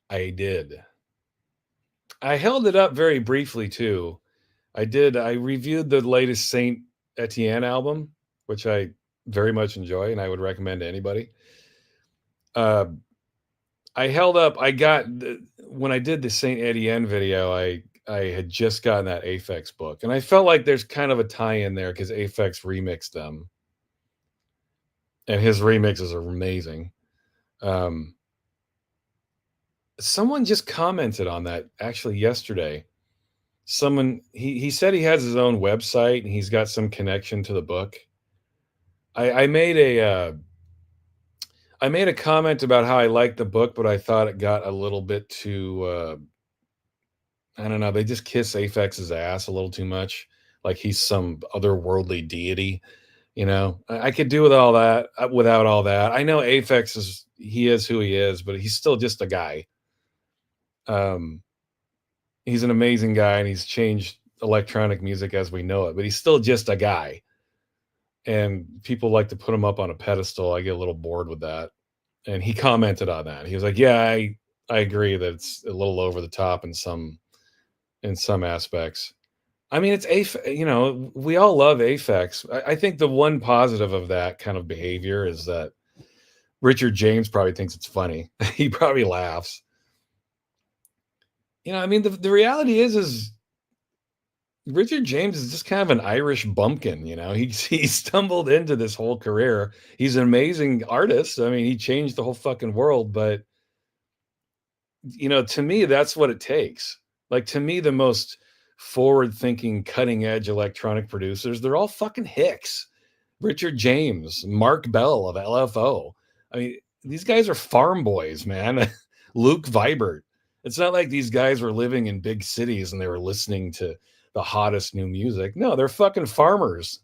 I did. I held it up very briefly too. I did. I reviewed the latest Saint Etienne album, which I very much enjoy and I would recommend to anybody. Uh, I held up. When I did the Saint Etienne video, I had just gotten that Aphex book, and I felt like there's kind of a tie-in there because Aphex remixed them, and his remixes are amazing. Um, Someone just commented on that actually yesterday. Someone he said he has his own website and he's got some connection to the book. I made a comment about how I liked the book, but I thought it got a little bit too I don't know, they just kiss Aphex's ass a little too much, like he's some otherworldly deity, you know? I could do with all that without all that. I know Aphex is who he is, but he's still just a guy. Um, he's an amazing guy and he's changed electronic music as we know it, but he's still just a guy. And people like to put him up on a pedestal. I get a little bored with that. And he commented on that. He was like, "Yeah, I agree that it's a little over the top in some aspects." I mean, it's we all love Aphex. I think the one positive of that kind of behavior is that Richard James probably thinks it's funny. He probably laughs. I mean, the reality is Richard James is just kind of an Irish bumpkin. He stumbled into this whole career. He's an amazing artist. I mean, he changed the whole fucking world. But to me, that's what it takes. Like to me, the most forward-thinking, cutting-edge electronic producers, they're all fucking hicks. Richard James, Mark Bell of LFO. I mean, these guys are farm boys, man. Luke Vibert. It's not like these guys were living in big cities and they were listening to the hottest new music. No, they're fucking farmers.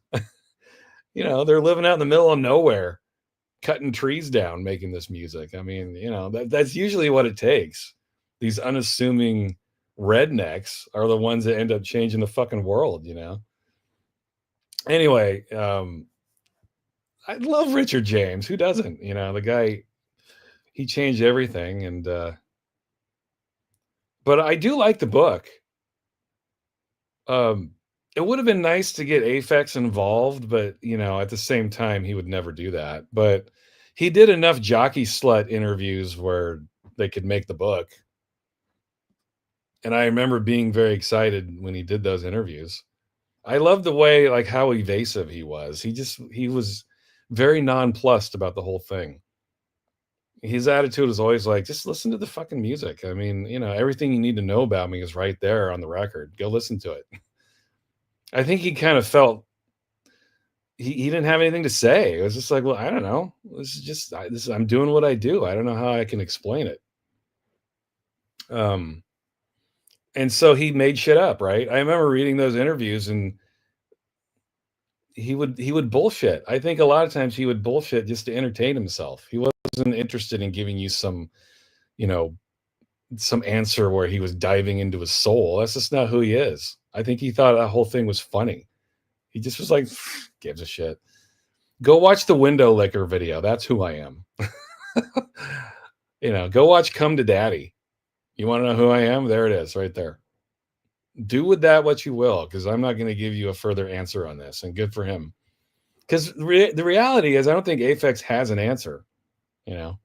They're living out in the middle of nowhere, cutting trees down, making this music. I mean, that's usually what it takes. These unassuming rednecks are the ones that end up changing the fucking world. Anyway, I love Richard James. Who doesn't? The guy, he changed everything. But I do like the book. Um, it would have been nice to get Aphex involved, but at the same time, he would never do that. But he did enough jockey slut interviews where they could make the book. And I remember being very excited when he did those interviews. I love the way, like, how evasive he was. He was very nonplussed about the whole thing. His attitude is always like, just listen to the fucking music. I mean, everything you need to know about me is right there on the record. Go listen to it. I think he kind of felt he didn't have anything to say. It was just like, well, I don't know. This is just I'm doing what I do. I don't know how I can explain it. And so he made shit up, right? I remember reading those interviews and he would bullshit. I think a lot of times he would bullshit just to entertain himself. He wasn't interested in giving you some answer where he was diving into his soul. That's just not who he is. I think he thought that whole thing was funny. He just was like, gives a shit. Go watch the window licker video. That's who I am. Go watch Come to Daddy. You want to know who I am? There it is right there. Do with that what you will, because I'm not going to give you a further answer on this, and good for him. Because the reality is, I don't think Aphex has an answer. It's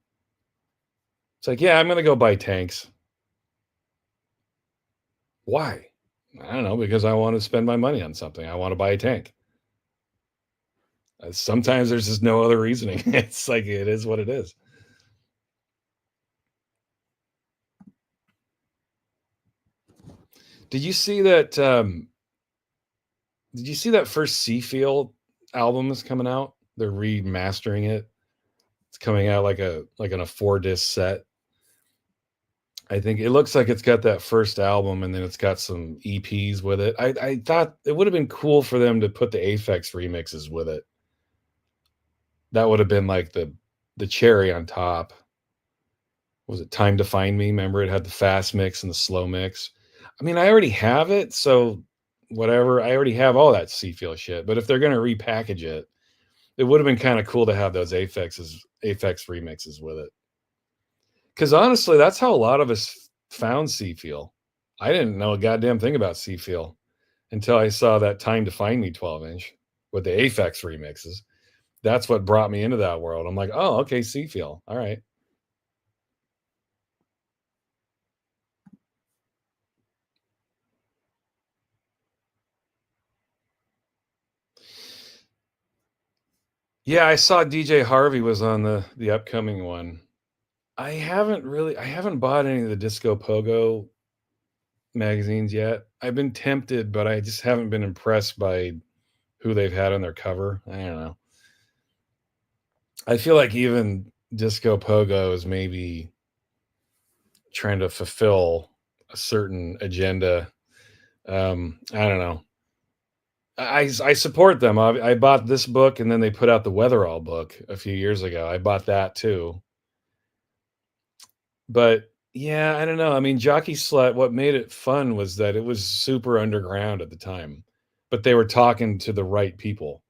like, yeah, I'm going to go buy tanks. Why? I don't know, because I want to spend my money on something. I want to buy a tank. Sometimes there's just no other reasoning. It's like, it is what it is. Did you see that? Did you see that first Seafield album is coming out? They're remastering it. It's coming out like on a 4-disc set. I think it looks like it's got that first album and then it's got some EPs with it. I thought it would have been cool for them to put the Aphex remixes with it. That would have been like the cherry on top. Was it Time to Find Me? Remember, it had the fast mix and the slow mix. I mean, I already have it, so whatever. I already have all that Seafield shit. But if they're going to repackage it, it would have been kind of cool to have those Aphex remixes with it. Because honestly, that's how a lot of us found Seafield. I didn't know a goddamn thing about Seafield until I saw that Time to Find Me 12-inch with the Aphex remixes. That's what brought me into that world. I'm like, oh, okay, Seafield. All right. Yeah, I saw DJ Harvey was on the upcoming one. I haven't bought any of the Disco Pogo magazines yet. I've been tempted, but I just haven't been impressed by who they've had on their cover. I don't know. I feel like even Disco Pogo is maybe trying to fulfill a certain agenda. I don't know. I support them. I bought this book, and then they put out the Weatherall book a few years ago. I bought that too. But yeah, I don't know. I mean, Jockey Slut, what made it fun was that it was super underground at the time, but they were talking to the right people.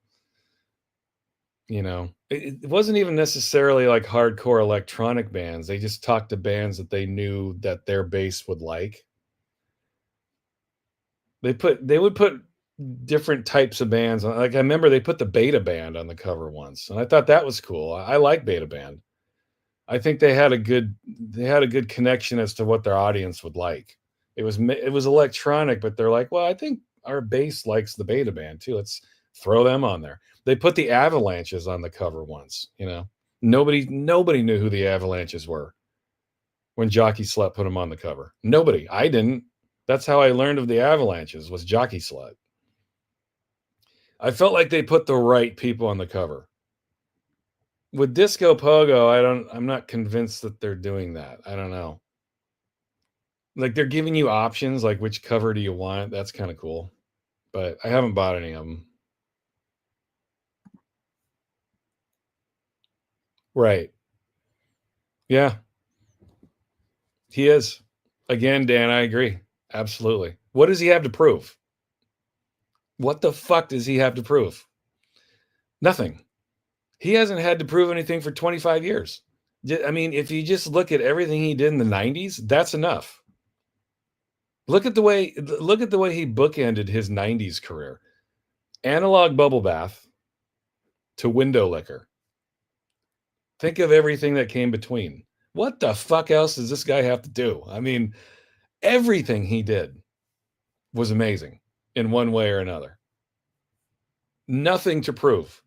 It wasn't even necessarily like hardcore electronic bands. They just talked to bands that they knew that their base would like. They would put different types of bands on. Like, I remember they put the Beta Band on the cover once, and I thought that was cool. I like Beta Band. I think they had a good connection as to what their audience would like. It was electronic, but they're like, well, I think our base likes the Beta Band too. Let's throw them on there. They put the Avalanches on the cover once. Nobody knew who the Avalanches were when Jockey Slut put them on the cover. Nobody. I didn't. That's how I learned of the Avalanches, was Jockey Slut. I felt like they put the right people on the cover. With Disco Pogo, I'm not convinced that they're doing that. I don't know. Like they're giving you options, like which cover do you want? That's kind of cool. But I haven't bought any of them. Right. Yeah, he is. Again, Dan, I agree. Absolutely. What does he have to prove? What the fuck does he have to prove? Nothing. He hasn't had to prove anything for 25 years. I mean, if you just look at everything he did in the 90s, that's enough. Look at the way he bookended his 90s career. Analog bubble bath to window liquor. Think of everything that came between. What the fuck else does this guy have to do? I mean, everything he did was amazing in one way or another. Nothing to prove.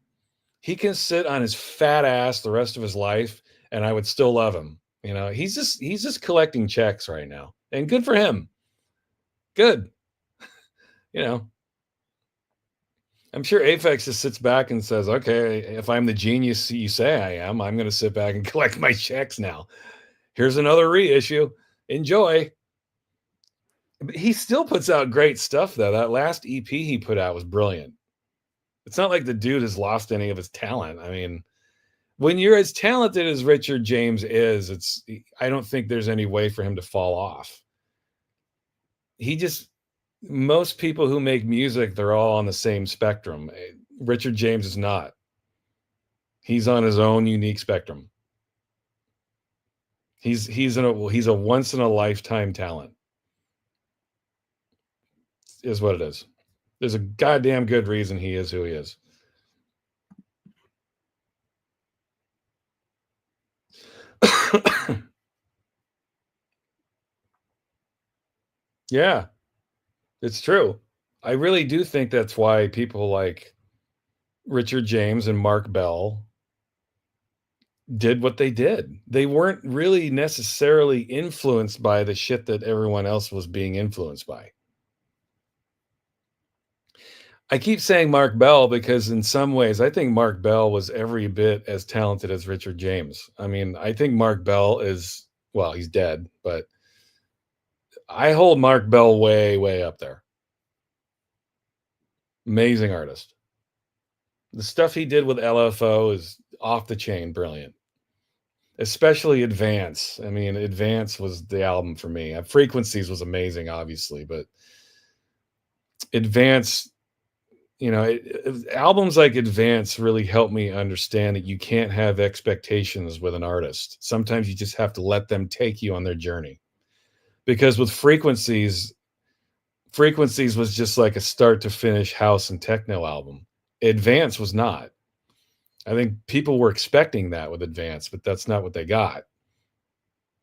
He can sit on his fat ass the rest of his life and I would still love him. You know, he's just collecting checks right now. And good for him. Good. You know, I'm sure Aphex just sits back and says, "Okay, if I'm the genius you say I am, I'm going to sit back and collect my checks now. Here's another reissue. Enjoy." But he still puts out great stuff though. That last EP he put out was brilliant. It's not like the dude has lost any of his talent. I mean, when you're as talented as Richard James is, I don't think there's any way for him to fall off. He just Most people who make music, they're all on the same spectrum. Richard James is not. He's on his own unique spectrum. He's a once in a lifetime talent. Is what it is. There's a goddamn good reason he is who he is. Yeah, it's true. I really do think that's why people like Richard James and Mark Bell did what they did. They weren't really necessarily influenced by the shit that everyone else was being influenced by. I keep saying Mark Bell because in some ways I think Mark Bell was every bit as talented as Richard James. I mean, I think Mark Bell is, well, he's dead, but I hold Mark Bell way, way up there. Amazing artist. The stuff he did with LFO is off the chain brilliant. Especially Advance. I mean, Advance was the album for me. Frequencies was amazing, obviously, but Advance, albums like Advance really help me understand that you can't have expectations with an artist. Sometimes you just have to let them take you on their journey. Because with Frequencies was just like a start to finish house and techno album. Advance was not. I think people were expecting that with Advance, but that's not what they got.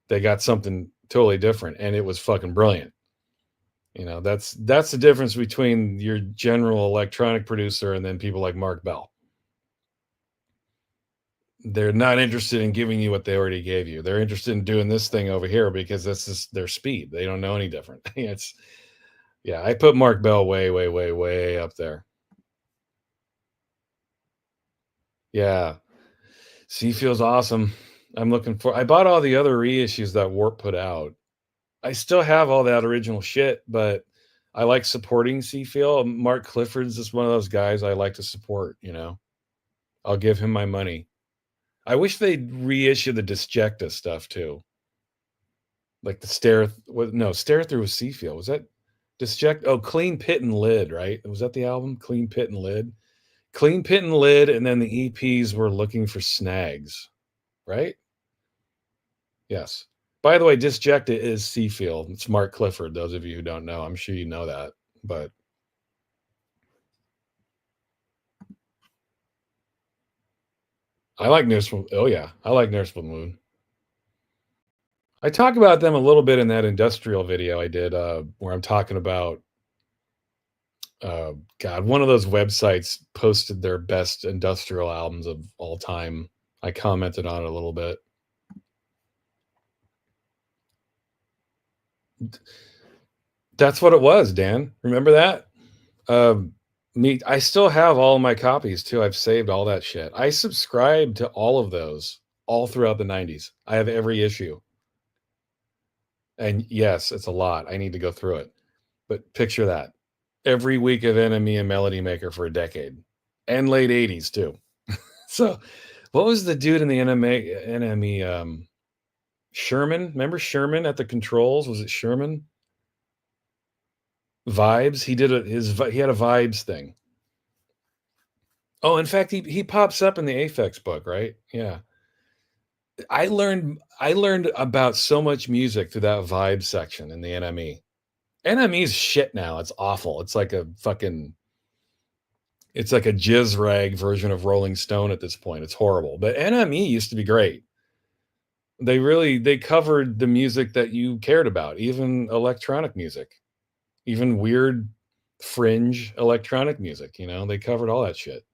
They got something totally different, and it was fucking brilliant. That's the difference between your general electronic producer and then people like Mark Bell. They're not interested in giving you what they already gave you. They're interested in doing this thing over here because that's just their speed. They don't know any different. Yeah, I put Mark Bell way, way, way, way up there. Yeah. C feels awesome. I bought all the other reissues that Warp put out. I still have all that original shit, but I like supporting C Feel. Mark Clifford's just one of those guys I like to support. I'll give him my money. I wish they'd reissue the Disjecta stuff too. Like the Stare Through with C Feel. Was that Disject? Oh, Clean Pit and Lid, right? Was that the album? Clean Pit and Lid? Clean Pit and Lid, and then the EPs were Looking for Snags, right? Yes. By the way, Disjecta is Seafield. It's Mark Clifford. Those of you who don't know, I'm sure you know that. But I like Nurseable. Oh yeah, I like Nurseable Moon. I talk about them a little bit in that industrial video I did, where I'm talking about. God, one of those websites posted their best industrial albums of all time. I commented on it a little bit. That's what it was, Dan. Remember that? I still have all my copies too. I've saved all that shit. I subscribed to all of those all throughout the 90s. I have every issue. And yes, it's a lot. I need to go through it. But picture that. Every week of Enemy and Melody Maker for a decade. And late 80s too. So what was the dude in the enemy Sherman? Remember Sherman at the controls? Was it Sherman? Vibes. He had a vibes thing. Oh, in fact, he pops up in the Aphex book, right? Yeah. I learned about so much music through that vibe section in the NME. NME's shit now. It's awful. It's like a jizz rag version of Rolling Stone at this point. It's horrible. But NME used to be great. They covered the music that you cared about, even electronic music, even weird fringe electronic music, they covered all that shit.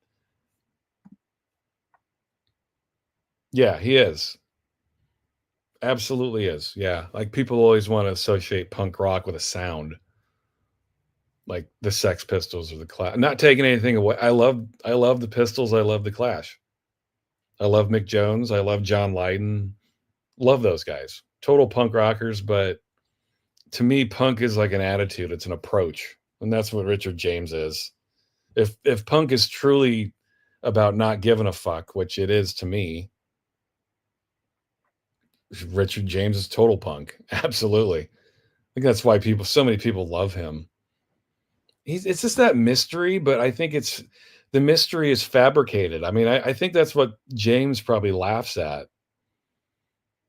Yeah, he is. Absolutely is. Yeah. Like people always want to associate punk rock with a sound, like the Sex Pistols or the Clash. Not taking anything away. I love the Pistols. I love the Clash. I love Mick Jones. I love John Lydon. Love those guys. Total punk rockers, but to me, punk is like an attitude. It's an approach, and that's what Richard James is. If punk is truly about not giving a fuck, which it is to me, Richard James is total punk. Absolutely. I think that's why so many people love him. It's just that mystery, but I think the mystery is fabricated. I mean, I think that's what James probably laughs at.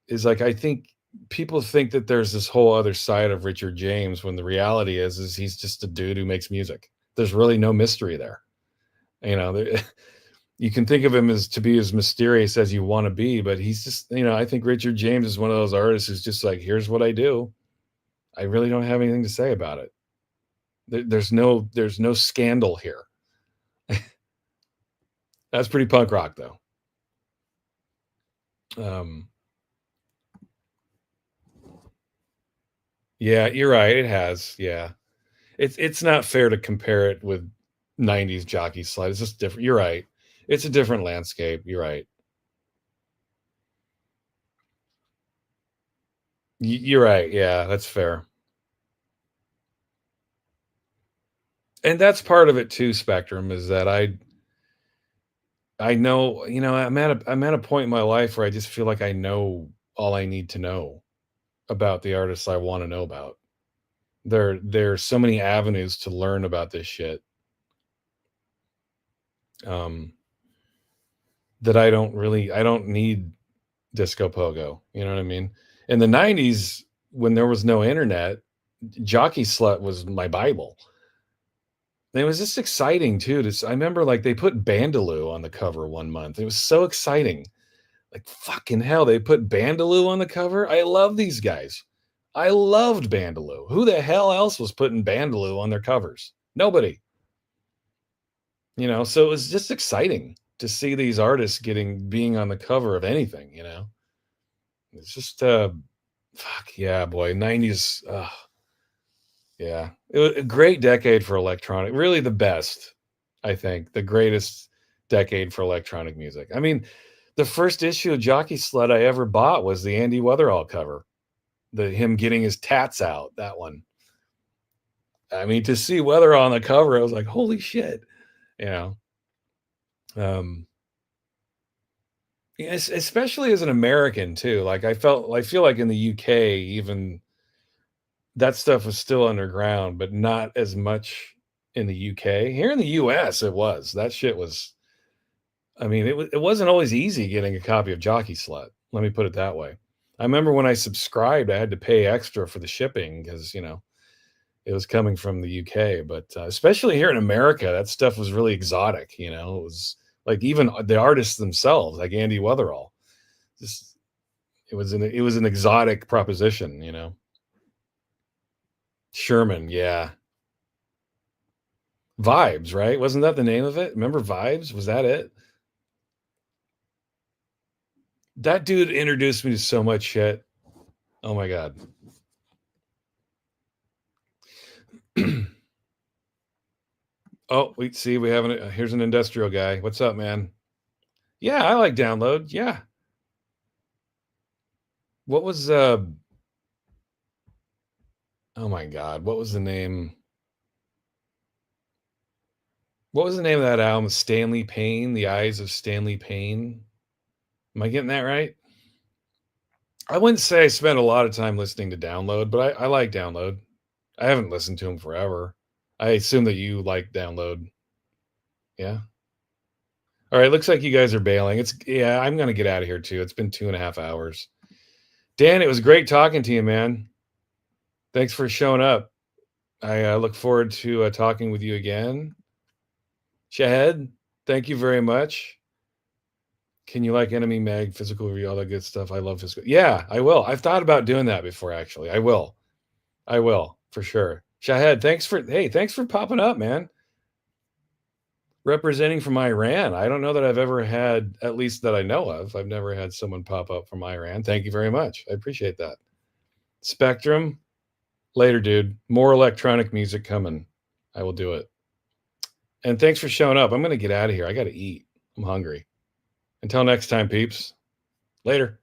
Is like I think people think that there's this whole other side of Richard James when the reality is he's just a dude who makes music. There's really no mystery there. You know, there, you can think of him as to be as mysterious as you want to be, but he's just, I think Richard James is one of those artists who's just like, here's what I do. I really don't have anything to say about it. There's no scandal here. That's pretty punk rock though. Um, yeah, you're right. It has. Yeah. It's not fair to compare it with 90s jockey slide. It's just different. You're right. It's a different landscape. You're right. You're right. Yeah, that's fair. And that's part of it too, Spectrum, is that I know, I'm at a point in my life where I just feel like I know all I need to know about the artists I want to know about. There's so many avenues to learn about this shit. Um, that I don't need Disco Pogo. You know what I mean? In the 90s, when there was no internet, Jockey Slut was my Bible. And it was just exciting too. I remember like they put Bandaloo on the cover one month. It was so exciting. Like fucking hell, they put Bandaloo on the cover. I love these guys. I loved Bandaloo. Who the hell else was putting Bandaloo on their covers? Nobody. So it was just exciting to see these artists being on the cover of anything, It's just fuck yeah, boy. 90s. Yeah. It was a great decade for electronic. Really the best, I think. The greatest decade for electronic music. I mean, the first issue of Jockey Slut I ever bought was the Andy Weatherall cover. Him getting his tats out, that one. I mean, to see Weatherall on the cover, I was like, holy shit. You know. Um yes, especially as an American too. Like I feel like in the UK, even that stuff was still underground, but not as much in the UK. Here in the US, it was. That shit was. I mean, it wasn't always easy getting a copy of Jockey Slut. Let me put it that way. I remember when I subscribed, I had to pay extra for the shipping because it was coming from the UK. But especially here in America, that stuff was really exotic. It was like even the artists themselves, like Andy Weatherall. Just it was an exotic proposition. Sherman, yeah. Vibes, right? Wasn't that the name of it? Remember Vibes? Was that it? That dude introduced me to so much shit. Oh my god. Oh, we see we have here's an industrial guy. What's up, man? Yeah, I like download. Yeah. What was oh my god, what was the name? What was the name of that album? Stanley Payne, The Eyes of Stanley Payne. Am I getting that right? I wouldn't say I spent a lot of time listening to download, but I like download. I haven't listened to him forever. I assume that you like download. Yeah. All right. Looks like you guys are bailing. Yeah, I'm gonna get out of here too. It's been 2.5 hours. Dan, it was great talking to you, man. Thanks for showing up. I look forward to talking with you again. Shahed, thank you very much. Can you like Enemy Mag, physical review, all that good stuff? I love physical. Yeah, I will. I've thought about doing that before, actually. I will. I will for sure. Shahed, thanks for popping up, man. Representing from Iran. I don't know that I've ever had, at least that I know of. I've never had someone pop up from Iran. Thank you very much. I appreciate that. Spectrum, later, dude. More electronic music coming. I will do it. And thanks for showing up. I'm going to get out of here. I got to eat. I'm hungry. Until next time, peeps. Later.